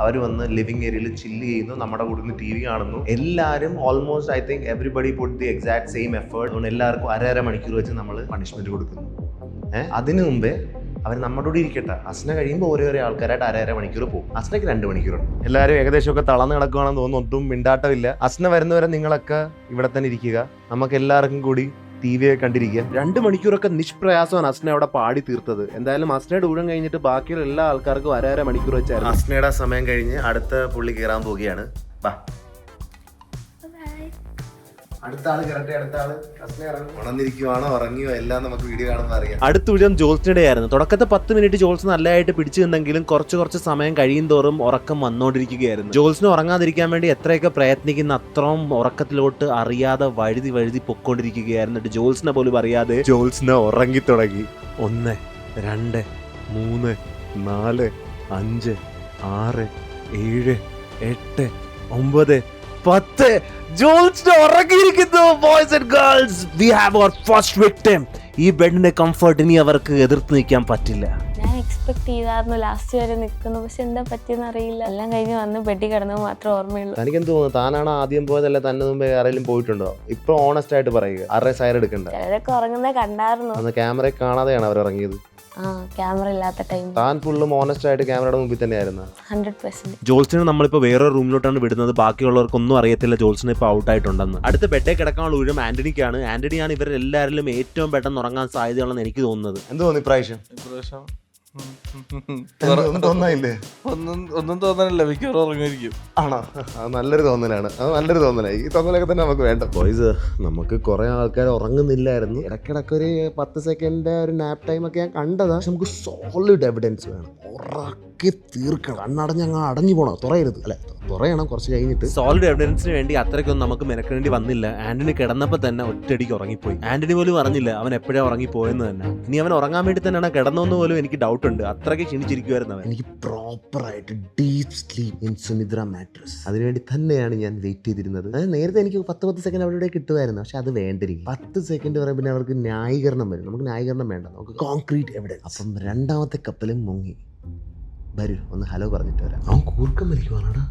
അവർ വന്ന് ലിവിങ് ഏരിയയിൽ ചില്ല് ചെയ്യുന്നു. നമ്മുടെ കൂടെ നിന്ന് TV കാണുന്നു. എല്ലാവരും almost I think everybody puttu the exact same effort. അതുകൊണ്ട് എല്ലാവർക്കും 1.5 മണിക്കൂർ വെച്ച് നമ്മൾ പണിഷ്മെന്റ് കൊടുക്കുന്നു. അതിനു മുമ്പേ അവർ നമ്മുടെ കൂടെ ഇരിക്കട്ടെ. അസ്ന കഴിയുമ്പോൾ ഓരോ ആൾക്കാരായിട്ട് 1.5 മണിക്കൂർ പോകും. അസ്നയ്ക്ക് 2 മണിക്കൂറുണ്ട്. എല്ലാവരും ഏകദേശമൊക്കെ തളർന്ന് കിടക്കുകയാണെന്ന് തോന്നുന്നു. ഒട്ടും മിണ്ടാട്ടമില്ല. അസ്ന വരുന്നവരെ നിങ്ങളൊക്കെ ഇവിടെ തന്നെ ഇരിക്കുക. നമുക്ക് എല്ലാവർക്കും കൂടി TV ഒക്കെ കണ്ടിരിക്കുക. 2 മണിക്കൂറൊക്കെ നിഷ്പ്രയാസമാണ് അസ്ന അവിടെ പാടി തീർത്തത്. എന്തായാലും അസ്നയുടെ ഊഴം കഴിഞ്ഞിട്ട് ബാക്കിയുള്ള എല്ലാ ആൾക്കാർക്കും 1.5 മണിക്കൂർ വെച്ചായിരുന്നു. അസ്നയുടെ സമയം കഴിഞ്ഞ് അടുത്ത പുള്ളി കയറാൻ പോവുകയാണ്. അടുത്ത ആള് കയറട്ടെ. അടുത്ത ആള് ഉണർന്നിരിക്കുവാണോ ഉറങ്ങിയോ എല്ലാം നമുക്ക് വീഡിയോ കാണുമ്പോൾ അറിയാം. അടുത്ത ഊഴം ജോൾസിന്റെ ആയിരുന്നു. തുടക്കത്തെ 10 മിനിറ്റ് ജോൾസ് നല്ലതായിട്ട് പിടിച്ചു നിന്നെങ്കിലും കുറച്ച് സമയം കഴിയും തോറും ഉറക്കം വന്നുകൊണ്ടിരിക്കുകയായിരുന്നു. ജോൾസിന് ഉറങ്ങാതിരിക്കാൻ വേണ്ടി എത്രയൊക്കെ പ്രയത്നിക്കുന്ന അത്രയും ഉറക്കത്തിലോട്ട് അറിയാതെ വഴുതി പൊക്കോണ്ടിരിക്കുകയായിരുന്നു. ജോൾസിനെ പോലും അറിയാതെ ജോൾസിനെ ഉറങ്ങി തുടങ്ങി. 1 2 3 4 5 6 7 8 9 10 ജോൾസിനെ ഉറങ്ങിയിരിക്കുന്നു. Boys and girls, we have our first victim. ഈ ബെഡിന്റെ കംഫർട്ട് ഇനി അവർക്ക് എതിർത്ത് നിൽക്കാൻ പറ്റില്ല. ഞാൻ എക്സ്പെക്ട് ചെയ്തായിരുന്നു ലാസ്റ്റ് വരെ നിൽക്കുന്നു. പക്ഷെ എന്താ പറ്റിയെന്ന് അറിയില്ല. എല്ലാം കഴിഞ്ഞ് വന്ന് ബെഡിൽ കിടന്നത് മാത്രമേ ഓർമ്മയുള്ളൂ. തനിക്കെന്ത് തോന്നുന്നു? താനാണ് ആദ്യം പോയതല്ല? തന്നെ മുമ്പേ ആരെങ്കിലും പോയിട്ടുണ്ടോ? ഇപ്പൊ ഓണസ്റ്റ് ആയിട്ട് പറയുക. ആരുടെ സൈഡ് എടുക്കണ്ട. ചിലരൊക്കെ ഉറങ്ങുന്നത് കണ്ടായിരുന്നു. അന്ന് ക്യാമറ കാണാതെയാണ് അവർ ഇറങ്ങിയത്. ക്യാമറ ഇല്ലാത്ത ടൈം. താൻ ഫുള്ളും ഓണസ്റ്റ് ആയിട്ട് ക്യാമറയുടെ മുമ്പിൽ തന്നെയായിരുന്നു. 100%. ജോൾസിനെ നമ്മളിപ്പോൾ വേറൊരു റൂമിലോട്ടാണ് വിടുന്നത്. ബാക്കിയുള്ളവർക്കൊന്നും അറിയത്തില്ല ജോൾസിന് ഇപ്പോൾ ഔട്ട് ആയിട്ടുണ്ടെന്ന്. അടുത്ത ബെഡേ കിടക്കാനുള്ള ഊഴം ആന്റണിക്കാണ്. ആന്റണിയാണ് ഇവരെല്ലാവരിലും ഏറ്റവും പെട്ടെന്ന് ഉറങ്ങാൻ സാധ്യതയുള്ളതെന്ന് എനിക്ക് തോന്നുന്നത്. എന്ത് തോന്നി ഇപ്രാവശ്യം? ഒന്നും തോന്നാനില്ല. മിക്കവാറും ഉറങ്ങിയിരിക്കും. ആണോ? അത് നല്ലൊരു തോന്നലാണ്. ഈ തോന്നലൊക്കെ തന്നെ നമുക്ക് വേണ്ട. ബോയ്സ്, നമുക്ക് കുറെ ആൾക്കാർ ഉറങ്ങുന്നില്ലായിരുന്നു. ഇടയ്ക്കിടയ്ക്ക് ഒരു 10 സെക്കൻഡ് ഒരു നാപ്പ് ടൈം ഒക്കെ ഞാൻ കണ്ടതാ. പക്ഷെ നമുക്ക് സോളിഡ് എവിഡൻസ് വേണം. ഉറക്കി തീർക്കണം. കണ്ണടഞ്ഞങ്ങ് അടഞ്ഞു പോകണം. തുറയരുത്. അല്ലെ, തുറയണം കുറച്ച് കഴിഞ്ഞിട്ട്. സോളിഡ് എവിഡൻസിന് വേണ്ടി അത്രയ്ക്കൊന്നും നമുക്ക് മെനക്കേണ്ടി വന്നില്ല. ആന്റണി കിടന്നപ്പോൾ തന്നെ ഒറ്റയടിക്ക് ഉറങ്ങിപ്പോയി. ആന്റണി പോലും അറിഞ്ഞില്ല അവൻ എപ്പോഴാണ് ഉറങ്ങിപ്പോയെന്ന് തന്നെ. ഇനി അവൻ ഉറങ്ങാൻ വേണ്ടി തന്നെയാണ് കിടന്നതെന്ന് പോലും എനിക്ക് ഡൗട്ട് ഉണ്ട്. അത്രയ്ക്ക് ക്ഷണിച്ചിരിക്കുമായിരുന്നു അവൻ. എനിക്ക് പ്രോപ്പറായിട്ട് deep sleep in Sunidra mattress. അതിനുവേണ്ടി തന്നെയാണ് ഞാൻ വെയിറ്റ് ചെയ്തിരുന്നത്. അത് നേരത്തെ എനിക്ക് 10 സെക്കൻഡ് അവിടെ കിട്ടുമായിരുന്നു. പക്ഷെ അത് വേണ്ടിരിക്കും. 10 സെക്കൻഡ് പറയുമ്പോൾ പിന്നെ അവർക്ക് ന്യായീകരണം വരും. നമുക്ക് ന്യായീകരണം വേണ്ട, നമുക്ക് കോൺക്രീറ്റ് എവിഡൻസ്. അപ്പം 2ാമത്തെ കപ്പലും മുങ്ങി. വരൂ, ഒന്ന് ഹലോ പറഞ്ഞിട്ട് വരാം. അവൻ കൂർക്കം വലിക്കുവാനാടാ.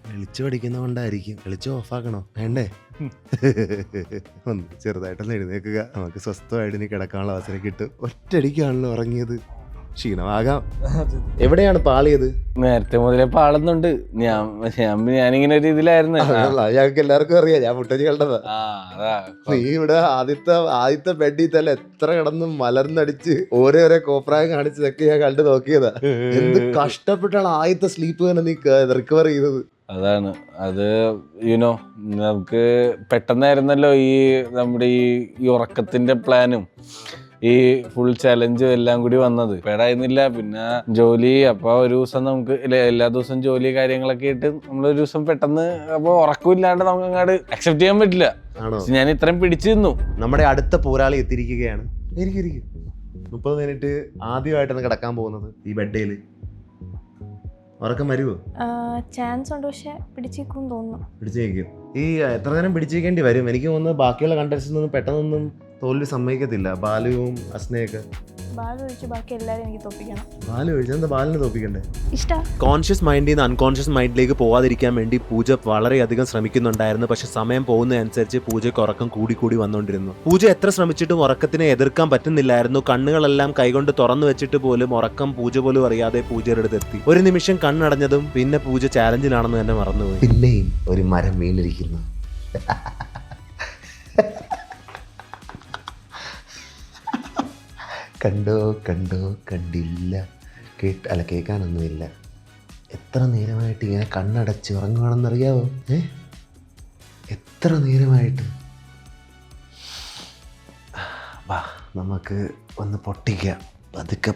വെളിച്ചം അടിക്കുന്നതുകൊണ്ടായിരിക്കും. വെളിച്ചം ഓഫാക്കണോ? വേണ്ടേ? ഒന്ന് ചെറുതായിട്ടൊന്ന് എഴുന്നേക്കുക. നമുക്ക് സ്വസ്ഥമായിട്ട് ഇനി കിടക്കാനുള്ള അവസരം കിട്ടും. ഒറ്റയടിക്കാണല്ലോ ഉറങ്ങിയത്. ക്ഷീണമാകാം. എവിടെയാണ് പാളിയത്? നേരത്തെ മുതലേ പാളുന്നുണ്ട്. ഞാനിങ്ങനെ ഒരു ഇതിലായിരുന്നു. ഞങ്ങൾക്ക് എല്ലാവർക്കും അറിയാം, ഞാൻ മുട്ടജി കണ്ടതാ. അതാ നീ ഇവിടെ ആദ്യത്തെ ബെഡിൽ തന്നെ എത്ര കിടന്ന് മലർന്നടിച്ച് ഓരോ കോപ്രായം കാണിച്ചതൊക്കെ ഞാൻ കണ്ടു നോക്കിയതാ. എന്ത് കഷ്ടപ്പെട്ടാണ് ആദ്യത്തെ സ്ലീപ്പ് തന്നെ നീ റിക്കവർ ചെയ്തത്. അതാണ് അത് യുനോ നമുക്ക് പെട്ടെന്നായിരുന്നല്ലോ നമ്മുടെ ഈ ഉറക്കത്തിന്റെ പ്ലാനും ഈ ഫുൾ ചലഞ്ചും എല്ലാം കൂടി വന്നത്. പേടായിരുന്നില്ല. പിന്നെ ജോലി, അപ്പൊ ഒരു ദിവസം നമുക്ക് എല്ലാ ദിവസവും ജോലി കാര്യങ്ങളൊക്കെ ആയിട്ട് നമ്മളൊരു ദിവസം പെട്ടെന്ന് അപ്പൊ ഉറക്കമില്ലാണ്ട് നമുക്ക് അങ്ങോട്ട് അക്സെപ്റ്റ് ചെയ്യാൻ പറ്റില്ല. ഞാൻ ഇത്രയും പിടിച്ചു നിന്നു. നമ്മുടെ അടുത്ത പോരാളി എത്തിയിരിക്കുകയാണ്. 30 മിനിറ്റ് ആദ്യമായിട്ടാണ് കിടക്കാൻ പോകുന്നത് ഈ ബെഡേല്. ഉറക്കം വരുമോ? ചാൻസ് ഉണ്ട്, പക്ഷെ പിടിച്ചേക്കും തോന്നുന്നു. പിടിച്ചേക്കും. ഈ എത്ര നേരം പിടിച്ചേക്കേണ്ടി വരും? എനിക്ക് തോന്നുന്നു ബാക്കിയുള്ള കണ്ടസ്റ്റൻസ് പെട്ടെന്നൊന്നും തോൽവി സമ്മതിക്കത്തില്ല. ബാലുവും അസ്നയൊക്കെ. ബാൽ ഒഴിച്ച് ബാക്കി എല്ലാവരും എനിക്ക് തോപ്പിക്കണം. ബാലു ഒഴിച്ച് എന്താ ബാലിനെ തോപ്പിക്കണ്ടേ? ഇഷ്ടം. കോൺഷ്യസ് മൈൻഡിൽ നിന്ന് അൺകോൺഷ്യസ് മൈൻഡിലേക്ക് പോകാതിരിക്കാൻ വേണ്ടി പൂജ വളരെയധികം ശ്രമിക്കുന്നുണ്ടായിരുന്നു. പക്ഷെ സമയം പോകുന്നതനുസരിച്ച് പൂജയ്ക്ക് ഉറക്കം കൂടി വന്നുകൊണ്ടിരുന്നു. പൂജ എത്ര ശ്രമിച്ചിട്ടും ഉറക്കത്തിനെ എതിർക്കാൻ പറ്റുന്നില്ലായിരുന്നു. കണ്ണുകളെല്ലാം കൈകൊണ്ട് തുറന്നു വെച്ചിട്ട് പോലും ഉറക്കം പൂജ പോലും അറിയാതെ പൂജയുടെ അടുത്ത് എത്തി. ഒരു നിമിഷം കണ്ണടഞ്ഞതും പിന്നെ പൂജ ചാലഞ്ചിലാണെന്ന് തന്നെ മറന്നുപോയി. പിന്നെയും ഒരു മരം വീണിരിക്കുന്നു. കണ്ടോ കണ്ടില്ല, കേൾക്കാനൊന്നുമില്ല. എത്ര നേരമായിട്ട് ഇങ്ങനെ കണ്ണടച്ച് ഉറങ്ങുവാണെന്നറിയാവോ? എത്ര നേരമായിട്ട്. വാ, നമുക്ക് ഒന്ന് പൊട്ടിക്കാം. പതുക്കെ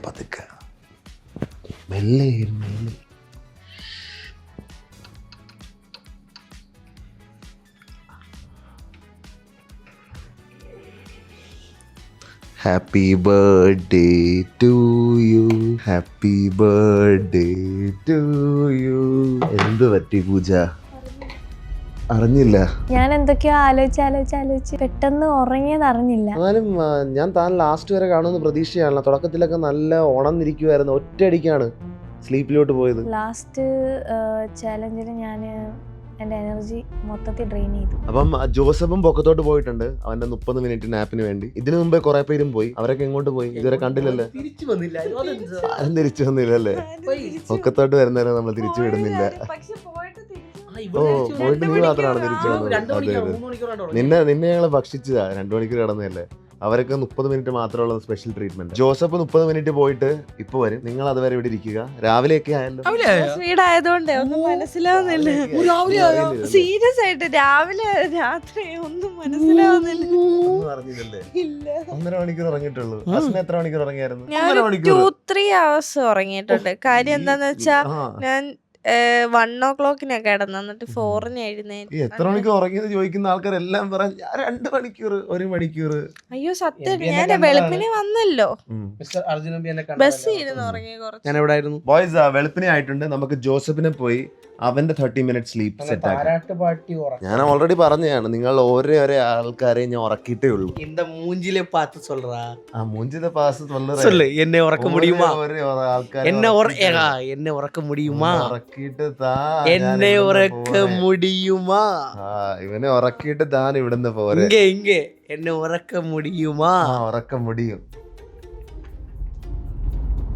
മെല്ലെ. Happy birthday to you, happy birthday to you. എന്ത് പറ്റി പൂജ? അറിഞ്ഞില്ല. ഞാൻ എന്തൊക്കെയോ ആലോചിച്ച് പെട്ടെന്ന് ഉറങ്ങിയത് അറിഞ്ഞില്ല. എന്നാലും ഞാൻ താൻ ലാസ്റ്റ് വരെ കാണുമെന്ന് പ്രതീക്ഷയാണല്ലോ. തുടക്കത്തിലൊക്കെ നല്ല ഉണർന്നിരിക്കുമായിരുന്നു, ഒറ്റയടിക്കാണ് സ്ലീപ്പിലോട്ട് പോയത്. ലാസ്റ്റ് ചാലഞ്ചിൽ ഞാൻ എൻ്റെ എനർജി മൊത്തത്തിൽ ഡ്രെയിൻ ചെയ്തു. അപ്പം ജോസഫും പൊക്കത്തോട്ട് പോയിട്ടുണ്ട് അവന്റെ 30 മിനിറ്റ് നാപ്പിന് വേണ്ടി. ഇതിനു മുമ്പേ കുറെ പേരും പോയി. അവരൊക്കെ എങ്ങോട്ട് പോയി? ഇതുവരെ കണ്ടില്ലല്ലേ? ആരും തിരിച്ചു വന്നില്ലല്ലേ? പൊക്കത്തോട്ട് വരുന്നവരെ നമ്മൾ തിരിച്ചു വിടുന്നില്ല. പോയിട്ട് നീ മാത്രമാണ് തിരിച്ചു വന്നത്. നിന്നെ ഞങ്ങള് ഭക്ഷിച്ചതാ. 2 മണിക്കൂർ കിടന്നതല്ലേ. അവരൊക്കെ 30 മിനിറ്റ് മാത്രമുള്ള സ്പെഷ്യൽ ട്രീറ്റ്മെന്റ്. ജോസഫ് 30 മിനിറ്റ് പോയിട്ട് ഇപ്പൊ വരും. നിങ്ങൾ അതുവരെ ഇവിടെ ഇരിക്കുക. രാവിലെയൊക്കെ ആയല്ലോ. വീടായതുകൊണ്ടേ ഒന്നും മനസ്സിലാവുന്നില്ല. സീരിയസ് ആയിട്ട് രാവിലെ രാത്രി ഒന്നും മനസ്സിലാവുന്നില്ല. പറഞ്ഞില്ലല്ലേ? 1.5 മണിക്കൂർ ഉറങ്ങിയിട്ടുള്ളൂ. അസ്ന എത്ര മണിക്കൂർ ഉറങ്ങിയായിരുന്നു? ഞാൻ 2-3 hours ഉറങ്ങിയിട്ടുണ്ട്. കാര്യം എന്താന്ന് വെച്ചാ ഞാൻ 1 o'clock കിടന്നു, എന്നിട്ട് 4 എഴുന്നേറ്റ്. എത്ര മണിക്കൂർ ഉറങ്ങിയത് ചോദിക്കുന്ന ആൾക്കാരെല്ലാം പറയാൻ 2 മണിക്കൂർ 1 മണിക്കൂർ. അയ്യോ സത്യം, ഞാൻ വെളുപ്പിനെ വന്നല്ലോ. ബസ് ഇരുന്ന് ഉറങ്ങി കുറച്ച്. ഞാൻ എവിടെയായിരുന്നു? ബോയ്സ് വെളുപ്പിനെ ആയിട്ടുണ്ട്. നമുക്ക് ജോസഫിനെ പോയി അവന്റെ 30 മിനിറ്റ് സ്ലീപ്പ് സെറ്റ് ആക്കി. ഞാൻ ഓൾറെഡി പറഞ്ഞതാണ്, നിങ്ങൾ ഓരോ ആൾക്കാരെ ഞാൻ ഉറക്കിയിട്ടേ ഉള്ളൂ. മൂഞ്ചിലെ പാത്ത് சொல்றா. മൂഞ്ചിലെ പാസ് சொல்லு. എന്നെ ഉറക്ക முடியுமா? എന്നെ ഉറക്ക முடியுமா? ഉറക്കിയിട്ട് താ. എന്നെ ഉറക്ക முடியுமா? ഇവനെ ഉറക്കിയിട്ട് താൻ ഇവിടുന്ന് പോരെ. ഇങ്ങേ എന്നെ ഉറക്ക முடியுமா? ഉറക്ക முடியும்.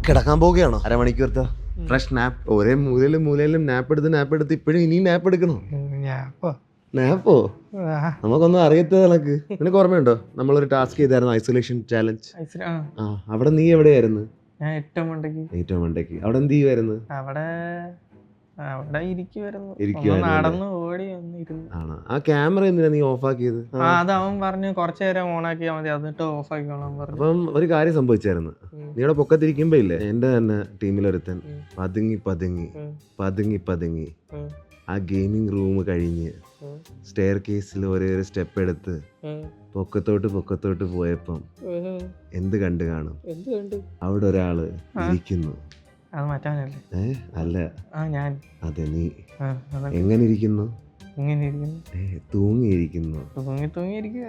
കിടക്കാൻ പോവുകയാണോ? 1/2 മണിക്കൂർത്തെ ഫ്രഷ് നാപ്പ്. ഒരേ മൂലയിലും നാപ്പ് എടുത്ത് ഇപ്പോഴും ഇനിയും നാപ്പ് എടുക്കണോ? നാപ്പോ? നമുക്കൊന്നും അറിയത്തത് കണക്ക്. നിനക്ക് ഓർമ്മയുണ്ടോ നമ്മളൊരു ടാസ്ക് ചെയ്തായിരുന്നു, ഐസൊലേഷൻ ചാലഞ്ച്? അവിടെ നീ എവിടെയായിരുന്നു? ഏറ്റവും മണ്ടയ്ക്ക്. അവിടെ എന്ത് ചെയ്യുമായിരുന്നു? അവിടെ ഇരിക്കുവായിരുന്നു. ആണോ? ആ ക്യാമറ എന്തിനാ നീ ഓഫ് ആക്കിയത്? അത് അവൻ പറഞ്ഞു കുറച്ചു നേരം ഓൺ ആക്കിയാൽ മതി, എന്നിട്ട് ഓഫ് ആക്കിക്കോളാൻ പറഞ്ഞു. അപ്പം ഒരു കാര്യം സംഭവിച്ചായിരുന്നു. നീയുടെ പൊക്കത്തിരിക്കുമ്പോ ഇല്ലേ, എന്റെ തന്നെ ടീമിലൊരുത്തൻ പതുങ്ങി ആ ഗെയിമിംഗ് റൂം കഴിഞ്ഞ് സ്റ്റെയർ കേസിൽ ഓരോ സ്റ്റെപ്പ് എടുത്ത് പൊക്കത്തോട്ട് പോയപ്പം എന്ത് കണ്ടു കാണും? അവിടെ ഒരാള് ഇരിക്കുന്നു. അത് മറ്റാനല്ലേ? അല്ല, ഞാൻ. അതെ, നീ. എങ്ങനെ ഇരിക്കുന്നു? തൂങ്ങിയിരിക്കുന്നു.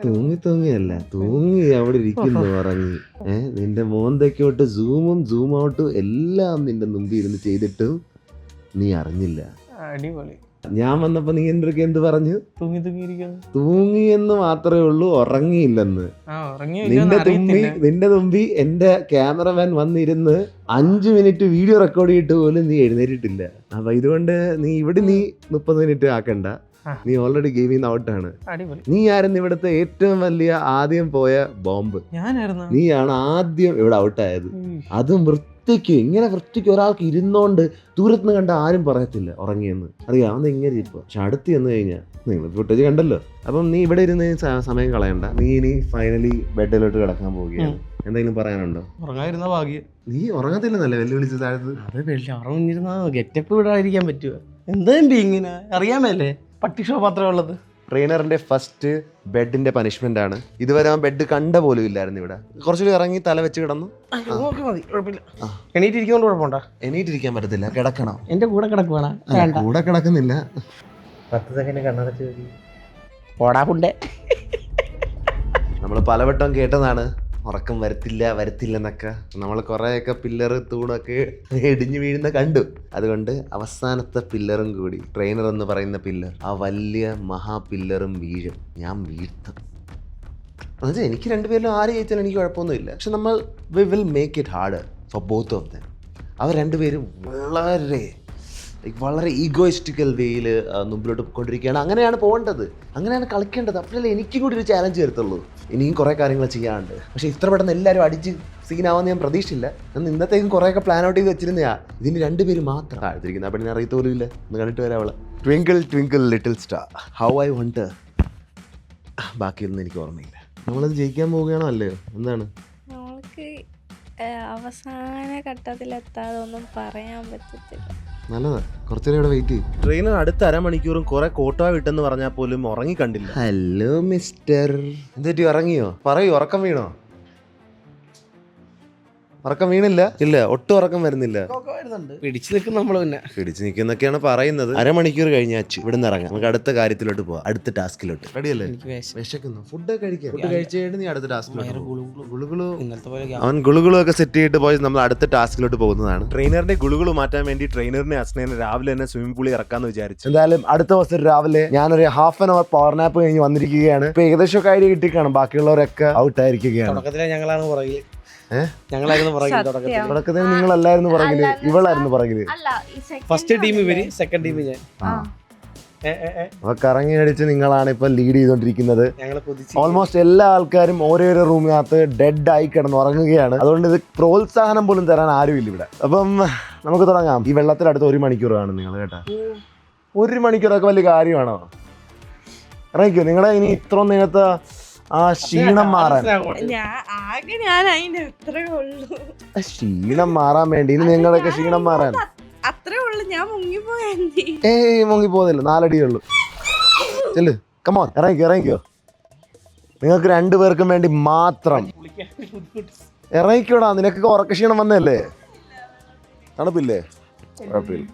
തൂങ്ങിയല്ല, തൂങ്ങി അവിടെ ഇരിക്കുന്നു ഉറങ്ങി. നിന്റെ മോന്തയ്ക്കോട്ട് സൂം ഔട്ടും എല്ലാം നിന്റെ മുമ്പിൽ ഇരുന്ന് ചെയ്തിട്ടും നീ അറിഞ്ഞില്ല. അടിപൊളി. ഞാൻ വന്നപ്പോ നീ എൻ്റെ അടുത്ത് എന്ത് പറഞ്ഞു? തൂങ്ങിയിരിക്കുന്നു. തൂങ്ങിയെന്ന് മാത്രമേ ഉള്ളൂ, ഉറങ്ങിയില്ലെന്ന്. നിന്റെ തുമ്പി എന്റെ ക്യാമറമാൻ വന്നിരുന്ന് 5 മിനിറ്റ് വീഡിയോ റെക്കോർഡ് ചെയ്തിട്ട് പോലും നീ എഴുന്നേറ്റിട്ടില്ല. അപ്പൊ ഇതുകൊണ്ട് നീ 30 മിനിറ്റ് ആക്കണ്ട. നീ ഓൾറെഡി ഗെയിമിൽ ഔട്ടാണ്. നീ ആയിരുന്നു ഇവിടുത്തെ ഏറ്റവും വലിയ ആദ്യം പോയ ബോംബ്. നീയാണ് ആദ്യം ഇവിടെ ഔട്ടായത്. അതും വൃത്തിക്ക്, ഇങ്ങനെ വൃത്തിക്ക് ഒരാൾക്ക് ഇരുന്നോണ്ട് ദൂരത്തുനിന്ന് കണ്ട ആരും പറയത്തില്ല ഉറങ്ങിയെന്ന്. അറിയാവുന്ന ഇങ്ങനെ ഇപ്പൊ. പക്ഷെ അടുത്ത് ചെന്ന് കഴിഞ്ഞാൽ നിങ്ങൾ ഫുട്ടേജ് കണ്ടല്ലോ. അപ്പം നീ ഇവിടെ ഇരുന്ന് സമയം കളയണ്ട. നീ ഇനി ഫൈനലി ബെഡിലോട്ട് കിടക്കാൻ പോവുകയാണ്. എന്തെങ്കിലും പറയാനുണ്ടോ? ഉറങ്ങാതിരുന്ന ഭാഗ്യം. നീ ഉറങ്ങത്തില്ലെന്നല്ലേ വെല്ലുവിളിച്ച താഴത്ത്? അത് ഉറങ്ങിരുന്ന ഗെറ്റപ്പ് വിടാതിരിക്കാൻ പറ്റുമോ? എന്താ ഇങ്ങനെ അറിയാമല്ലേ? പട്ടി ഷോ മാത്രമേ ഉള്ളത്. ട്രെയിനറിന്റെ ഫസ്റ്റ് ബെഡിന്റെ പനിഷ്മെന്റ് ആണ്. ഇതുവരെ അവൻ ബെഡ് കണ്ട പോലും ഇല്ലായിരുന്നു ഇവിടെ. കുറച്ചുകൂടി ഇറങ്ങി തല വെച്ച് കിടന്നു. എണീറ്റിരിക്കൊണ്ട് കുഴപ്പമുണ്ടോ? എണീറ്റിരിക്കാൻ പറ്റത്തില്ല, കിടക്കണം. എന്റെ കൂടെ കിടക്കുവാണ്. കൂടെ കിടക്കുന്നില്ല. 10 സെക്കൻഡ് കണ്ണടച്ച് ഓടാ ഫുണ്ടേ. നമ്മൾ പലവട്ടം കേട്ടതാണ് ഉറക്കം വരത്തില്ലെന്നൊക്കെ. നമ്മൾ കുറേയൊക്കെ പില്ലറ് തൂണൊക്കെ ഇടിഞ്ഞു വീഴുന്ന കണ്ടു. അതുകൊണ്ട് അവസാനത്തെ പില്ലറും കൂടി, ട്രെയിനർ എന്ന് പറയുന്ന പില്ലർ, ആ വലിയ മഹാപില്ലറും വീഴും. ഞാൻ വീഴ്ത്തും. എന്നുവെച്ചാൽ എനിക്ക് രണ്ടുപേരിലും ആര് ജയിച്ചാലും എനിക്ക് കുഴപ്പമൊന്നുമില്ല. പക്ഷെ നമ്മൾ we will make it harder for both of them. അവർ രണ്ടുപേരും വളരെ ഈഗോയിസ്റ്റിക്കൽ വേയിൽ മുമ്പിലോട്ട് പോയിക്കൊണ്ടിരിക്കുകയാണ്. അങ്ങനെയാണ് പോകേണ്ടത്, അങ്ങനെയാണ് കളിക്കേണ്ടത്. അപ്പോഴല്ലേ എനിക്കും കൂടി ഒരു ചാലഞ്ച് വരത്തുള്ളൂ. ഇനിയും കുറേ കാര്യങ്ങൾ ചെയ്യാനുണ്ട്. പക്ഷേ ഇത്ര പെട്ടെന്ന് എല്ലാവരും അടിച്ച് സീനാവാന്ന് ഞാൻ പ്രതീക്ഷിച്ചില്ല. ഞാൻ ഇന്നത്തേക്കും കുറേയൊക്കെ പ്ലാൻ ഔട്ട് ചെയ്ത് വെച്ചിരുന്നയാ. ഇതിന് 2 പേര് മാത്രം താഴ്ത്തിരിക്കുന്നത്. അപ്പം ഞാൻ അറിയത്ത് പോലും ഇല്ല. ഒന്ന് കണ്ടിട്ട് വരാം അവളെ. Twinkle twinkle little star how I വണ്ട്. ബാക്കിയൊന്നും എനിക്ക് ഓർമ്മയില്ല. നമ്മളത് ജയിക്കാൻ പോവുകയാണോ അല്ലയോ? എന്താണ് നമ്മൾക്ക് അവസാന ഘട്ടത്തിലെത്താതെ ഒന്നും പറയാൻ പറ്റത്തില്ല. നല്ലതാ, കുറച്ചേരം ഇവിടെ വെയിറ്റ് ചെയ്യും. ട്രെയിനർ അടുത്ത അരമണിക്കൂറും കുറെ കോട്ട വിട്ടെന്ന് പറഞ്ഞാൽ പോലും ഉറങ്ങി കണ്ടില്ല. ഹലോ മിസ്റ്റർ, എന്തെറ്റി ഉറങ്ങിയോ? പറയൂ, ഉറക്കം വീണോ? ഉറക്കം വീണില്ല? ഇല്ല, ഒട്ടും ഉറക്കം വരുന്നില്ല. പിടിച്ചു നിൽക്കും നമ്മൾ. പിന്നെ പിടിച്ചു നിൽക്കുന്നൊക്കെയാണ് പറയുന്നത്. അരമണിക്കൂർ കഴിഞ്ഞാച്ചു ഇവിടെ നിന്ന് ഇറങ്ങാം. നമുക്ക് അടുത്ത കാര്യത്തിലോട്ട് പോവാം, അടുത്ത ടാസ്കിലോട്ട്. റെഡിയല്ലേ? വിശക്കുന്നു. ഫുഡ് കഴിക്കാം. ഫുഡ് കഴിച്ചു കഴിഞ്ഞിട്ട് നീ അടുത്ത ടാസ്കിലോട്ട്. അവൻ ഗുളുഗുളു ഒക്കെ സെറ്റ് ചെയ്തിട്ട് പോയി നമ്മൾ അടുത്ത ടാസ്കിലോട്ട് പോകുന്നതാണ്. ട്രെയിനറിന്റെ ഗുളുഗുളു മാറ്റാൻ വേണ്ടി ട്രെയിനറിനെ അസ്നേനെ രാവിലെ തന്നെ സ്വിമ്മിംഗ് പൂളിൽ ഇറക്കാന്ന് വിചാരിച്ചു. എന്തായാലും അടുത്ത ദിവസം രാവിലെ ഞാനൊരു half an hour power nap കഴിഞ്ഞ് വന്നിരിക്കുകയാണ്. ഇപ്പൊ ഏകദേശം ഐഡിയ കിട്ടിക്കാണ്. ബാക്കിയുള്ളവരൊക്കെ ഔട്ട് ആയിരിക്കുകയാണ്. ഞങ്ങളാണ് പുറകിൽ. തുടക്കത്തിൽ നിങ്ങളല്ലായിരുന്നു പുറകില്, ഇവളായിരുന്നു പുറകില്. ഫസ്റ്റ് ടീം ഇവര്, സെക്കൻഡ് ടീം ഞാൻ. അപ്പൊ കറങ്ങി അടിച്ച് നിങ്ങളാണ് ഇപ്പൊ ലീഡ് ചെയ്തോണ്ടിരിക്കുന്നത്. ഓൾമോസ്റ്റ് എല്ലാ ആൾക്കാരും ഓരോരോ റൂമിനകത്ത് ഡെഡ് ആയി കിടന്ന് ഉറങ്ങുകയാണ്. അതുകൊണ്ട് ഇത് പ്രോത്സാഹനം പോലും തരാൻ ആരുമില്ല ഇവിടെ. അപ്പം നമുക്ക് തുടങ്ങാം. ഈ വെള്ളത്തിൽ അടുത്ത് 1 മണിക്കൂർ കാണും നിങ്ങൾ കേട്ടാ. 1 മണിക്കൂറൊക്കെ വലിയ കാര്യമാണോ? ഇറങ്ങിക്കോ. നിങ്ങളെ ഇനി ഇത്ര നേരത്തെ ആ ക്ഷീണം മാറാൻ വേണ്ടി ഇനി നിങ്ങളൊക്കെ ക്ഷീണം മാറാൻ മുങ്ങിപ്പോന്നില്ല. 4 അടിയേ ഉള്ളൂ. ചെല്ല്, കമോൺ, ഇറങ്ങിക്കോ. നിങ്ങൾക്ക് 2 പേർക്കും വേണ്ടി മാത്രം ഇറങ്ങിക്കോടാ. നിനക്കൊക്കെ ഉറക്ക ക്ഷീണം വന്നല്ലേ? തണുപ്പില്ലേ? കുഴപ്പമില്ല.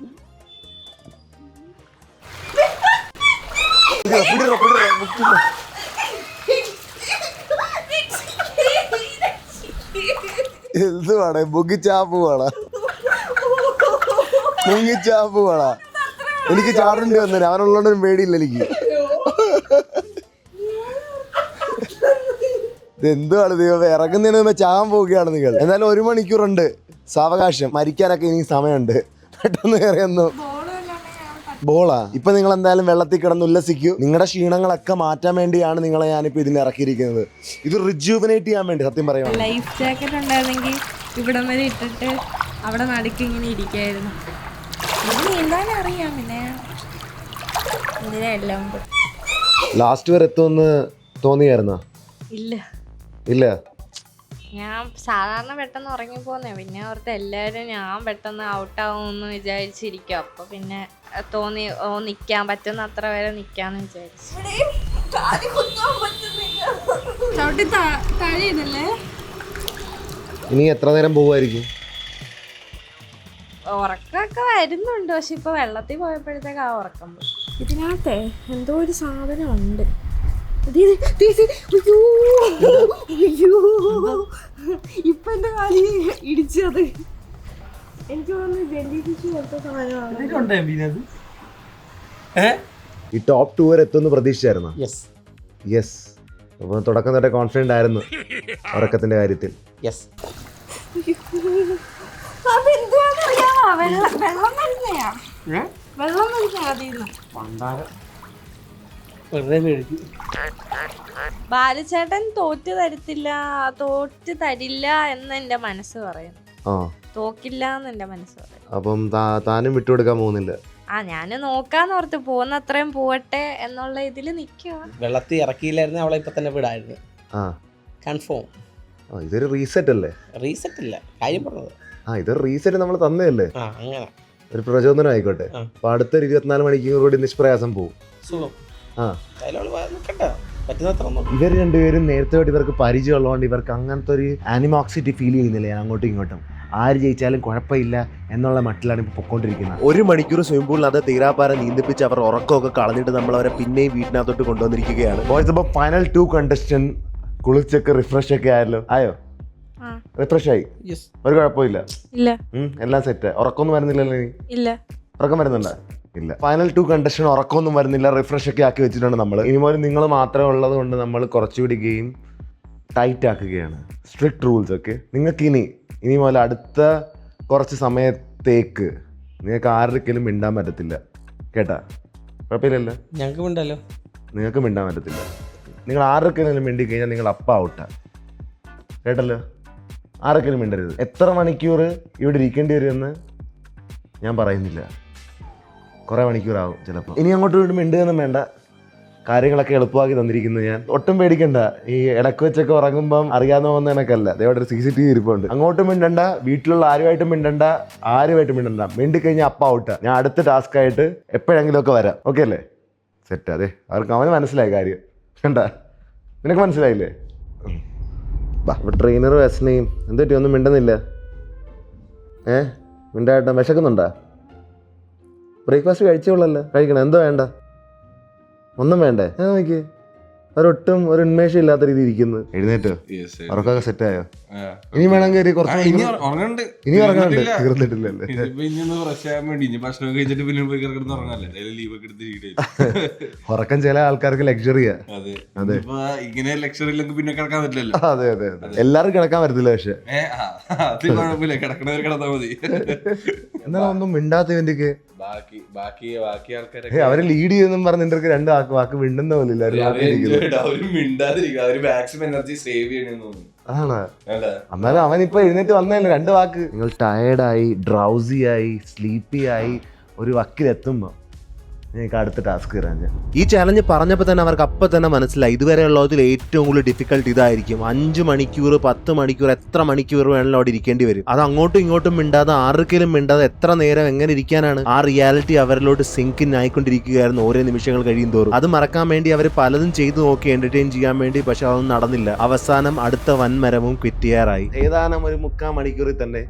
എന്തുവാണ്? മുങ്ങിച്ചാപ്പ് വേണ. എനിക്ക് ചാടേണ്ടി വന്നേ. അവനുള്ളതുകൊണ്ടൊന്നും പേടിയില്ല എനിക്ക്. ഇതെന്തുവാണ് ദൈവം? ഇറങ്ങുന്നതിന് മുമ്പ് ചാകാൻ പോവുകയാണ് നിങ്ങൾ. എന്നാലും 1 മണിക്കൂറുണ്ട് സാവകാശം. മരിക്കാനൊക്കെ ഇനി സമയമുണ്ട്. പെട്ടെന്ന് കയറിയൊന്നും ബോളാ. ഇപ്പൊ നിങ്ങൾ എന്തായാലും വെള്ളത്തിൽ കിടന്ന് ഉല്ലസിക്കൂ. നിങ്ങളുടെ ക്ഷീണങ്ങളൊക്കെ മാറ്റാൻ വേണ്ടിയാണ് നിങ്ങളെ ഞാനിപ്പോ ഇതിന് ഇറക്കിയിരിക്കുന്നത്. ഇത് റിജുവനേറ്റ് ചെയ്യാൻ വേണ്ടി. സത്യം പറയാം, ലൈഫ് ജാക്കറ്റ് ഉണ്ടായിരുന്നെങ്കിൽ ഇവിടം വരെ ഇട്ടിട്ട് അവിടെ നടുക്ക് ഇങ്ങനെ ഇരിക്കായിരുന്നു. നീന്താൻ അറിയാം. പിന്നെ ഇതിനെല്ലാം ലാസ്റ്റ് വരെ എത്തുമെന്ന് തോന്നിയായിരുന്നോ? ഇല്ല. ഞാൻ സാധാരണ പെട്ടെന്ന് ഉറങ്ങിപ്പോന്നേ. പിന്നെ ഓർത്ത് എല്ലാവരും ഞാൻ പെട്ടെന്ന് ഔട്ടാവുമെന്ന് വിചാരിച്ചിരിക്കും. അപ്പൊ പിന്നെ തോന്നി നിക്കാൻ പറ്റുന്ന അത്ര വരെ നിക്കാന്ന് വിചാരിച്ചു. ഇനി എത്ര നേരം പോവായിരിക്കും? ഉറക്കമൊക്കെ വരുന്നുണ്ട്. പക്ഷെ ഇപ്പൊ വെള്ളത്തിൽ പോയപ്പോഴത്തേക്ക് ആ ഉറക്കം പോയി. ഇതിനകത്തെ എന്തോ ഒരു സാധനം ഉണ്ട്. ഇപ്പൊ എന്റെ കാലി ഇടിച്ചത്. എനിക്ക് തോന്നുന്നു ജെല്ലി ഫിഷ് പോലത്തെ സാധനമാണ്. ഈ ടോപ്പ് 2 വരെ എത്തുമെന്ന് പ്രതീക്ഷിച്ചായിരുന്നോ? Yes yes. അപ്പോൾ തുടക്കം തൊട്ടേ കോൺഫിഡൻ്റ് ആയിരുന്നു ഉറക്കത്തിൻ്റെ കാര്യത്തിൽ. യെസ്. ബാലുചേട്ടൻ തോറ്റു തരില്ല എന്ന് എന്റെ മനസ്സ് പറയുന്നു. ആ, തോക്കില്ല എന്ന് എന്റെ മനസ്സ് പറയും. അപ്പം താനും വിട്ടുകൊടുക്കാൻ പോകുന്നില്ല. ഞാന് നോക്കാന്നോർത്ത് പോകുന്ന അത്രയും പോവട്ടെ എന്നുള്ള ഇതില് നിക്കുക. വെള്ളത്തിൽ ഇറക്കിയില്ലായിരുന്നു അവളെ ഇപ്പൊ തന്നെ വിടായിരുന്നു. ആ, കൺഫേം. ഇതൊരു റീസെറ്റ് അല്ലേ? റീസെറ്റ് ഇല്ല, കാര്യം പറഞ്ഞത്. ഇതൊരു റീസെറ്റ് നമ്മൾ തന്നെയല്ലേ, അങ്ങനെ ഒരു പ്രചോദനം ആയിക്കോട്ടെ. അപ്പൊ അടുത്തൊരു 24 മണിക്കൂർ കൂടി നിഷ്പ്രയാസം പോവും. സുഖം. ആ, പറ്റുന്നത്ര ഇവർ രണ്ടുപേരും നേരത്തെ ഇവർക്ക് പരിചയമുള്ളതുകൊണ്ട് ഇവർക്ക് അങ്ങനത്തെ ഒരു ആനിമോക്സിറ്റി ഫീൽ ചെയ്യുന്നില്ല അങ്ങോട്ടും ഇങ്ങോട്ടും. ആര് ജയിച്ചാലും കുഴപ്പമില്ല എന്നുള്ള മട്ടിലാണ് ഇപ്പോൾ പൊക്കോണ്ടിരിക്കുന്നത്. 1 മണിക്കൂർ സ്വിമ്മിംഗ് പൂളിനകത്ത് തീരാപ്പാര നീന്തിപ്പിച്ച് അവർ ഉറക്കമൊക്കെ കളഞ്ഞിട്ട് നമ്മൾ അവരെ പിന്നെയും വീട്ടിനകത്തോട്ട് കൊണ്ടുവന്നിരിക്കുകയാണ്. ബോയ്സ്, അപ്പോൾ ഫൈനൽ 2 കണ്ടസ്റ്റന്റ് കുളിച്ചൊക്കെ റിഫ്രഷ് ഒക്കെ ആയല്ലോ. റിഫ്രഷ് ആയി, ഒരു കുഴപ്പമില്ല. ഇല്ല, എല്ലാം സെറ്റ്. ഉറക്കമൊന്നും വരുന്നില്ലല്ലോ? ഇല്ല. ഉറക്കം വരുന്നുണ്ടോ? ഇല്ല. ഫൈനൽ 2 കണ്ടസ്റ്റന്റ് ഉറക്കമൊന്നും വരുന്നില്ല, റിഫ്രഷ് ഒക്കെ ആക്കി വെച്ചിട്ടുണ്ട് നമ്മൾ. ഇനി മുതൽ നിങ്ങൾ മാത്രമേ ഉള്ളത് കൊണ്ട് നമ്മൾ കുറച്ചുകൂടി ഗെയിം ടൈറ്റ് ആക്കുകയാണ്. സ്ട്രിക്റ്റ് റൂൾസ് ഒക്കെ. നിങ്ങൾക്ക് ഇനി മുതൽ അടുത്ത കുറച്ച് സമയത്തേക്ക് നിങ്ങൾക്ക് ആർക്കെങ്കിലും മിണ്ടാൻ പറ്റത്തില്ല, കേട്ടാ? കുഴപ്പമില്ലല്ലോ? ഞങ്ങൾക്ക് മിണ്ടല്ലോ. നിങ്ങൾക്ക് മിണ്ടാൻ പറ്റത്തില്ല. നിങ്ങൾ ആർക്കെങ്കിലും മിണ്ടി കഴിഞ്ഞാൽ നിങ്ങൾ അപ്പം ഔട്ടാണ്, കേട്ടല്ലോ? ആർക്കെങ്കിലും മിണ്ടരുത്. എത്ര മണിക്കൂർ ഇവിടെ ഇരിക്കേണ്ടി വരുമെന്ന് ഞാൻ പറയുന്നില്ല, കുറേ മണിക്കൂറാവും ചിലപ്പോൾ. ഇനി അങ്ങോട്ട് വീണ്ടും മിണ്ടുകയൊന്നും വേണ്ട, കാര്യങ്ങളൊക്കെ എളുപ്പമാക്കി തന്നിരിക്കുന്നു ഞാൻ. ഒട്ടും പേടിക്കണ്ട. ഈ ഇടക്ക് വെച്ചൊക്കെ ഉറങ്ങുമ്പം അറിയാതെ പോകുന്ന കണക്കല്ല. അതേപോലെ ഒരു CCTV ഇരിപ്പുണ്ട്. അങ്ങോട്ടും മിണ്ടണ്ട, വീട്ടിലുള്ള ആരുമായിട്ടും മിണ്ടണ്ട, മിണ്ടിക്കഴിഞ്ഞാൽ അപ്പം ഔട്ടാ. ഞാൻ അടുത്ത ടാസ്ക് ആയിട്ട് എപ്പോഴെങ്കിലും ഒക്കെ വരാം. ഓക്കെ അല്ലേ? സെറ്റ്. അതെ, അവന് മനസ്സിലായ കാര്യം. കണ്ട, നിനക്ക് മനസ്സിലായില്ലേ? അപ്പോൾ ട്രെയിനറും അസ്നയും എന്തൊക്കെ ഒന്നും മിണ്ടുന്നില്ല. മിണ്ടായിട്ടാ? വിശക്കുന്നുണ്ടാ? ബ്രേക്ക്ഫാസ്റ്റ് കഴിച്ചോളല്ലോ. കഴിക്കണം. എന്തോ വേണ്ട? ഒന്നും വേണ്ടേ? നോക്കി അവരൊട്ടും ഒരു ഉന്മേഷം ഇല്ലാത്ത രീതി ഇരിക്കുന്നു. എഴുന്നേറ്റോ? ഉറക്കൊക്കെ സെറ്റായോ? ഇനി വേണമെങ്കിൽ ഇനി ഉറങ്ങണ്ട്. തീർന്നിട്ടില്ലല്ലേ? ഉറക്കം ചില ആൾക്കാർക്ക് ലക്ഷറിയാ. അതെ, അതെ. എല്ലാവർക്കും കിടക്കാൻ പറ്റത്തില്ല. പക്ഷെ എന്നാലും ഒന്നും മിണ്ടാത്ത ഇവന്റെക്ക് അവര് ലീഡ് ചെയ്യുന്നും പറഞ്ഞ് നിന്റെ 2 വാക്ക് മിണ്ടുന്ന പോലില്ല. അതാണ്. എന്നാലും അവനിപ്പോ എഴുന്നേറ്റ് വന്നതല്ലേ 2 വാക്ക്. നിങ്ങൾ ടയേർഡായി, ഡ്രൗസി ആയി, സ്ലീപ്പി ആയി ഒരു വക്കിലെത്തുമ്പോ എനിക്ക് അടുത്ത ടാസ്ക് തരാൻ ഞാൻ. ഈ ചാലഞ്ച് പറഞ്ഞപ്പോൾ തന്നെ അവർക്ക് അപ്പം തന്നെ മനസ്സിലായി ഇതുവരെ ഉള്ളതിൽ ഏറ്റവും കൂടുതൽ ഡിഫിക്കൽട്ട് ഇതായിരിക്കും. 5 മണിക്കൂർ 10 മണിക്കൂർ എത്ര മണിക്കൂർ വേണമെങ്കിലും അവിടെ ഇരിക്കേണ്ടി വരും. അത് അങ്ങോട്ടും ഇങ്ങോട്ടും മിണ്ടാതെ ആർക്കെങ്കിലും മിണ്ടാതെ എത്ര നേരം എങ്ങനെ ഇരിക്കാനാണ്? ആ റിയാലിറ്റി അവരിലോട്ട് സിങ്ക് ഇൻ ആയിക്കൊണ്ടിരിക്കുകയായിരുന്നു ഓരോ നിമിഷങ്ങൾ കഴിയും തോറും. അത് മറക്കാൻ വേണ്ടി അവർ പലതും ചെയ്തു നോക്കി, എന്റർടൈൻ ചെയ്യാൻ വേണ്ടി. പക്ഷെ അതൊന്നും നടന്നില്ല. അവസാനം അടുത്ത വൻമരവും ക്വിറ്റ് ചെയ്യാറായി. ഏതാനും ഒരു 3/4 മണിക്കൂറിൽ തന്നെ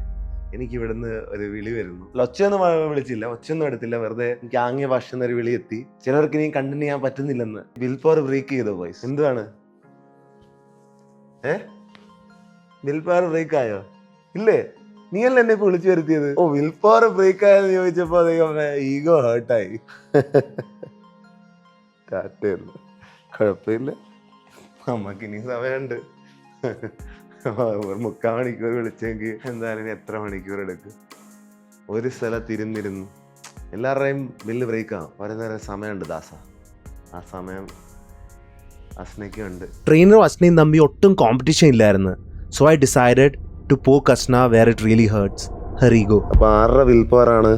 എനിക്ക് ഇവിടുന്ന് ഒരു വിളി വരുന്നു. ഒച്ചയൊന്നും വിളിച്ചില്ല, ഒച്ചയൊന്നും എടുത്തില്ല, വെറുതെ എനിക്ക് ആംഗ്യ ഭാഷ എന്നൊരു വിളി എത്തി. ചിലർക്ക് ഇനി കണ്ടിന്യൂ ചെയ്യാൻ പറ്റുന്നില്ലെന്ന്. വിൽ പവർ ബ്രേക്ക് ചെയ്തോ ബോയ്സ്? എന്തുവാണ്? വിൽ പവർ ബ്രേക്ക് ആയോ? ഇല്ലേ? നീയല്ലേ എന്നെ ഇപ്പൊ വിളിച്ചു വരുത്തിയത്? വിൽ പവർ ബ്രേക്ക് ആയെന്ന് ചോദിച്ചപ്പോ ഈഗോ ഹേർട്ടായി. കുഴപ്പമില്ല, നമ്മക്ക് ഇനി സമയമുണ്ട്. 3/4 മണിക്കൂർ വിളിച്ചെങ്കിൽ എന്തായാലും ഇനി എത്ര മണിക്കൂർ എടുക്കും? ഒരു സ്ഥലത്ത് ഇരുന്നിരുന്നു എല്ലാവരുടെയും ബില്ല് ബ്രേക്ക് ആവും. പറയുന്നേരം സമയമുണ്ട് ദാസ. ആ സമയം അസ്നയ്ക്കുണ്ട്. ട്രെയിനറും അസ്നയും തമ്മിൽ ഒട്ടും കോമ്പറ്റീഷൻ ഇല്ലായിരുന്നു. So I decided to poke Asna where it really hurts her ego. അപ്പൊ 6 വിൽ പവർ ആണ്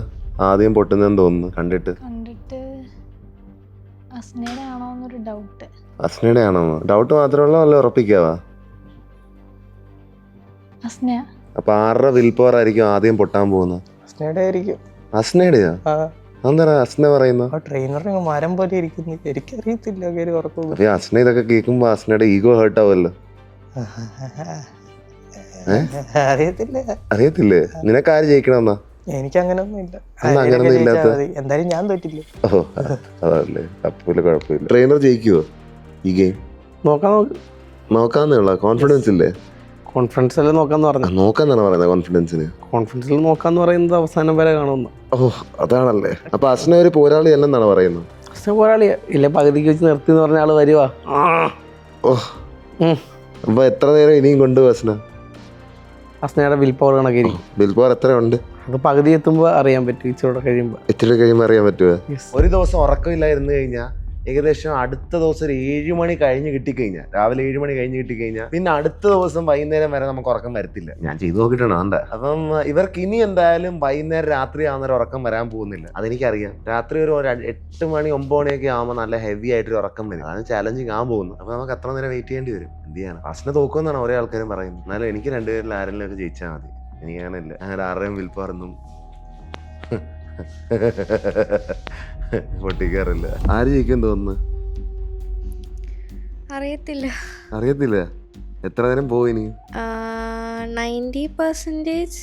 ആദ്യം പൊട്ടുന്നതെന്ന് തോന്നുന്നു. കണ്ടിട്ട് അസ്നയുടെ ആണോ എന്നൊരു ഡൗട്ട്. അസ്നയുടെ ആണോ? ഡൗട്ട് മാത്രമല്ല, നല്ല ഉറപ്പിക്കാവാ. അപ്പൊ 6 വിൽ പവർ ആയിരിക്കും ആദ്യം പൊട്ടാൻ പോകുന്നത്. അസ്നയുടെയാ? എന്താ അസ്ന പറയുന്നു? ട്രെയിനർ മരം പോലെ ഇരിക്കുന്നു. എനിക്കറിയത്തില്ല. അസ്ന ഇതൊക്കെ കേൾക്കുമ്പോ അസ്നയുടെ ഈഗോ ഹേർട്ട് ആവുമല്ലോ. അറിയത്തില്ലേ? നിനക്ക് ആര് ജയിക്കണമെന്നാ? എനിക്ക് അങ്ങനൊന്നും ഇല്ല. അങ്ങനൊന്നും ഇല്ലാത്ത എന്തായാലും ഞാൻ തോറ്റില്ല. അതല്ലേ? അപ്പോലെ കുഴപ്പമില്ല. ട്രെയിനർ ജയിക്കുവോ ഈ ഗെയിം? നോക്കാന്നുള്ള കോൺഫിഡൻസ് ഇല്ലേ? കോൺഫിഡൻസിൽ നോക്കാന്ന് നോക്കാന്നാണ് പറയുന്നത്. കോൺഫിഡൻസിൽ നോക്കാന്ന് പറയുന്നത് അവസാനം വരെ കാണുന്നു. അതാണല്ലേ? അപ്പൊ അസ്ന ഒരു പോരാളി അല്ലെന്നാണ് പറയുന്നത്. പ്രശ്നം പോരാളിയാ ഇല്ല പകുതിക്ക് വെച്ച് നിർത്തി എന്ന് പറഞ്ഞ ആള് വരുവാ. ഓ അപ്പൊ എത്ര നേരം ഇനിയും കൊണ്ടുപോകും അസ്ന? അസ്നയുടെ വിൽ പവർ കണക്കിരിക്കും. ബിൽ പവർ എത്ര ഉണ്ട്? അത് പകുതി എത്തുമ്പോൾ അറിയാൻ പറ്റും, ഇച്ചിരി കഴിയുമ്പോൾ. ഇച്ചിരി കഴിയുമ്പോൾ അറിയാൻ പറ്റുമോ? Yes. ഒരു ദിവസം ഉറക്കമില്ലായിരുന്നു കഴിഞ്ഞാൽ ഏകദേശം അടുത്ത ദിവസം ഒരു 7 മണി കഴിഞ്ഞ് കിട്ടിക്കഴിഞ്ഞാൽ, രാവിലെ 7 മണി കഴിഞ്ഞ് കിട്ടിക്കഴിഞ്ഞാൽ പിന്നെ അടുത്ത ദിവസം വൈകുന്നേരം വരെ നമുക്ക് ഉറക്കം വരത്തില്ല. ഞാൻ ചെയ്തു നോക്കിയിട്ടാണ് എന്താ. അപ്പം ഇവർക്ക് ഇനി എന്തായാലും വൈകുന്നേരം രാത്രി ആവുന്നൊരു ഉറക്കം വരാൻ പോകുന്നില്ല, അതെനിക്കറിയാം. രാത്രി ഒരു 8 മണി 9 മണിയൊക്കെ ആകുമ്പോൾ നല്ല ഹെവി ആയിട്ടൊരു ഉറക്കം വരും. അതാണ് ചാലഞ്ചിങ് ആകാൻ പോകുന്നു. അപ്പോൾ നമുക്ക് അത്ര നേരം വെയിറ്റ് ചെയ്യേണ്ടി വരും. എന്ത് ചെയ്യണം? അസ്ന തോക്കുമെന്നാണ് ഓരോ ആൾക്കാരും പറയുന്നത്. എന്നാലും എനിക്ക് രണ്ടുപേരിൽ ആരെങ്കിലും ഒക്കെ ജയിച്ചാൽ മതി. എനിക്കങ്ങനെയില്ല, അങ്ങനെ ആരുടെയും വിൽ പവറൊന്നും പൊട്ടിക്കാറില്ല. ആര് ജയിക്കും തോന്നുന്നു? അറിയത്തില്ല. എത്ര നേരം പോയിനി? 90%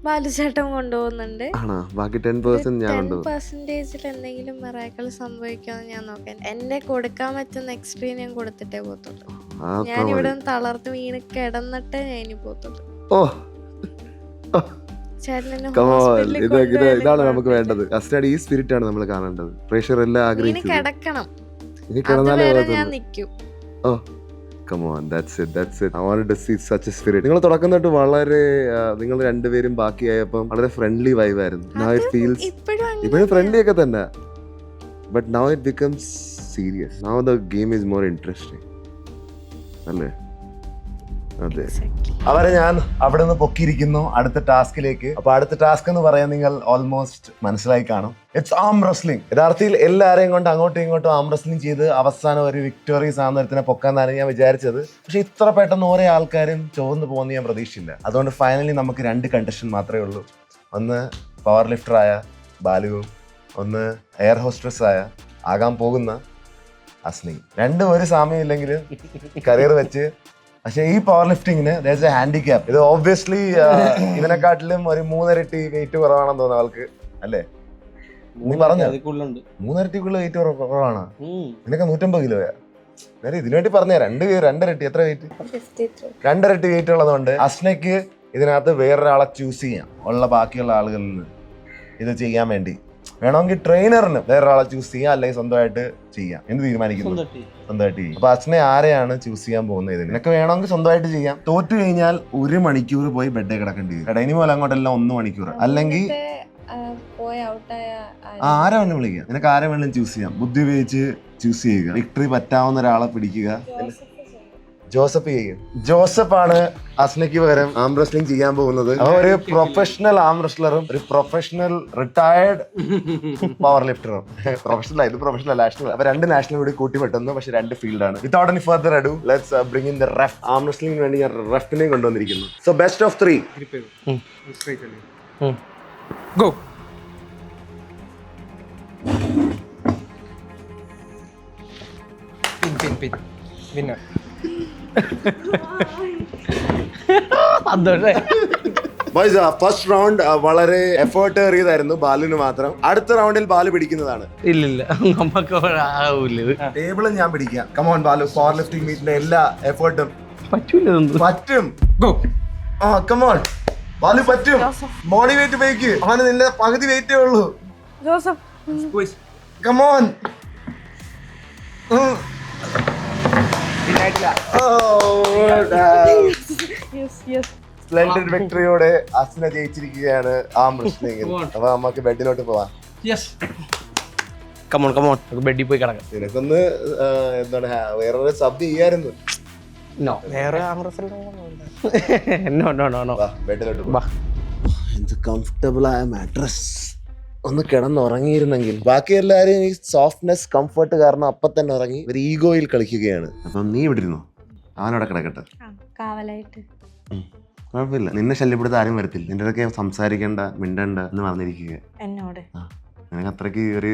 ബാലുചേട്ടൻ കൊണ്ടുപോകുന്നുണ്ട്. ആണോ? ബാക്കി 10% ഞാൻ കൊണ്ടുപോകും. 10%ൽ എന്തെങ്കിലും മിറാക്കിൾ സംഭവിക്കാന്ന് ഞാൻ നോക്കാൻ. എന്നെ കൊടുക്കാൻ പറ്റുന്ന എക്സ്ട്രീം ഞാൻ കൊടുത്തിട്ടേ പോത്തുള്ളൂ. ഞാൻ ഇവിടെ തളർത്ത് വീണ് കിടന്നിട്ടേ ഞാൻ ഇനി പോത്തുള്ളൂ. ഇതാണ് നമുക്ക് വേണ്ടത്. അസ്നയുടെ ഈ സ്പിരിറ്റ് ആണ് നമ്മൾ കാണേണ്ടത്. പ്രേക്ഷകർ എല്ലാം ആഗ്രഹിക്കുന്നത്. കിടക്കണം. ഇനി കിടന്നാലേ ഞാൻ നിൽക്കും. Come on, that's it. I wanted to see such a spirit. നിങ്ങൾ തുടക്കം തൊട്ട് വളരെ നിങ്ങൾ രണ്ടുപേരും ബാക്കിയായപ്പം വളരെ ഫ്രണ്ട്ലി വൈബ് ആയിരുന്നു. Now it feels ഇപ്പോഴും ഫ്രണ്ട്ലി ഒക്കെ തന്നെ, but now it becomes serious. Now the game is more interesting. അല്ലേ? അതെ. അവരെ ഞാൻ അവിടെ നിന്ന് പൊക്കിയിരിക്കുന്നു അടുത്ത ടാസ്കിലേക്ക്. അപ്പൊ അടുത്ത ടാസ്ക് എന്ന് പറയാൻ നിങ്ങൾ ഓൾമോസ്റ്റ് മനസ്സിലായി കാണും. It's am wrestling. യഥാർത്ഥത്തിൽ എല്ലാവരെയും കൊണ്ട് അങ്ങോട്ടും ഇങ്ങോട്ടും ആം റെസ്ലിംഗ് ചെയ്ത് അവസാനം ഒരു വിക്ടോറിയസ് സാധനത്തിനെ പൊക്കാന്നാണ് ഞാൻ വിചാരിച്ചത്. പക്ഷെ ഇത്ര പെട്ടെന്ന് ഓരോ ആൾക്കാരും ചോർന്ന് പോകുന്ന ഞാൻ പ്രതീക്ഷിച്ചില്ല. അതുകൊണ്ട് ഫൈനലി നമുക്ക് 2 കണ്ടസ്റ്റന്റ് മാത്രമേ ഉള്ളൂ. ഒന്ന് പവർ ലിഫ്റ്ററായ ബാലുവും ഒന്ന് എയർ ഹോസ്റ്റസ് ആകാൻ പോകുന്ന അസ്നയും. രണ്ടും ഒരു സാമ്യമില്ലെങ്കിൽ കരിയർ വെച്ച്. പക്ഷെ ഈ പവർ ലിഫ്റ്റിങ്ങിന് ദേഴ്സ് എ ഹാൻഡിക്യാപ്പ്. ഇത് ഓബ്വിയസ്ലി ഇതിനെക്കാട്ടിലും ഒരു 3 ഇരട്ടി വെയിറ്റ് കുറവാണെന്ന് തോന്നുന്നു ആൾക്ക്, അല്ലേ? നീ പറഞ്ഞ 3 ഇരട്ടിക്കുള്ള വെയിറ്റ് കുറവാണ്. നിനക്ക് 150 കിലോയാ. നേരെ ഇതിനു വേണ്ടി പറഞ്ഞ 2 ഇരട്ടി. എത്ര വെയിറ്റ്? 2 ഇരട്ടി വെയിറ്റ് ഉള്ളതുകൊണ്ട് അസ്നയ്ക്ക് ഇതിനകത്ത് വേറൊരാളെ ചൂസ് ചെയ്യാം ഉള്ള ബാക്കിയുള്ള ആളുകളിൽ നിന്ന് ഇത് ചെയ്യാൻ വേണ്ടി. വേണമെങ്കിൽ ട്രെയിനറിന് വേറൊരാളെ ചൂസ് ചെയ്യാം, അല്ലെങ്കിൽ സ്വന്തമായിട്ട് ചെയ്യാം. എന്ത് തീരുമാനിക്കുന്നു? സ്വന്തമായിട്ട് ചെയ്യും. അപ്പൊ അച്ഛനെ ആരെയാണ് ചൂസ് ചെയ്യാൻ പോകുന്നത്? ഇതിന് നിനക്ക് വേണമെങ്കിൽ സ്വന്തമായിട്ട് ചെയ്യാം. തോറ്റു കഴിഞ്ഞാൽ 1 മണിക്കൂർ പോയി ബെഡേ കിടക്കേണ്ടി വരും. ഇനി പോലെ അങ്ങോട്ടെല്ലാം 1 മണിക്കൂർ. അല്ലെങ്കിൽ ആരെ വേണം വിളിക്കുക. നിനക്ക് ആരെ വേണമെങ്കിലും ചൂസ് ചെയ്യാം. ബുദ്ധി ഉപയോഗിച്ച് ചൂസ് ചെയ്യുക. വിക്ടറി പറ്റാവുന്ന ഒരാളെ പിടിക്കുക. ജോസഫ് ചെയ്യും. ജോസഫാണ് അസ്നയ്ക്ക് പകരം ആം റെസ്ലിംഗ് ചെയ്യാൻ പോകുന്നത്. ഒരു പ്രൊഫഷണൽ ആം റെസ്ലറും ഒരു പ്രൊഫഷണൽ റിട്ടയർഡ് പവർ ലിഫ്റ്ററും. ഇത് പ്രൊഫഷണൽ നാഷണൽ. അപ്പൊ 2 നാഷണൽ കൂടി കൂട്ടി പെട്ടെന്ന്. പക്ഷെ 2 ഫീൽഡാണ്. Without any further ado let's bring in the ref. Arm റെസ്ലിംഗിന് വേണ്ടി ഞാൻ റെഫിനെ കൊണ്ടുവന്നിരിക്കുന്നു. So best of 3. Go. Pin winner. First round വളരെ എഫേർട്ട് ഏറിയതായിരുന്നു ബാലുവിന് മാത്രം. അടുത്ത റൗണ്ടിൽ ബാലു പിടിക്കുന്നതാണ്. ഇല്ലില്ല, നമുക്ക് ആവൂല. ടേബിളും ഞാൻ പിടിക്കാം. കമോൺ ബാലു, പവർ ലിഫ്റ്റിംഗ് മീറ്റിന്റെ എല്ലാ എഫേർട്ടും പറ്റും. കമോൺ ബാലു, പറ്റും. Body weight വെയ്ക്ക്. അവന് നിന്റെ പകുതി വെയിറ്റേ ഉള്ളൂ. കമോൺ. സ്പ്ലെൻഡഡ് വിക്ടറിയോടെ അസ്ന ജയിച്ചിരിക്കുകയാണ് ആം റെസ്ലിംഗിൽ. അപ്പൊ നമുക്ക് ബെഡിലോട്ട് പോവാം. ബെഡിൽ പോയി കിടക്കാം. നിനക്കൊന്ന് എന്താണ് വേറൊരു സബ് ചെയ്യായിരുന്നു. ബെഡിലോട്ട് എന്ത് കംഫർട്ടബിൾ ആയ മാട്രസ്. ഒന്ന് കിടന്നുറങ്ങിയിരുന്നെങ്കിൽ. ബാക്കി എല്ലാവരും ഈ സോഫ്റ്റ്നെസ് കംഫർട്ട് കാരണം അപ്പൊ തന്നെ ഉറങ്ങി. ഒരു ഈഗോയിൽ കളിക്കുകയാണ്. അപ്പം നീ ഇവിടെ ഇരുന്നോ, അവനവിടെ കിടക്കട്ടെ. കുഴപ്പമില്ല, നിന്നെ ശല്യപ്പെടുത്ത ആരും വരത്തില്ല. നിന്റെ അടുക്കെ സംസാരിക്കണ്ട, മിണ്ടണ്ട എന്ന് പറഞ്ഞിരിക്കുക. എന്നോട് നിനക്ക് അത്രയ്ക്ക് ഒരു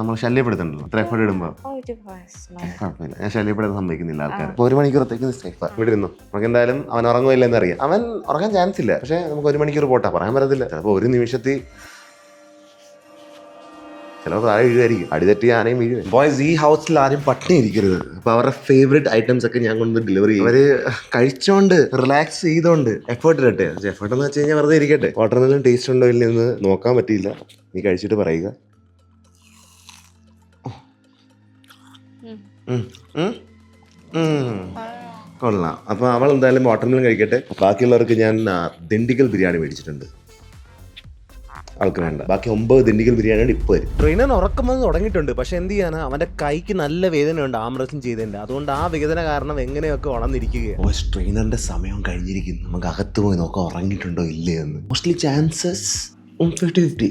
നമ്മൾ ശല്യപ്പെടുത്തണ്ടല്ലോ അത്ര എഫേർട്ട് ഇടുമ്പോ. കുഴപ്പമില്ല, ഞാൻ ശല്യപ്പെടുത്താൻ സമ്മതിക്കുന്നില്ല ആൾക്കാർ. 1 മണിക്കൂറത്തേക്ക് സേഫാ. ഇവിടെ ഇരുന്നു. നമുക്ക് എന്തായാലും അവൻ ഉറങ്ങുമില്ല എന്നറിയാം. അവൻ ഉറങ്ങാൻ ചാൻസ് ഇല്ല. പക്ഷെ നമുക്ക് 1 മണിക്കൂർ പോട്ടാ, പറയാൻ പറ്റത്തില്ല. ചിലപ്പോൾ 1 നിമിഷത്തിൽ ചിലപ്പോൾ താഴെ വീഴുമായിരിക്കും. അടിതെറ്റി ആനയും വീഴും. ബോയ്സ്, ഈ ഹൗസിൽ ആരും പട്ടിണി ഇരിക്കരുത്. അപ്പൊ അവരുടെ ഫേവറേറ്റ് ഐറ്റംസ് ഒക്കെ ഞാൻ കൊണ്ട് ഡെലിവറി ചെയ്യും. അവര് കഴിച്ചോണ്ട് റിലാക്സ് ചെയ്തോണ്ട് എഫേർട്ട് ഇടട്ടെ. എഫേർട്ട് എന്ന് വെച്ച് കഴിഞ്ഞാൽ വെറുതെ ഇരിക്കട്ടെ. വാട്ടർമെലൺ ടേസ്റ്റ് ഉണ്ടോ ഇല്ലെന്ന് നോക്കാൻ പറ്റിയില്ല. നീ കഴിച്ചിട്ട് പറയുക. കൊള്ളാം. അപ്പൊ അവൾ എന്തായാലും വാട്ടർമെലൻ കഴിക്കട്ടെ. ബാക്കിയുള്ളവർക്ക് ഞാൻ ദിണ്ടിഗൽ ബിരിയാണി മേടിച്ചിട്ടുണ്ട്. ആൾക്ക് വേണ്ട. ബാക്കി 9 ദിണ്ടിഗൽ ബിരിയാണിയാണ് ഇപ്പോൾ വരും. ട്രെയിനർ ഉറക്കം വന്ന് തുടങ്ങിയിട്ടുണ്ട്. പക്ഷെ എന്ത് ചെയ്യാനാ, അവന്റെ കൈക്ക് നല്ല വേദനയുണ്ട് ആംറസ്റ്റും ചെയ്തതിന്റെ. അതുകൊണ്ട് ആ വേദന കാരണം എങ്ങനെയൊക്കെ ഉണർന്നിരിക്കുകയാണ്. ട്രെയിനറിന്റെ സമയം കഴിഞ്ഞിരിക്കുന്നു. നമുക്ക് അകത്ത് പോയി നോക്കാം ഉറങ്ങിയിട്ടുണ്ടോ ഇല്ലേ എന്ന്. Mostly chances 50-50.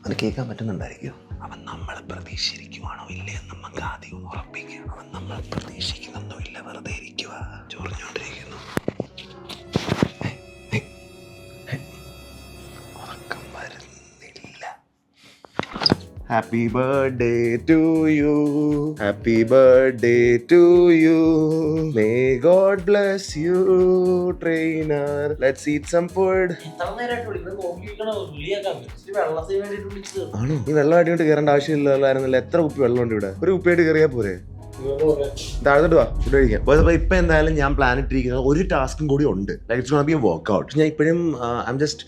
അവന് കേൾക്കാൻ പറ്റുന്നുണ്ടായിരിക്കും. അവൻ നമ്മളെ പ്രതീക്ഷിച്ചിരിക്കുവാണോ ഇല്ലേ എന്ന് നമുക്ക് ആദ്യം ഉറപ്പിക്കുക. അവൻ നമ്മളെ പ്രതീക്ഷിക്കുന്നോ ഇല്ല, വെറുതെ ഇരിക്കുക, ചൊറിഞ്ഞോണ്ടിരിക്കുന്നു. Happy birthday to you. Happy birthday to you. May God bless you, trainer. Let's eat some food. ആണോ? ഈ വെള്ളം അടിയോട്ട് കയറേണ്ട ആവശ്യമില്ലായിരുന്നല്ലോ. എത്ര കുപ്പി വെള്ളമുണ്ട് ഇവിടെ? ഒരു കുപ്പിയായിട്ട് കയറിയാ പോരെ? താഴത്തോട്ട് വാ, ഫുഡ് കഴിക്കാം. അപ്പോൾ ഇപ്പൊ എന്തായാലും ഞാൻ പ്ലാൻ ഇട്ടിരിക്കുന്നത് ഒരു ടാസ്കും കൂടി ഉണ്ട്. Like it's gonna be a workout. ഞാൻ ഇപ്പോഴും I'm just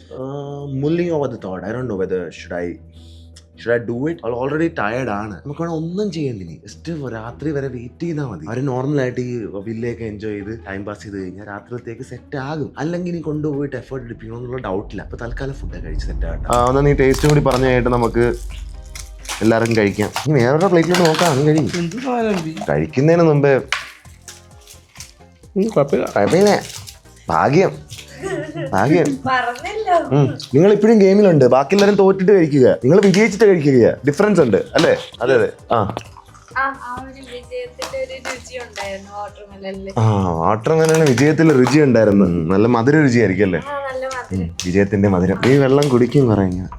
mulling over the thought. I don't know whether should I do it? അവൾ ഓൾറെഡി ടയേർഡ് ആണ്. നമുക്ക് വേണം ഒന്നും ചെയ്യേണ്ടിനി. ജസ്റ്റ് രാത്രി വരെ വെയിറ്റ് ചെയ്താൽ മതി. അവർ നോർമലായിട്ട് ഈ വില്ലയൊക്കെ എൻജോയ് ചെയ്ത് ടൈം പാസ് ചെയ്ത് കഴിഞ്ഞാൽ രാത്രിത്തേക്ക് സെറ്റ് ആകും. അല്ലെങ്കിൽ ഇനി കൊണ്ടുപോയിട്ട് എഫേർട്ട് എടുപ്പിക്കണം എന്നുള്ള ഡൗട്ടില്ല. അപ്പൊ തൽക്കാലം ഫുഡ് കഴിച്ച് സെറ്റ് ആകട്ടെ. എന്നാൽ നീ ടേസ്റ്റ് കൂടി പറഞ്ഞു കഴിഞ്ഞിട്ട് നമുക്ക് എല്ലാവർക്കും കഴിക്കാം. നീ വേറൊരു പ്ലേറ്റിലോട്ട് നോക്കാം. നീ കഴിക്കുന്നതിന് മുമ്പേ കുഴപ്പമില്ല. ഭാഗ്യം. നിങ്ങൾ ഇപ്പോഴും ഗെയിമിലുണ്ട്. ബാക്കി എല്ലാവരും തോറ്റിട്ട് കഴിക്കുക, നിങ്ങൾ വിജയിച്ചിട്ട് കഴിക്കുക. ഡിഫറൻസ് ഉണ്ട് അല്ലേ? അതെ അതെ. വാട്ടർമെലന് വിജയത്തിൽ രുചി ഉണ്ടായിരുന്നു. നല്ല മധുര രുചിയായിരിക്കും അല്ലേ? വിജയത്തിന്റെ മധുരം. ഈ വെള്ളം കുടിക്കും പറയുക.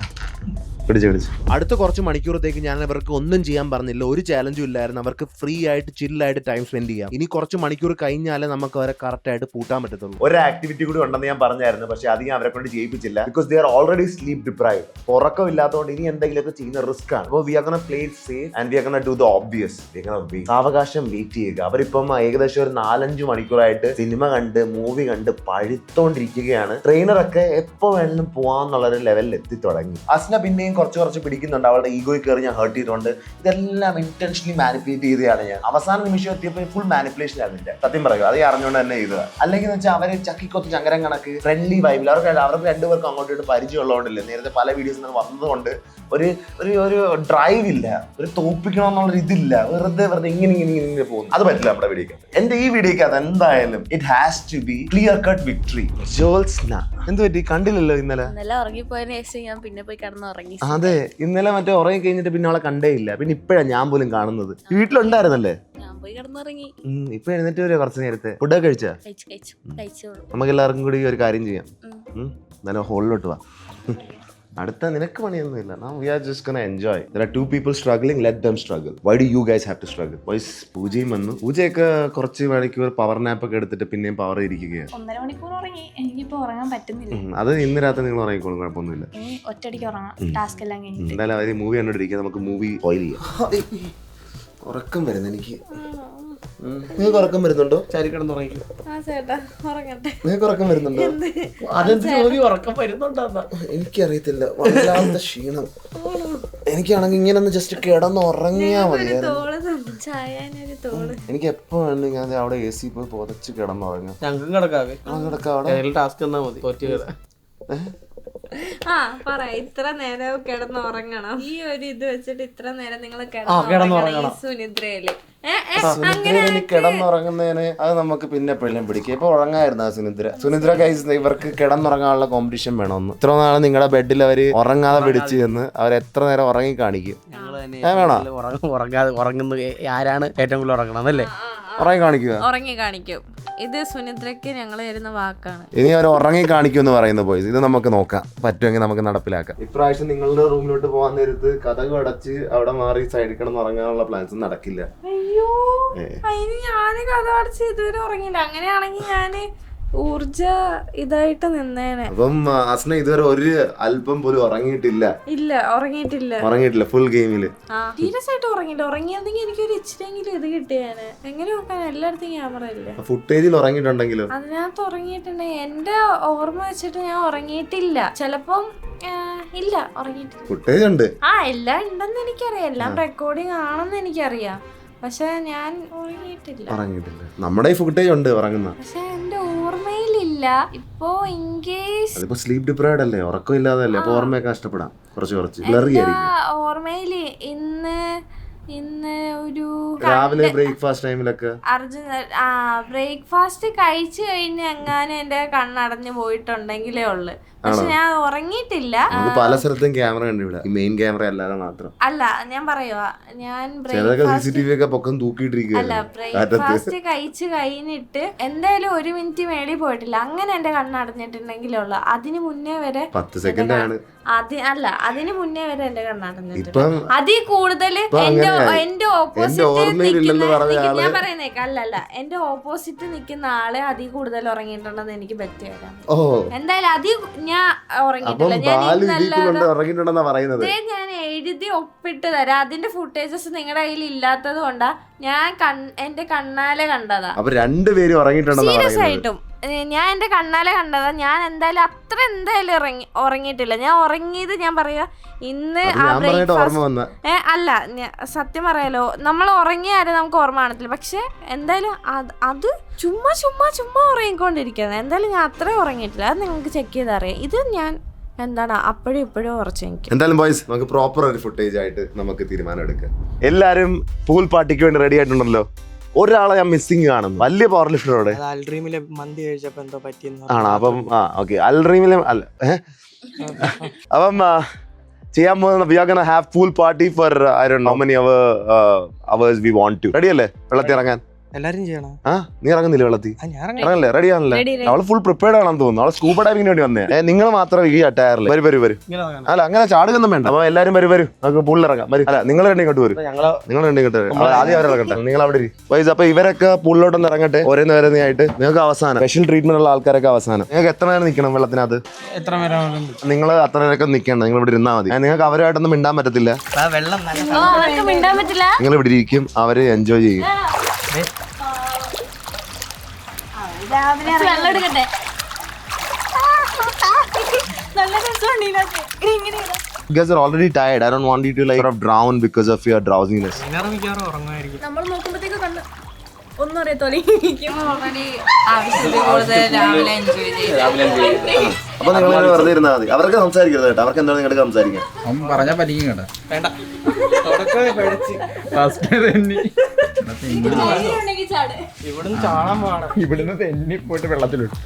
പിടിച്ചു. അടുത്ത കുറച്ച് മണിക്കൂറത്തേക്ക് ഞാൻ അവർക്ക് ഒന്നും ചെയ്യാൻ പറഞ്ഞില്ല. ഒരു ചാലഞ്ചും ഇല്ലായിരുന്നു. അവർക്ക് ഫ്രീ ആയിട്ട് ചില്ലായിട്ട് ടൈം സ്പെൻഡ് ചെയ്യാം. ഇനി കുറച്ച് മണിക്കൂർ കഴിഞ്ഞാലേ നമുക്ക് അവരെ കറക്റ്റ് ആയിട്ട് പൂട്ടാൻ പറ്റത്തുള്ളൂ. ഒരു ആക്ടിവിറ്റി കൂടി ഉണ്ടെന്ന് ഞാൻ പറഞ്ഞായിരുന്നു. പക്ഷെ അധികം അവരെ കൊണ്ട് ചെയ്യിപ്പിച്ചില്ല. Because they are already sleep deprived. ഉറക്കം ഇല്ലാത്തതുകൊണ്ട് ഇനി എന്തെങ്കിലുമൊക്കെ ചെയ്യുന്ന റിസ്ക് ആണ്. അപ്പോൾ we are gonna play it safe and we are gonna do the obvious. We are gonna wait. സാവകാശം വെയിറ്റ് ചെയ്യുക. അവരിപ്പം ഏകദേശം ഒരു 4-5 മണിക്കൂറായിട്ട് സിനിമ കണ്ട് മൂവി കണ്ട് പഴുത്തോണ്ടിരിക്കുകയാണ്. ട്രെയിനറൊക്കെ എപ്പോൾ വേണമെങ്കിലും പോവാന്നുള്ളൊരു ലെവലിൽ എത്തി തുടങ്ങി. അസ്ന പിന്നെയും കുറച്ച് പിടിക്കുന്നുണ്ട്. അവളുടെ ഈഗോയിൽ കയറി ഞാൻ ഹേർട്ട് ചെയ്തുകൊണ്ട് ഇതെല്ലാം ഇന്റൻഷനലി മാനിപ്പുലേറ്റ് ചെയ്തതാണ് ഞാൻ. അവസാന നിമിഷം എത്തിയപ്പോൾ ഫുൾ മാനിപ്പുലേഷൻ ആയിരുന്നില്ല. സത്യം പറയുക, അത് അറിഞ്ഞുകൊണ്ട് തന്നെ ചെയ്തത്. അല്ലെങ്കിൽ എന്ന് വെച്ചാൽ അവര് ചക്കിക്കൊത്ത് ചങ്കരം കണക്ക് ഫ്രണ്ട്ലി വൈബിൽ അവർക്ക് രണ്ടുപേർക്കും അങ്ങോട്ടും പരിചയമുള്ളതുകൊണ്ടില്ല. നേരത്തെ പല വീഡിയോസിൽ വന്നതുകൊണ്ട് ഒരു ഡ്രൈവ് ഇല്ല, ഒരു തോപ്പിക്കണമെന്നുള്ളൊരു ഇതില്ല. വെറുതെ ഇങ്ങനെ പോകുന്നു. അത് പറ്റില്ല നമ്മുടെ വീഡിയോക്ക്. എന്റെ ഈ വീഡിയോക്ക് അത് എന്തായാലും it has to be clear cut victory. Jyotsna എന്ത് പറ്റി? കണ്ടില്ലല്ലോ ഇന്നലെ ഉറങ്ങിപ്പോയതിനു ശേഷം ഞാൻ പിന്നെ പോയി കിടന്നുറങ്ങി. അതെ, ഇന്നലെ മറ്റേ ഉറങ്ങി കഴിഞ്ഞിട്ട് പിന്നെ അവളെ കണ്ടേ ഇല്ല. പിന്നെ ഇപ്പഴാണ് ഞാൻ പോലും കാണുന്നത്. വീട്ടിലുണ്ടായിരുന്നല്ലേ? ഞാൻ പോയി കിടന്നുറങ്ങി. ഇപ്പൊ എഴുന്നേറ്റ് വരെ കുറച്ച് നേരത്തെ. ഫുഡൊക്കെ കഴിച്ചാ? നമുക്ക് എല്ലാവർക്കും കൂടി ഒരു കാര്യം ചെയ്യാം. എന്നാലും ഹോളിലോട്ട് വാ. അടുത്ത നിനക്ക് പണിയൊന്നുമില്ല. Now we are just gonna enjoy. There are 2 people struggling, let them struggle. Why do you guys have to struggle? Boys, പൂജയും വന്നു. പൂജയൊക്കെ കുറച്ച് മണിക്കൂർ പവർ നാപ്പ് ഒക്കെ എടുത്തിട്ട് പിന്നെയും പവർ ഇരിക്കുകയാണ്. 1.5 മണിക്കൂർ ഉറങ്ങി. എനിക്കിപ്പോ ഉറങ്ങാൻ പറ്റുന്നില്ല. അത് ഇന്ന് രാത്രി നിങ്ങൾ ഉറങ്ങിക്കോളും, കുഴപ്പമൊന്നുമില്ല. ഒറ്റയടിക്ക് ഉറങ്ങാം. ടാസ്ക് എല്ലാം കഴിഞ്ഞിട്ട്. എന്തായാലും അവര് മൂവി കണ്ടോണ്ടിരിക്കുക. നമുക്ക് മൂവി സ്പോയിൽ ചെയ്യാം. ഉറക്കം വരുന്നു എനിക്ക്. നിങ്ങൾക്ക് ഉറക്കം വരുന്നുണ്ടോ? ചാരി കിടന്ന് ഉറങ്ങിക്കും. നിങ്ങൾക്ക് ഉറക്കം വരുന്നുണ്ടോ? എനിക്കറിയത്തില്ല, വല്ലാത്ത ക്ഷീണം. എനിക്കാണെങ്കിൽ ഇങ്ങനെ ഒന്ന് ജസ്റ്റ് കിടന്ന് ഉറങ്ങിയാ മതിയായിരുന്നു. എനിക്ക് എപ്പോ വേണ്ടി ഞാൻ അവിടെ AC പോയി പുതച്ച് കിടന്നുറങ്ങാം. ഞങ്ങൾക്കും കിടക്കാവേ. ടാസ്ക് തന്നാ മതി. ഇത്ര നേരം കിടന്നുറങ്ങണം. ഈ ഒരു ഇത് വെച്ചിട്ട് ഇത്ര നേരം നിങ്ങൾ സുനിദ്രയില് കിടന്നുറങ്ങുന്നതിന് അത് നമുക്ക് പിന്നെ എപ്പോഴും പിടിക്കും. ഇപ്പൊ ഉറങ്ങായിരുന്നു ആ സുനിദ്ര ഗൈസ്. ഇവർക്ക് കിടന്നുറങ്ങാനുള്ള കോമ്പറ്റീഷൻ വേണമെന്ന്. ഇത്ര നാളെ നിങ്ങളുടെ ബെഡിൽ അവര് ഉറങ്ങാതെ പിടിച്ചു എന്ന് അവർ എത്ര നേരം ഉറങ്ങി കാണിക്കും. വേണോ? ഉറങ്ങുന്ന ആരാണ് ഏറ്റവും കൂടുതൽ ഉറങ്ങണം അല്ലേ? ഉറങ്ങി കാണിക്കും. ഇത് സുനിദ്രക്ക് ഞങ്ങൾ തരുന്ന വാക്കാണ്. ഇനി അവർ ഉറങ്ങി കാണിക്കും എന്ന് പറയുന്ന ബോയ്സ്. ഇത് നമുക്ക് നോക്കാം, പറ്റുമെങ്കിൽ നമുക്ക് നടപ്പിലാക്കാം. ഇപ്രാവശ്യം നിങ്ങളുടെ റൂമിലോട്ട് പോകാൻ നേരത്ത് കഥക് അടച്ച് അവിടെ മാറി സൈഡിൽ കിടന്ന് ഉറങ്ങാനുള്ള പ്ലാൻസ് നടക്കില്ല. അയ്യോ, അതിന് ഞാന് കഥ അടച്ച് ഇതുവരെ ഉറങ്ങില്ല. അങ്ങനെയാണെങ്കിൽ ഞാന് ഊർജ ഇതായിട്ട് നിന്നേനെ. അപ്പം അസ്ന ഇതുവരെ ഒരു അല്പം പോലും ഉറങ്ങിയിട്ടില്ല. ഇല്ല, ഉറങ്ങിയിട്ടില്ല ഫുൾ ഗെയിമില്. സീരിയസ് ആയിട്ട് ഉറങ്ങിയില്ല. ഉറങ്ങിയെങ്കിൽ എനിക്കൊരു ഇച്ചിരെങ്കിലും ഇത് കിട്ടിയാന്. എങ്ങനെ നോക്കാൻ എല്ലായിടത്തും ക്യാമറ ഇല്ല. ഫുട്ടേജിൽ ഉറങ്ങിയിട്ടുണ്ടെങ്കിലോ? അതിനകത്ത് ഉറങ്ങിയിട്ടുണ്ടെങ്കിൽ എന്റെ ഓർമ്മ വെച്ചിട്ട് ഞാൻ ഉറങ്ങിയിട്ടില്ല. ചിലപ്പം ഇല്ല, ഉറങ്ങിയിട്ടില്ല. ഫുട്ടേജ് ഉണ്ട്. എല്ലാം ഉണ്ടെന്ന് എനിക്കറിയാം. എല്ലാം റെക്കോർഡിങ് ആണെന്ന് എനിക്കറിയാം. പക്ഷെ ഞാൻ ഉറങ്ങിയിട്ടില്ല. നമ്മുടെ ഈ ഫുട്ടേജ് ഉണ്ട് ഉറങ്ങുന്ന. പക്ഷെ എന്റെ ഓർമ്മയിലില്ല. ഇപ്പോ ഇൻ കേസ് അതിപ്പോ സ്ലീപ് ഡിപ്രൈവ്ഡ് അല്ലേ, ഉറക്കം ഇല്ലാതല്ലേ, അപ്പൊ ഓർമ്മയൊക്കെ നഷ്ടപ്പെടാം കുറച്ച് ബ്ലറി ആയിരിക്കും. ഓർമ്മയില് ഇന്ന് ഒരു രാവിലെ ബ്രേക്ക്ഫാസ്റ്റ് ടൈമിലൊക്കെ ബ്രേക്ക്ഫാസ്റ്റ് കഴിച്ചു കഴിഞ്ഞ് എങ്ങാനും എന്റെ കണ്ണടഞ്ഞു പോയിട്ടുണ്ടെങ്കിലേ ഉള്ളു. പക്ഷെ ഞാൻ ഉറങ്ങിയിട്ടില്ല. പല സ്ഥലത്തും ക്യാമറ ഉണ്ട് ഇവിടെ, മെയിൻ ക്യാമറ അല്ലാതെ മാത്രം. അല്ല ഞാൻ പറയുവാ, ഞാൻ CCTV ഒക്കെ പൊക്കം തൂക്കിയിട്ടിരിക്കുകയല്ല. ബ്രേക്ക്ഫാസ്റ്റ് കഴിച്ചു കഴിഞ്ഞിട്ട് എന്തായാലും 1 മിനിറ്റ് മേളിൽ പോയിട്ടില്ല. അങ്ങനെ എന്റെ കണ്ണടഞ്ഞിട്ടുണ്ടെങ്കിലേ ഉള്ളു. അതിന് മുന്നേ വരെ 10 സെക്കൻഡ് ആണ്. അതിന് മുന്നേ വരെ എന്റെ കണ്ണടഞ്ഞിട്ടുണ്ട്. അതിൽ കൂടുതൽ എന്റെ ഓപ്പോസിറ്റ് ഞാൻ പറയുന്നേക്ക അല്ലല്ല എന്റെ ഓപ്പോസിറ്റ് നിൽക്കുന്ന ആളെ അതിൽ കൂടുതൽ ഉറങ്ങിയിട്ടുണ്ടെന്ന് എനിക്ക് പറ്റി വരാം. എന്തായാലും അതിൽ ഞാൻ ഉറങ്ങിയിട്ടില്ല. ഞാൻ എഴുതി ഒപ്പിട്ട് തരാം. അതിന്റെ ഫുട്ടേജസ് നിങ്ങളുടെ കയ്യിൽ ഇല്ലാത്തത് കൊണ്ടാ ഞാൻ എന്റെ കണ്ണാലെ കണ്ടതാ. സീരിയസ് ആയിട്ടും ഞാൻ എന്റെ കണ്ണാലെ കണ്ടതാ. ഞാൻ എന്തായാലും അത്ര ഉറങ്ങിയിട്ടില്ല. ഞാൻ ഉറങ്ങിയത് ഞാൻ പറയാ ഇന്ന് അല്ല സത്യം പറയാലോ, നമ്മൾ ഉറങ്ങിയാലും നമുക്ക് ഓർമ്മ കാണത്തില്ല. പക്ഷെ എന്തായാലും അത് ചുമ്മാ ഉറങ്ങിക്കൊണ്ടിരിക്കുന്നത്. എന്തായാലും ഞാൻ അത്രയും ഉറങ്ങിയിട്ടില്ല. അത് നിങ്ങൾക്ക് ചെക്ക് ചെയ്തറിയാം. ഇത് ഞാൻ എന്താണ് അപ്പോഴും ഇപ്പോഴും ഉറച്ചു. എനിക്ക് എന്തായാലും ബോയ്സ് നമുക്ക് പ്രോപ്പർ ഒരു ഫുട്ടേജ് ആയിട്ട് നമുക്ക് തീരുമാനം എടുക്കാം. എല്ലാരും പൂൾ പാർട്ടിക്ക് വേണ്ടി റെഡി ആയിട്ടുണ്ടല്ലോ. ഒരാളെ ഞാൻ മിസ്സിംഗ് കാണുന്നു, വലിയ പവർ ലിഫ്റ്ററോടെ. അൽഡ്രീമിലെ മന്തി കഴിച്ചപ്പോ എന്തോ പറ്റിയെന്ന് ആണോ? അപ്പം ഓക്കെ, അൽഡ്രീമിലെ അല്ല അപ്പം ചെയ്യാൻ പോകുന്ന we are gonna have pool party for I don't know how many hours we want to. Ready അല്ലേ വെള്ളത്തിൽ ഇറങ്ങാൻ? എല്ലാരും ചെയ്യണം. നീ ഇറങ്ങുന്നില്ല വെള്ളത്തിൽ? ഇറങ്ങല്ലേ? റെഡി ആണല്ലേ? അവള് ഫുൾ പ്രിപ്പയർഡ് ആണെന്ന് തോന്നുന്നു. അവളെ സ്കൂബ ഡൈവിങ്ങിന് വേണ്ടി വന്നേ. നിങ്ങൾ മാത്രം ഈ ടയറിൽ വരും. അല്ല അങ്ങനെ ചാടുകൊന്നും വേണ്ട. അപ്പൊ എല്ലാരും വരും, നമുക്ക് പൂളിൽ ഇറങ്ങാം. അല്ല നിങ്ങൾ രണ്ടും ഇങ്ങോട്ട് വരും. നിങ്ങൾ രണ്ടും ഇങ്ങോട്ട് വരും. ആദ്യം അവരിറങ്ങട്ടെ, നിങ്ങൾ അവിടെ വൈസ്. അപ്പൊ ഇവരൊക്കെ പൂളിലോട്ടൊന്ന് ഇറങ്ങട്ടെ. ഓരോന്ന് ആയിട്ട് നിങ്ങൾക്ക് അവസാനം സ്പെഷ്യൽ ട്രീറ്റ്മെന്റ് ഉള്ള ആൾക്കാരൊക്കെ അവസാനം. നിങ്ങൾക്ക് എത്ര നേരം നിൽക്കണം വെള്ളത്തിനകത്ത്? നിങ്ങൾ അത്ര നേരമൊക്കെ നിൽക്കണ്ട, നിങ്ങൾ ഇവിടെ ഇരുന്നാൽ മതി. നിങ്ങൾക്ക് അവരുമായിട്ടൊന്നും മിണ്ടാൻ പറ്റത്തില്ല. നിങ്ങൾ ഇവിടെ ഇരിക്കും, അവര് എൻജോയ് ചെയ്യും. വെള്ളം എടുക്കട്ടെ. You guys are already tired. I don't want you to like sort of drown because of your drowsiness. നമ്മൾ നോക്കുമ്പോഴത്തേക്ക് ഒന്നും അറിയത്തോലെ അപ്പൊ നിങ്ങൾ വെറുതെ ഇരുന്നാൽ മതി. അവർക്ക് സംസാരിക്കരുത് കേട്ടോ. അവർക്ക് എന്താണ് നിങ്ങൾക്ക് സംസാരിക്കാം? പറഞ്ഞാ പലിക്കും കേട്ടോ. വേണ്ട ഇവിടുന്ന് ചാടാൻ പാടാ. ഇവിടുന്ന് തെന്നി പോയിട്ട് വെള്ളത്തിലിട്ടു.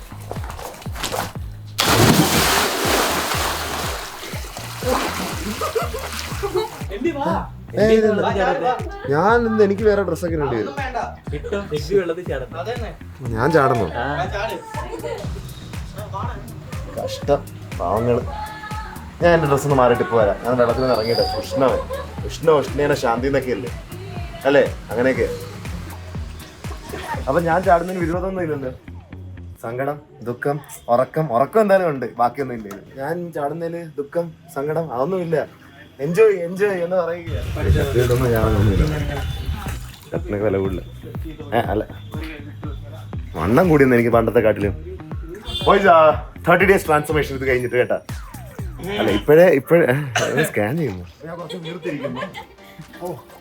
എനിക്ക് വേറെ ഡ്രസ്സൊക്കെ ഇടേണ്ടി വരും. ഞാൻ ചാടുന്നു. കഷ്ടം പാവങ്ങള്. ഞാൻ എന്റെ ഡ്രസ്സൊന്ന് മാറിയിട്ട് പോരാ. ഞാൻ വെള്ളത്തിൽ നിന്ന് ഇറങ്ങിയിട്ട് ഉഷ്ണേന ശാന്തി എന്നൊക്കെ അല്ലേ അല്ലേ? അങ്ങനെയൊക്കെ. അപ്പൊ ഞാൻ ചാടുന്നതിന് വിരോധമൊന്നും ഇല്ലല്ലോ. സങ്കടം, ദുഃഖം, ഉറക്കം എന്തായാലും ഉണ്ട്. ബാക്കിയൊന്നും ഇല്ല. ഞാൻ ചാടുന്നതിന് ദുഃഖം, സങ്കടം അതൊന്നും ഇല്ല. എൻജോയ് എന്ന് പറയുകയൊന്നും വില കൂടില്ല. അല്ല വണ്ണം കൂടിയെന്ന് എനിക്ക് പണ്ടത്തെ കാട്ടിലും. 30 days ട്രാൻസ്ഫോർമേഷൻ ഇത് കഴിഞ്ഞിട്ട് കേട്ടാ. അല്ല ഇപ്പോഴേ സ്കാൻ ചെയ്യുന്നു. ഞാൻ കുറച്ച് വീർത്തിരിക്കുന്നു.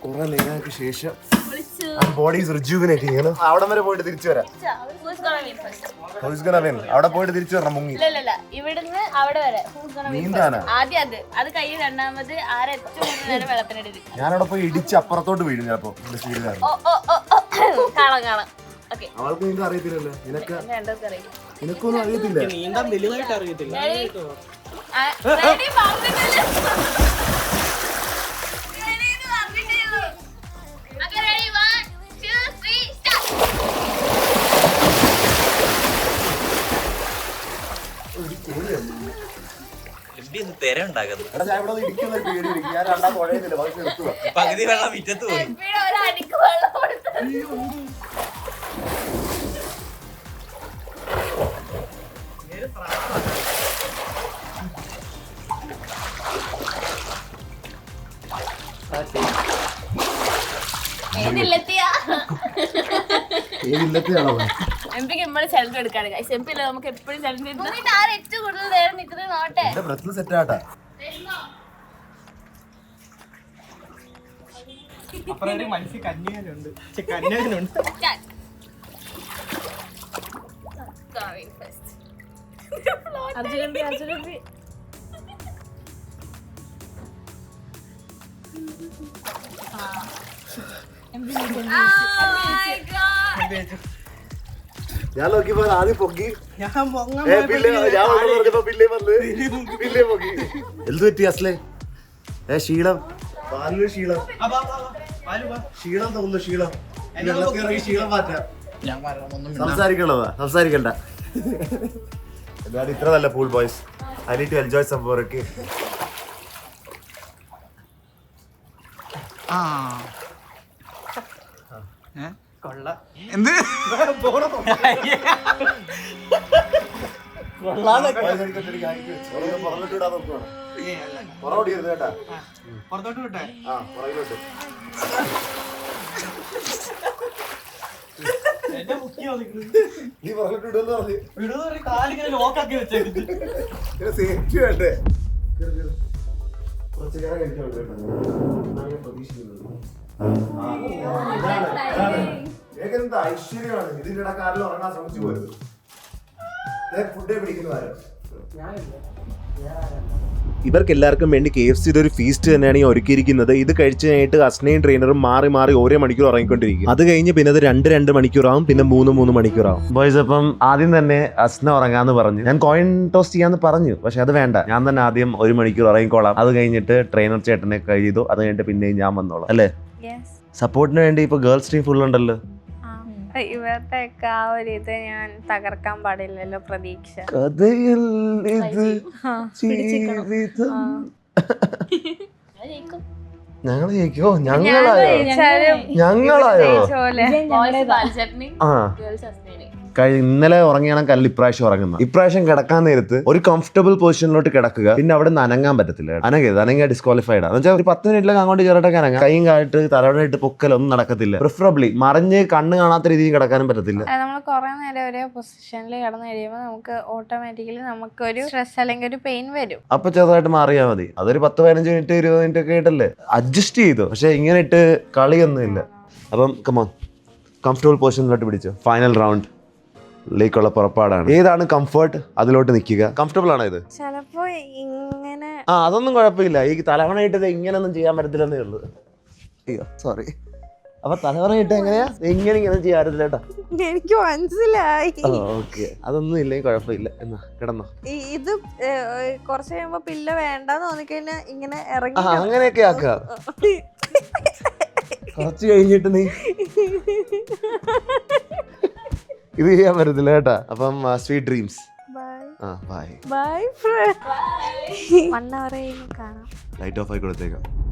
കുറെ നേരങ്ങൾക്ക് ശേഷം ബോഡി ഈസ് റിജുവിനേറ്റിംഗ്. അവിടെ വരെ പോയിട്ട് തിരിച്ചു വരാം. അവിടെ പോയിട്ട് തിരിച്ചു വരണം മുങ്ങി. ഇവിടുന്ന് അവിടെ വരെ നീന്താനാ? ആദ്യം അത് കഴിഞ്ഞ് രണ്ടാമത് വെള്ളത്തിനടി. ഞാനവിടെ പോയി ഇടിച്ച് അപ്പുറത്തോട്ട് വീഴും ചിലപ്പോ. കാണാം. അവൾക്ക് നീന്താൻ അറിയത്തില്ലല്ലോ. നിനക്കൊന്നും അറിയത്തില്ല. നീന്താൻ വലുതായിട്ട് അറിയത്തില്ല. പകുതി വെള്ളം മിറ്റത്ത് പോയി. എംപിക്ക് നമ്മള് ചലഞ്ച് എടുക്കാണ്. എംപിയില്ല നമുക്ക് എപ്പോഴും ചലഞ്ച് ഏറ്റവും കൂടുതൽ നേരം നിൽക്കുന്നത് നോട്ടെ. അപ്പുറം ഒരു മത്സ്യ കന്യാകനുണ്ട്. കന്യാകനുണ്ട്. ഞാൻ നോക്കിയപ്പോ ആദ്യം പൊക്കി, ഞാൻ പൊങ്ങാൻ ഞാൻ പറഞ്ഞപ്പോ പിന്നെ വന്ന് പിന്നെ പൊക്കി. എന്ത് പറ്റി അസ്ലേ? ക്ഷീണം, പാലിന് ക്ഷീണം, ക്ഷീണം തോന്നുന്നു. ക്ഷീണം വെള്ളത്തിൽ ഇറങ്ങി ക്ഷീണം മാറ്റാം. സംസാരിക്കണ്ട. എന്നാലും ഇത്ര നല്ല pool boys. I need to enjoy some more. Okay, കൊള്ളാം. എന്ത് പുറത്തോട്ട് വിട്ടെ. എന്നെ മുക്കിയോ നിൽക്കുന്നത്? നീ പറഞ്ഞിട്ടുണ്ടെന്ന് പറഞ്ഞു. വിടുന്ന ഒരു കാലിങ്ങനെ ലോക്കാക്കി വെച്ചേക്കുന്നത്. സേഫ്റ്റി വേണ്ടേ? കുറച്ച് നേരം കഴിക്കാൻ ഏകന്ത ഐശ്വര്യമാണ്. ഇതിന്റെ ഇടക്കാരിൽ ഉറങ്ങാൻ ശ്രമിച്ചു പോയത്. ഫുഡേ പിടിക്കുന്നതാരോ. ഇവർക്ക് എല്ലാവർക്കും വേണ്ടി KFC ഒരു ഫീസ്റ്റ് തന്നെയാണ് ഈ ഒരുക്കിയിരിക്കുന്നത്. ഇത് കഴിച്ചു കഴിഞ്ഞിട്ട് അസ്നയും ട്രെയിനറും മാറി മാറി ഓരോ മണിക്കൂർ ഉറങ്ങിക്കൊണ്ടിരിക്കും. അത് കഴിഞ്ഞ് പിന്നെ അത് 2 മണിക്കൂറാവും, പിന്നെ 3 മണിക്കൂറാവും. ബോയ്സ്, അപ്പം ആദ്യം തന്നെ അസ്ന ഉറങ്ങാന്ന് പറഞ്ഞു. ഞാൻ കോയിൻ ടോസ്റ്റ് ചെയ്യാന്ന് പറഞ്ഞു, പക്ഷെ അത് വേണ്ട. ഞാൻ തന്നെ ആദ്യം 1 മണിക്കൂർ ഉറങ്ങിക്കോളാം. അത് കഴിഞ്ഞിട്ട് ട്രെയിനർ ചേട്ടനെ കഴിച്ചു. അത് കഴിഞ്ഞിട്ട് പിന്നെയും ഞാൻ വന്നോളാം, അല്ലേ? സപ്പോർട്ടിന് വേണ്ടി ഇപ്പൊ ഗേൾസ് ടീം ഫുൾ ഉണ്ടല്ലോ. ഇവരുടെ ഒക്കെ ആ ഒരു ഇത് ഞാൻ തകർക്കാൻ പാടില്ലല്ലോ പ്രതീക്ഷ. കഥയിൽ ഇത് ജീവിതം. ഞങ്ങള് ജയിക്കോ? ഞങ്ങളായോ? ആ, ഇന്നലെ ഉറങ്ങിയാണെങ്കിൽ ഇപ്രാവശ്യം ഉറങ്ങുന്ന. ഇപ്രാവശ്യം കിടക്കാൻ നേരത്ത് ഒരു കംഫർട്ടബിൾ പൊസിഷനിലോട്ട് കിടക്കുക. പിന്നെ അവിടെ നിന്ന് അനങ്ങാൻ പറ്റത്തില്ല. അനങ്ങിയ ഡിസ്ക്വാളിഫൈഡ് ആണ്. വെച്ചാൽ ഒരു 10 മിനിറ്റിലൊക്കെ അങ്ങോട്ട് ചെറുതൊക്കെ അനങ്ങാം. കൈയും കായിട്ട് തലവണയിട്ട് പൊക്കലൊന്നും നടക്കത്തില്ല. പ്രിഫറബിളി മറിഞ്ഞ് കണ്ണ് കാണാത്ത രീതിയിൽ കിടക്കാനും പറ്റത്തില്ല. നമ്മൾ കുറെ നേരം ഒരേ പൊസിഷനിൽ കിടന്നു കഴിയുമ്പോൾ നമുക്ക് ഓട്ടോമാറ്റിക്കലി നമുക്കൊരു സ്ട്രെസ് അല്ലെങ്കിൽ ഒരു പെയിൻ വരും. അപ്പൊ ചെറുതായിട്ട് മാറിയാൽ മതി. അതൊരു 10-15 മിനിറ്റ് 20 മിനിറ്റ് ഒക്കെ ആയിട്ടല്ലേ അഡ്ജസ്റ്റ് ചെയ്തു. പക്ഷെ ഇങ്ങനെ ഇട്ട് കളിയൊന്നുമില്ല. അപ്പം കമോൺ, കംഫർട്ടബിൾ പൊസിഷനിലോട്ട് പിടിച്ചു. ഫൈനൽ റൗണ്ട് ലേക്കുള്ള പുറപ്പാടാണ്. ഏതാണ് കംഫർട്ട്, അതിലോട്ട് നിൽക്കുക. കംഫർട്ടബിൾ ആണോ ഇത്? ചിലപ്പോ ഇങ്ങനെ അതൊന്നും കുഴപ്പമില്ല. ഈ തലവണയിട്ടത് ഇങ്ങനെയൊന്നും ചെയ്യാൻ പറ്റത്തില്ലെന്നേ ഉള്ളൂ. അയ്യോ സോറി. അപ്പൊ തലവണയിട്ട് എങ്ങനെയാ ഇങ്ങനെ ചെയ്യാറില്ല കേട്ടോ. എനിക്ക് മനസ്സിലായി. ഓക്കെ, അതൊന്നും ഇല്ലെങ്കിൽ കുഴപ്പമില്ല. എന്നാ കിടന്നോ. ഇത് കുറച്ച് കഴിയുമ്പോ പില്ല വേണ്ടെന്ന് തോന്നിക്കഴിഞ്ഞാൽ ഇങ്ങനെ ഇറങ്ങി അങ്ങനെയൊക്കെ ആക്കുക. കുറച്ച് കഴിഞ്ഞിട്ട് നീ ഇത് ചെയ്യാൻ പറ്റത്തില്ല കേട്ടാ. അപ്പം സ്വീറ്റ് ഡ്രീംസ്. ബൈ. കാണാം. ലൈറ്റ് ഓഫ് ആയി കൊടുത്തേക്കാം.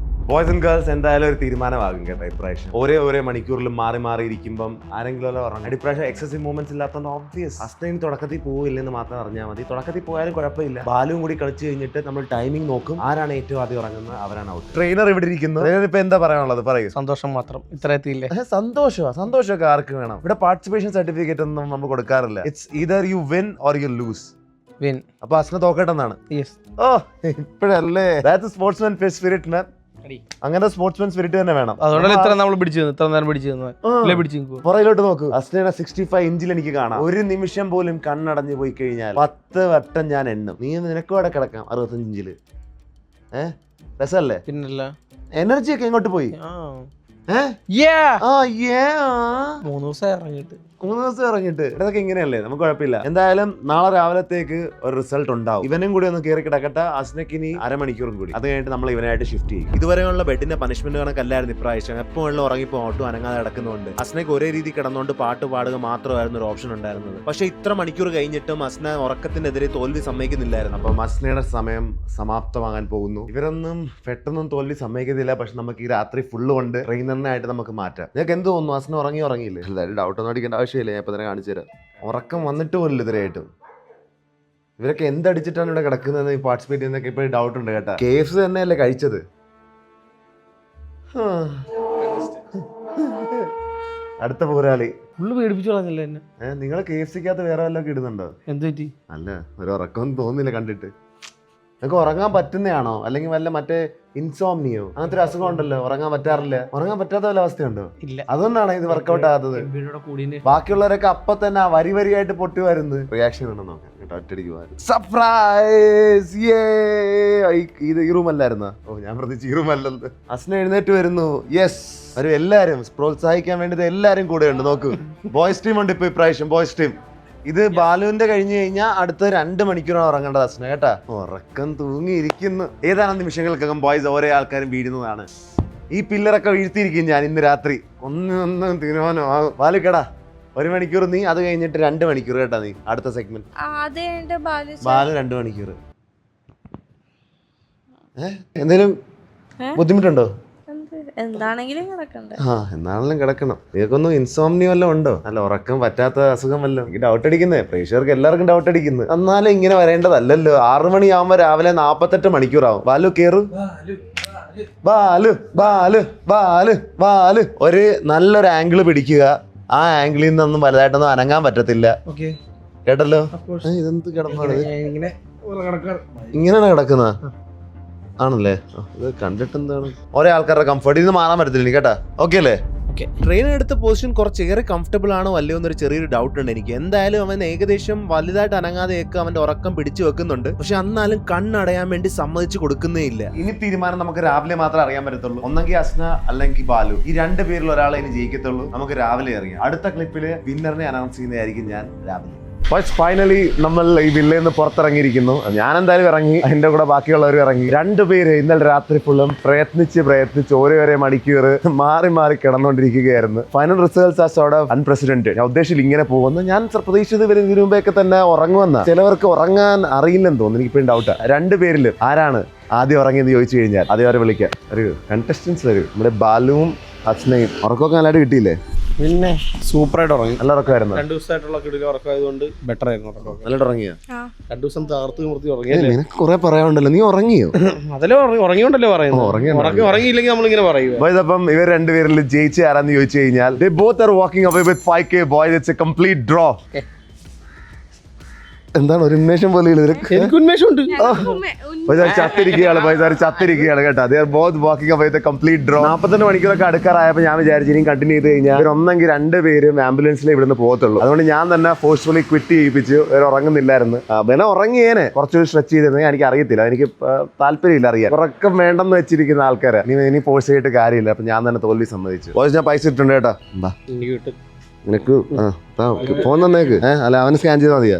ബോയ്സ് ആൻഡ് ഗേൾസ് എന്തായാലും ഒരു തീരുമാനമാകും കേട്ടോ. ഇപ്രാവശ്യം ഓരോ മണിക്കൂറിൽ മാറി ഇരിക്കുമ്പം ആരെങ്കിലും ഉറങ്ങും. ഇപ്രാവശ്യം എക്സസീവ് മൂവ്മെന്റ്സ് ഇല്ലാത്തതുകൊണ്ട് ഓബ്വിയസ് അസ്നയും തുടക്കത്തിൽ പോവില്ലെന്ന് മാത്രം അറിഞ്ഞാൽ മതി. തുടക്കത്തിൽ പോയാലും കുഴപ്പമില്ല. ബാലും കൂടി കളിച്ചു കഴിഞ്ഞിട്ട് നമ്മൾ ടൈമിംഗ് നോക്കും. ആരാണ് ഏറ്റവും ആദ്യം ഉറങ്ങുന്നത് അവരാണ് ഔട്ട്. ട്രെയിനർ ഇവിടെ ഇരിക്കുന്നു. ഇപ്പൊ എന്താ പറയാനുള്ളത് പറയൂ. സന്തോഷം മാത്രം. ഇത്ര എത്തിയില്ലേ? സന്തോഷമൊക്കെ ആർക്ക് വേണം. ഇവിടെ പാർട്ടിസിപ്പേഷൻ സർട്ടിഫിക്കറ്റ് ഒന്നും നമ്മൾ കൊടുക്കാറില്ല. It's either you win or you lose. Win. അപ്പൊ അസ്ന തോക്കട്ടെന്നാണ്. ഓ ഇപ്പഴല്ലേ. That's sportsman spirit man. അങ്ങനെ സ്പോർട്സ്മാൻ സ്പിരിറ്റ് തന്നെ വേണം. അതുകൊണ്ടല്ലേ ഇത്ര നമ്മൾ ഇത്ര നേരം പിടിച്ചു. പുറയിലോട്ട് നോക്കൂ. അസ്നയുടെ 65 ഇഞ്ചിൽ എനിക്ക് കാണാം. ഒരു നിമിഷം പോലും കണ്ണടഞ്ഞു പോയി കഴിഞ്ഞാൽ 10 വട്ടം ഞാൻ എണ്ണും. നീ നിനക്കും അവിടെ കിടക്കാം 65 ഇഞ്ചില്. രസല്ലേ? പിന്നല്ല. എനർജി ഒക്കെ എങ്ങോട്ട് പോയി? 3 ദിവസം ഇറങ്ങിയിട്ട് ഇതൊക്കെ ഇങ്ങനെയല്ലേ. നമുക്ക് കുഴപ്പമില്ല. എന്തായാലും നാളെ രാവിലത്തേക്ക് ഒരു റിസൾട്ട് ഉണ്ടാവും. ഇവനും കൂടി ഒന്ന് കയറി കിടക്കട്ടെ. അസ്നക്ക് ഇനി 1/2 മണിക്കൂറും കൂടി. അത് കഴിഞ്ഞിട്ട് നമ്മൾ ഇവനായിട്ട് ഷിഫ്റ്റ് ചെയ്യും. ഇതുവരെയുള്ള ബെഡിന്റെ പണിഷ്മെന്റ് കണക്കല്ലായിരുന്നു ഇപ്രാവശ്യം. എപ്പോൾ വെള്ളം ഉറങ്ങിപ്പോ ഒട്ടും അനങ്ങാതെ കിടക്കുന്നുണ്ട്. അസ്നയ്ക്ക് ഒരേ രീതി കിടന്നുകൊണ്ട് പാട്ട് പാടുക മാത്രമായിരുന്നു ഒരു ഓപ്ഷൻ ഉണ്ടായിരുന്നത്. പക്ഷെ ഇത്ര മണിക്കൂർ കഴിഞ്ഞിട്ടും അസ്ന ഉറക്കത്തിനെതിരെ തോൽവി സമ്മതിക്കുന്നില്ലായിരുന്നു. അപ്പം അസ്നയുടെ സമയം സമാപ്തമാകാൻ പോകുന്നു. ഇവരൊന്നും പെട്ടെന്നും തോൽവി സമ്മതിക്കത്തില്ല. പക്ഷെ നമുക്ക് ഈ രാത്രി ഫുള്ള് കൊണ്ട് ട്രെയിനറിനായിട്ട് നമുക്ക് മാറ്റാം. നിങ്ങൾക്ക് എന്ത് തോന്നുന്നു? അസ്ന ഉറങ്ങിയില്ലേ? എന്തായാലും ഡൗട്ട് ഒന്നും അടിക്കേണ്ട ആവശ്യമില്ല. ഞാൻ ഇപ്പൊ തന്നെ കാണിച്ചു തരാം. ഉറക്കം വന്നിട്ട് പോലില്ല ഇതുവരെയായിട്ടും. ഇവരൊക്കെ എന്തടിച്ചിട്ടാണ് ഇവിടെ കിടക്കുന്നത് ഈ പാർട്ടിസിപ്പേറ്റ് ചെയ്യുന്നതൊക്കെ ഇപ്പോഴും ഡൗട്ട് ഉണ്ട് കേട്ടോ. KFC തന്നെയല്ലേ കഴിച്ചത്. അടുത്ത പോരാളി ഫുള്ള് പേടിപ്പിച്ചു കളഞ്ഞല്ലേ എന്നെ. നിങ്ങൾ KFCക്കകത്ത് വേറെ വല്ലതൊക്കെ ഇടുന്നുണ്ടോ? എന്ത് പറ്റി? അല്ല, ഒരു ഉറക്കമൊന്നും തോന്നില്ല കണ്ടിട്ട്. നിങ്ങൾക്ക് ഉറങ്ങാൻ പറ്റുന്നതാണോ അല്ലെങ്കിൽ വല്ല മറ്റേ ഇൻസോംനിയോ അങ്ങനത്തെ ഒരു അസുഖം ഉണ്ടല്ലോ, ഉറങ്ങാൻ പറ്റാറില്ല? ഉറങ്ങാൻ പറ്റാത്ത വല്ല അവസ്ഥയുണ്ടോ? ഇല്ല. അതുകൊണ്ടാണ് ഇത് വർക്കൗട്ട് ആകാത്തത്. ബാക്കിയുള്ളവരൊക്കെ അപ്പൊ തന്നെ വരി വരിയായിട്ട് പൊട്ടി വരുന്നത്. റിയാക്ഷൻ ഉണ്ടോ നോക്കാം കേട്ടോ, ഒറ്റടിക്ക് പോകാൻ. സർപ്രൈസ്! ഇത് ഈ റൂം അല്ലായിരുന്നോ? ഓ, ഞാൻ പ്രത്യേകിച്ച് ഈ റൂം അല്ലെന്ന്. അസ്ന എഴുന്നേറ്റ് വരുന്നു. യെസ്, ഒരു എല്ലാരും പ്രോത്സാഹിക്കാൻ വേണ്ടി എല്ലാരും കൂടെ ഉണ്ട്. നോക്കൂ, ബോയ്സ് ടീം ഉണ്ട് ഇപ്പൊ ഇപ്രാവശ്യം, ബോയ്സ് ടീം. ഇത് ബാലുവിന്റെ കഴിഞ്ഞു കഴിഞ്ഞാൽ അടുത്ത 2 മണിക്കൂറാണ് ഉറങ്ങേണ്ടത് അസ്ന കേട്ടാ. ഉറക്കം തൂങ്ങിയിരിക്കുന്നു. ഏതാനും നിമിഷങ്ങൾക്കകം ബോയ്സ് ഓരോ ആൾക്കാരും വീഴുന്നതാണ്. ഈ പില്ലറൊക്കെ വീഴ്ത്തിയിരിക്കും ഞാൻ ഇന്ന് രാത്രി. ഒന്നും തീരുമാനം ബാലുക്കടാ. 1 മണിക്കൂർ നീ, അത് കഴിഞ്ഞിട്ട് 2 മണിക്കൂർ കേട്ടാ നീ. അടുത്ത സെഗ്മെന്റ് ബാലു 2 മണിക്കൂർ. എന്തേലും ബുദ്ധിമുട്ടുണ്ടോ? എന്താണെങ്കിലും കിടക്കണ്ടേ? എന്നാണെങ്കിലും കിടക്കണം. നിങ്ങൾക്കൊന്നും ഇൻസോംനിയോ വല്ലതും ഉണ്ടോ? അല്ല, ഉറക്കം പറ്റാത്ത അസുഖം വല്ലോ? എനിക്ക് ഡൗട്ട് അടിക്കുന്നേ, പ്രേക്ഷകർക്ക് എല്ലാവർക്കും ഡൗട്ട് അടിക്കുന്നത്. എന്നാലും ഇങ്ങനെ വരേണ്ടതല്ലല്ലോ. 6 മണിയാകുമ്പോ രാവിലെ 48 മണിക്കൂറാവും. ബാലു കേറു. ബാലു ബാലു ബാലു ബാലു ഒരു നല്ലൊരു ആംഗിൾ പിടിക്കുക. ആ ആംഗിളിൽ നിന്നൊന്നും വലുതായിട്ടൊന്നും അനങ്ങാൻ പറ്റത്തില്ല. കേട്ടല്ലോ? ഇതെന്ത് കിടപ്പാണ്? ഇങ്ങനെയാണ് കിടക്കുന്ന ആണല്ലേ? ഇത് കണ്ടിട്ട് എന്താണ് ഓരോ ആൾക്കാരുടെ കംഫർട്ട് ഇത് മാറാൻ പറ്റത്തില്ല കേട്ടാ. ഓക്കെ അല്ലേ? ട്രെയിൻ എടുത്ത പൊസിഷൻ കുറച്ചേറെ കംഫർട്ടബിൾ ആണോ അല്ലയോ എന്നൊരു ചെറിയൊരു ഡൗട്ട് ഉണ്ട് എനിക്ക്. എന്തായാലും അവൻ ഏകദേശം വലുതായിട്ട് അനങ്ങാതെയൊക്കെ അവന്റെ ഉറക്കം പിടിച്ചു വെക്കുന്നുണ്ട്. പക്ഷെ എന്നാലും കണ്ണടയാൻ വേണ്ടി സമ്മതിച്ചു കൊടുക്കുന്നേ ഇല്ല. ഇനി തീരുമാനം നമുക്ക് രാവിലെ മാത്രമേ അറിയാൻ പറ്റത്തുള്ളൂ. ഒന്നെങ്കിൽ അസ്ന അല്ലെങ്കിൽ ബാലു, ഈ 2 പേരിൽ ഒരാളെ ഇനി ജയിക്കത്തുള്ളൂ. നമുക്ക് രാവിലെ അറിയാം. അടുത്ത ക്ലിപ്പില് വിന്നറിനെ അനൗൺസ് ചെയ്യുന്നതായിരിക്കും ഞാൻ രാവിലെ. ഫൈനലി നമ്മൾ ഈ വില്ലയിൽ നിന്ന് പുറത്തിറങ്ങിയിരിക്കുന്നു. ഞാൻ എന്തായാലും ഇറങ്ങി, അതിന്റെ കൂടെ ബാക്കിയുള്ളവരും ഇറങ്ങി. 2 പേര് ഇന്നലെ രാത്രി ഫുള്ളും പ്രയത്നിച്ച് ഓരോ മണിക്കൂർ മാറി കിടന്നുകൊണ്ടിരിക്കുകയായിരുന്നു. Final results are sort of unprecedented. ഞാൻ ഉദ്ദേശിച്ചില്ല ഇങ്ങനെ പോകുന്നു. ഞാൻ പ്രതീക്ഷിച്ചത് ഇതിനു മുമ്പേയൊക്കെ തന്നെ ഉറങ്ങുമെന്ന. ചിലവർക്ക് ഉറങ്ങാൻ അറിയില്ലെന്ന് തോന്നുന്നു. എനിക്കിപ്പോഴും ഡൗട്ടാ. 2 പേരിൽ ആരാണ് ആദ്യം ഉറങ്ങിയെന്ന് ചോദിച്ചു കഴിഞ്ഞാൽ ആദ്യം അവരെ വിളിക്കാം. ഒരു കണ്ടസ്റ്റൻസ് വരും. നമ്മുടെ ബാലുവും അസ്നയും. ഉറക്കമൊക്കെ നല്ലതായിട്ട് കിട്ടിയില്ലേ? പിന്നെ സൂപ്പറായിട്ട് ഉറങ്ങി. നല്ല ഉറക്കമായിരുന്നു. 2 ദിവസമായിട്ടുള്ള കിടില ഉറക്കമായതുകൊണ്ട് ബെറ്റർ ആയിരുന്നു. നല്ലതായിട്ട് ഉറങ്ങിയോ? 2 ദിവസം തകർത്ത് നിർത്തി ഉറങ്ങിയ. നിനക്ക് കുറെ പറയാനുണ്ടല്ലോ. നീ ഉറങ്ങിയോ? അതിലെ ഉറങ്ങിയോണ്ടല്ലേ പറയുന്നത്. ഉറങ്ങിയില്ലെങ്കിൽ നമ്മളിങ്ങനെ പറയും. അപ്പം ഇവർ 2 പേരിൽ ജയിച്ച് ആരാന്ന് ചോദിച്ചു കഴിഞ്ഞാൽ they both are walking away with 5K boys. It's a complete draw. എന്താണ് ഒരു ഉന്മേഷം പോലെ? എനിക്ക് ഉന്മേഷമുണ്ട്. ചത്തിരിക്കുകയാണ് കേട്ടോ. they are both walking away with a complete draw. 42 മണിക്കൂറൊക്കെ അടുക്കാറായപ്പോൾ ഞാൻ വിചാരിച്ചു ഇനിയും കണ്ടിന്യൂ ചെയ്ത് കഴിഞ്ഞാൽ ഒന്നെങ്കിൽ 2 പേരും ആംബുലൻസിൽ ഇവിടുന്ന് പോകത്തുള്ളൂ. അതുകൊണ്ട് ഞാൻ തന്നെ ഫോഴ്സ്ഫുള്ളി ക്വിറ്റ് ചെയ്യിപ്പിച്ചു. ഇവർ ഉറങ്ങുന്നില്ലായിരുന്നു. പിന്നെ ഉറങ്ങിയേനെ കുറച്ച് സ്ട്രെച്ച് ചെയ്തിരുന്നെങ്കിൽ എനിക്ക് അറിയത്തില്ല. എനിക്ക് താല്പര്യമില്ല അറിയാൻ. ഉറക്കം വേണ്ടെന്ന് വെച്ചിരിക്കുന്ന ആൾക്കാരെ ഇനി ഫോഴ്സ് ചെയ്തിട്ട് കാര്യമില്ല. അപ്പൊ ഞാൻ തന്നെ തോൽവി സമ്മതിച്ചു. ഞാൻ പൈസ ഇട്ടുണ്ട് കേട്ടോ. നിനക്ക് ഫോൺ തന്നേക്ക്. അല്ല, അവന് സ്കാൻ ചെയ്താൽ മതിയാ?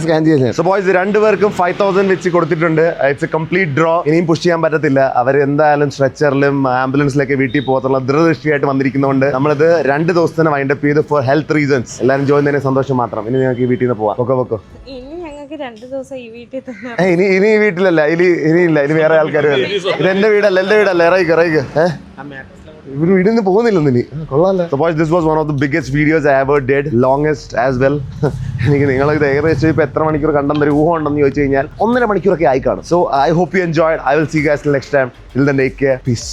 സ്കാൻ ചെയ്യാൻ. സോ ബോയ്സ് 2 പേർക്കും 5000 വെച്ച് കൊടുത്തിട്ടുണ്ട്. It's A complete draw. ഇനിയും പുഷ് ചെയ്യാൻ പറ്റത്തില്ല. അവർ എന്തായാലും സ്ട്രെച്ചറിലും ആംബുലൻസിലൊക്കെ വീട്ടിൽ പോകത്തുള്ള ദൃഢദൃഷ്ടിയായിട്ട് വന്നിരിക്കുന്നതുകൊണ്ട് നമ്മളിത് 2 ദിവസത്തിന് വൈൻഡപ്പ് ചെയ്ത് ഫോർ ഹെൽത്ത് റീസൺസ്. എല്ലാവരും ജോയിൻ ചെയ്യുന്ന സന്തോഷം മാത്രം. ഇനി നിങ്ങൾക്ക് ഈ വീട്ടിൽ നിന്ന് പോവാം. പൊക്കോ. ഇനി ഞങ്ങൾക്ക് 2 ദിവസം ഈ വീട്ടിൽ തന്നെ. ഇനി ഈ വീട്ടിലല്ല, ഇനിയില്ല. ഇനി വേറെ ആൾക്കാർ വരും. ഇത് എന്റെ വീടല്ല. ഇറങ്ങിക്ക്. ഇവര് വീട്ടിൽ നിന്ന് പോകുന്നില്ലെന്ന് ഇനി. കൊള്ളാല്ലേ? So boys, this was one of the biggest videos I ever did, longest as well. എനിക്ക് നിങ്ങൾ ഇത് ഏകദേശം ഇപ്പൊ എത്ര മണിക്കൂർ കണ്ടെന്നൊരു ഊഹം ഉണ്ടെന്ന് ചോദിച്ചു കഴിഞ്ഞാൽ 1.5 മണിക്കൂറൊക്കെ ആയി കാണും. So I hope you enjoyed. I will see you guys till next time. Till then, take care. Peace.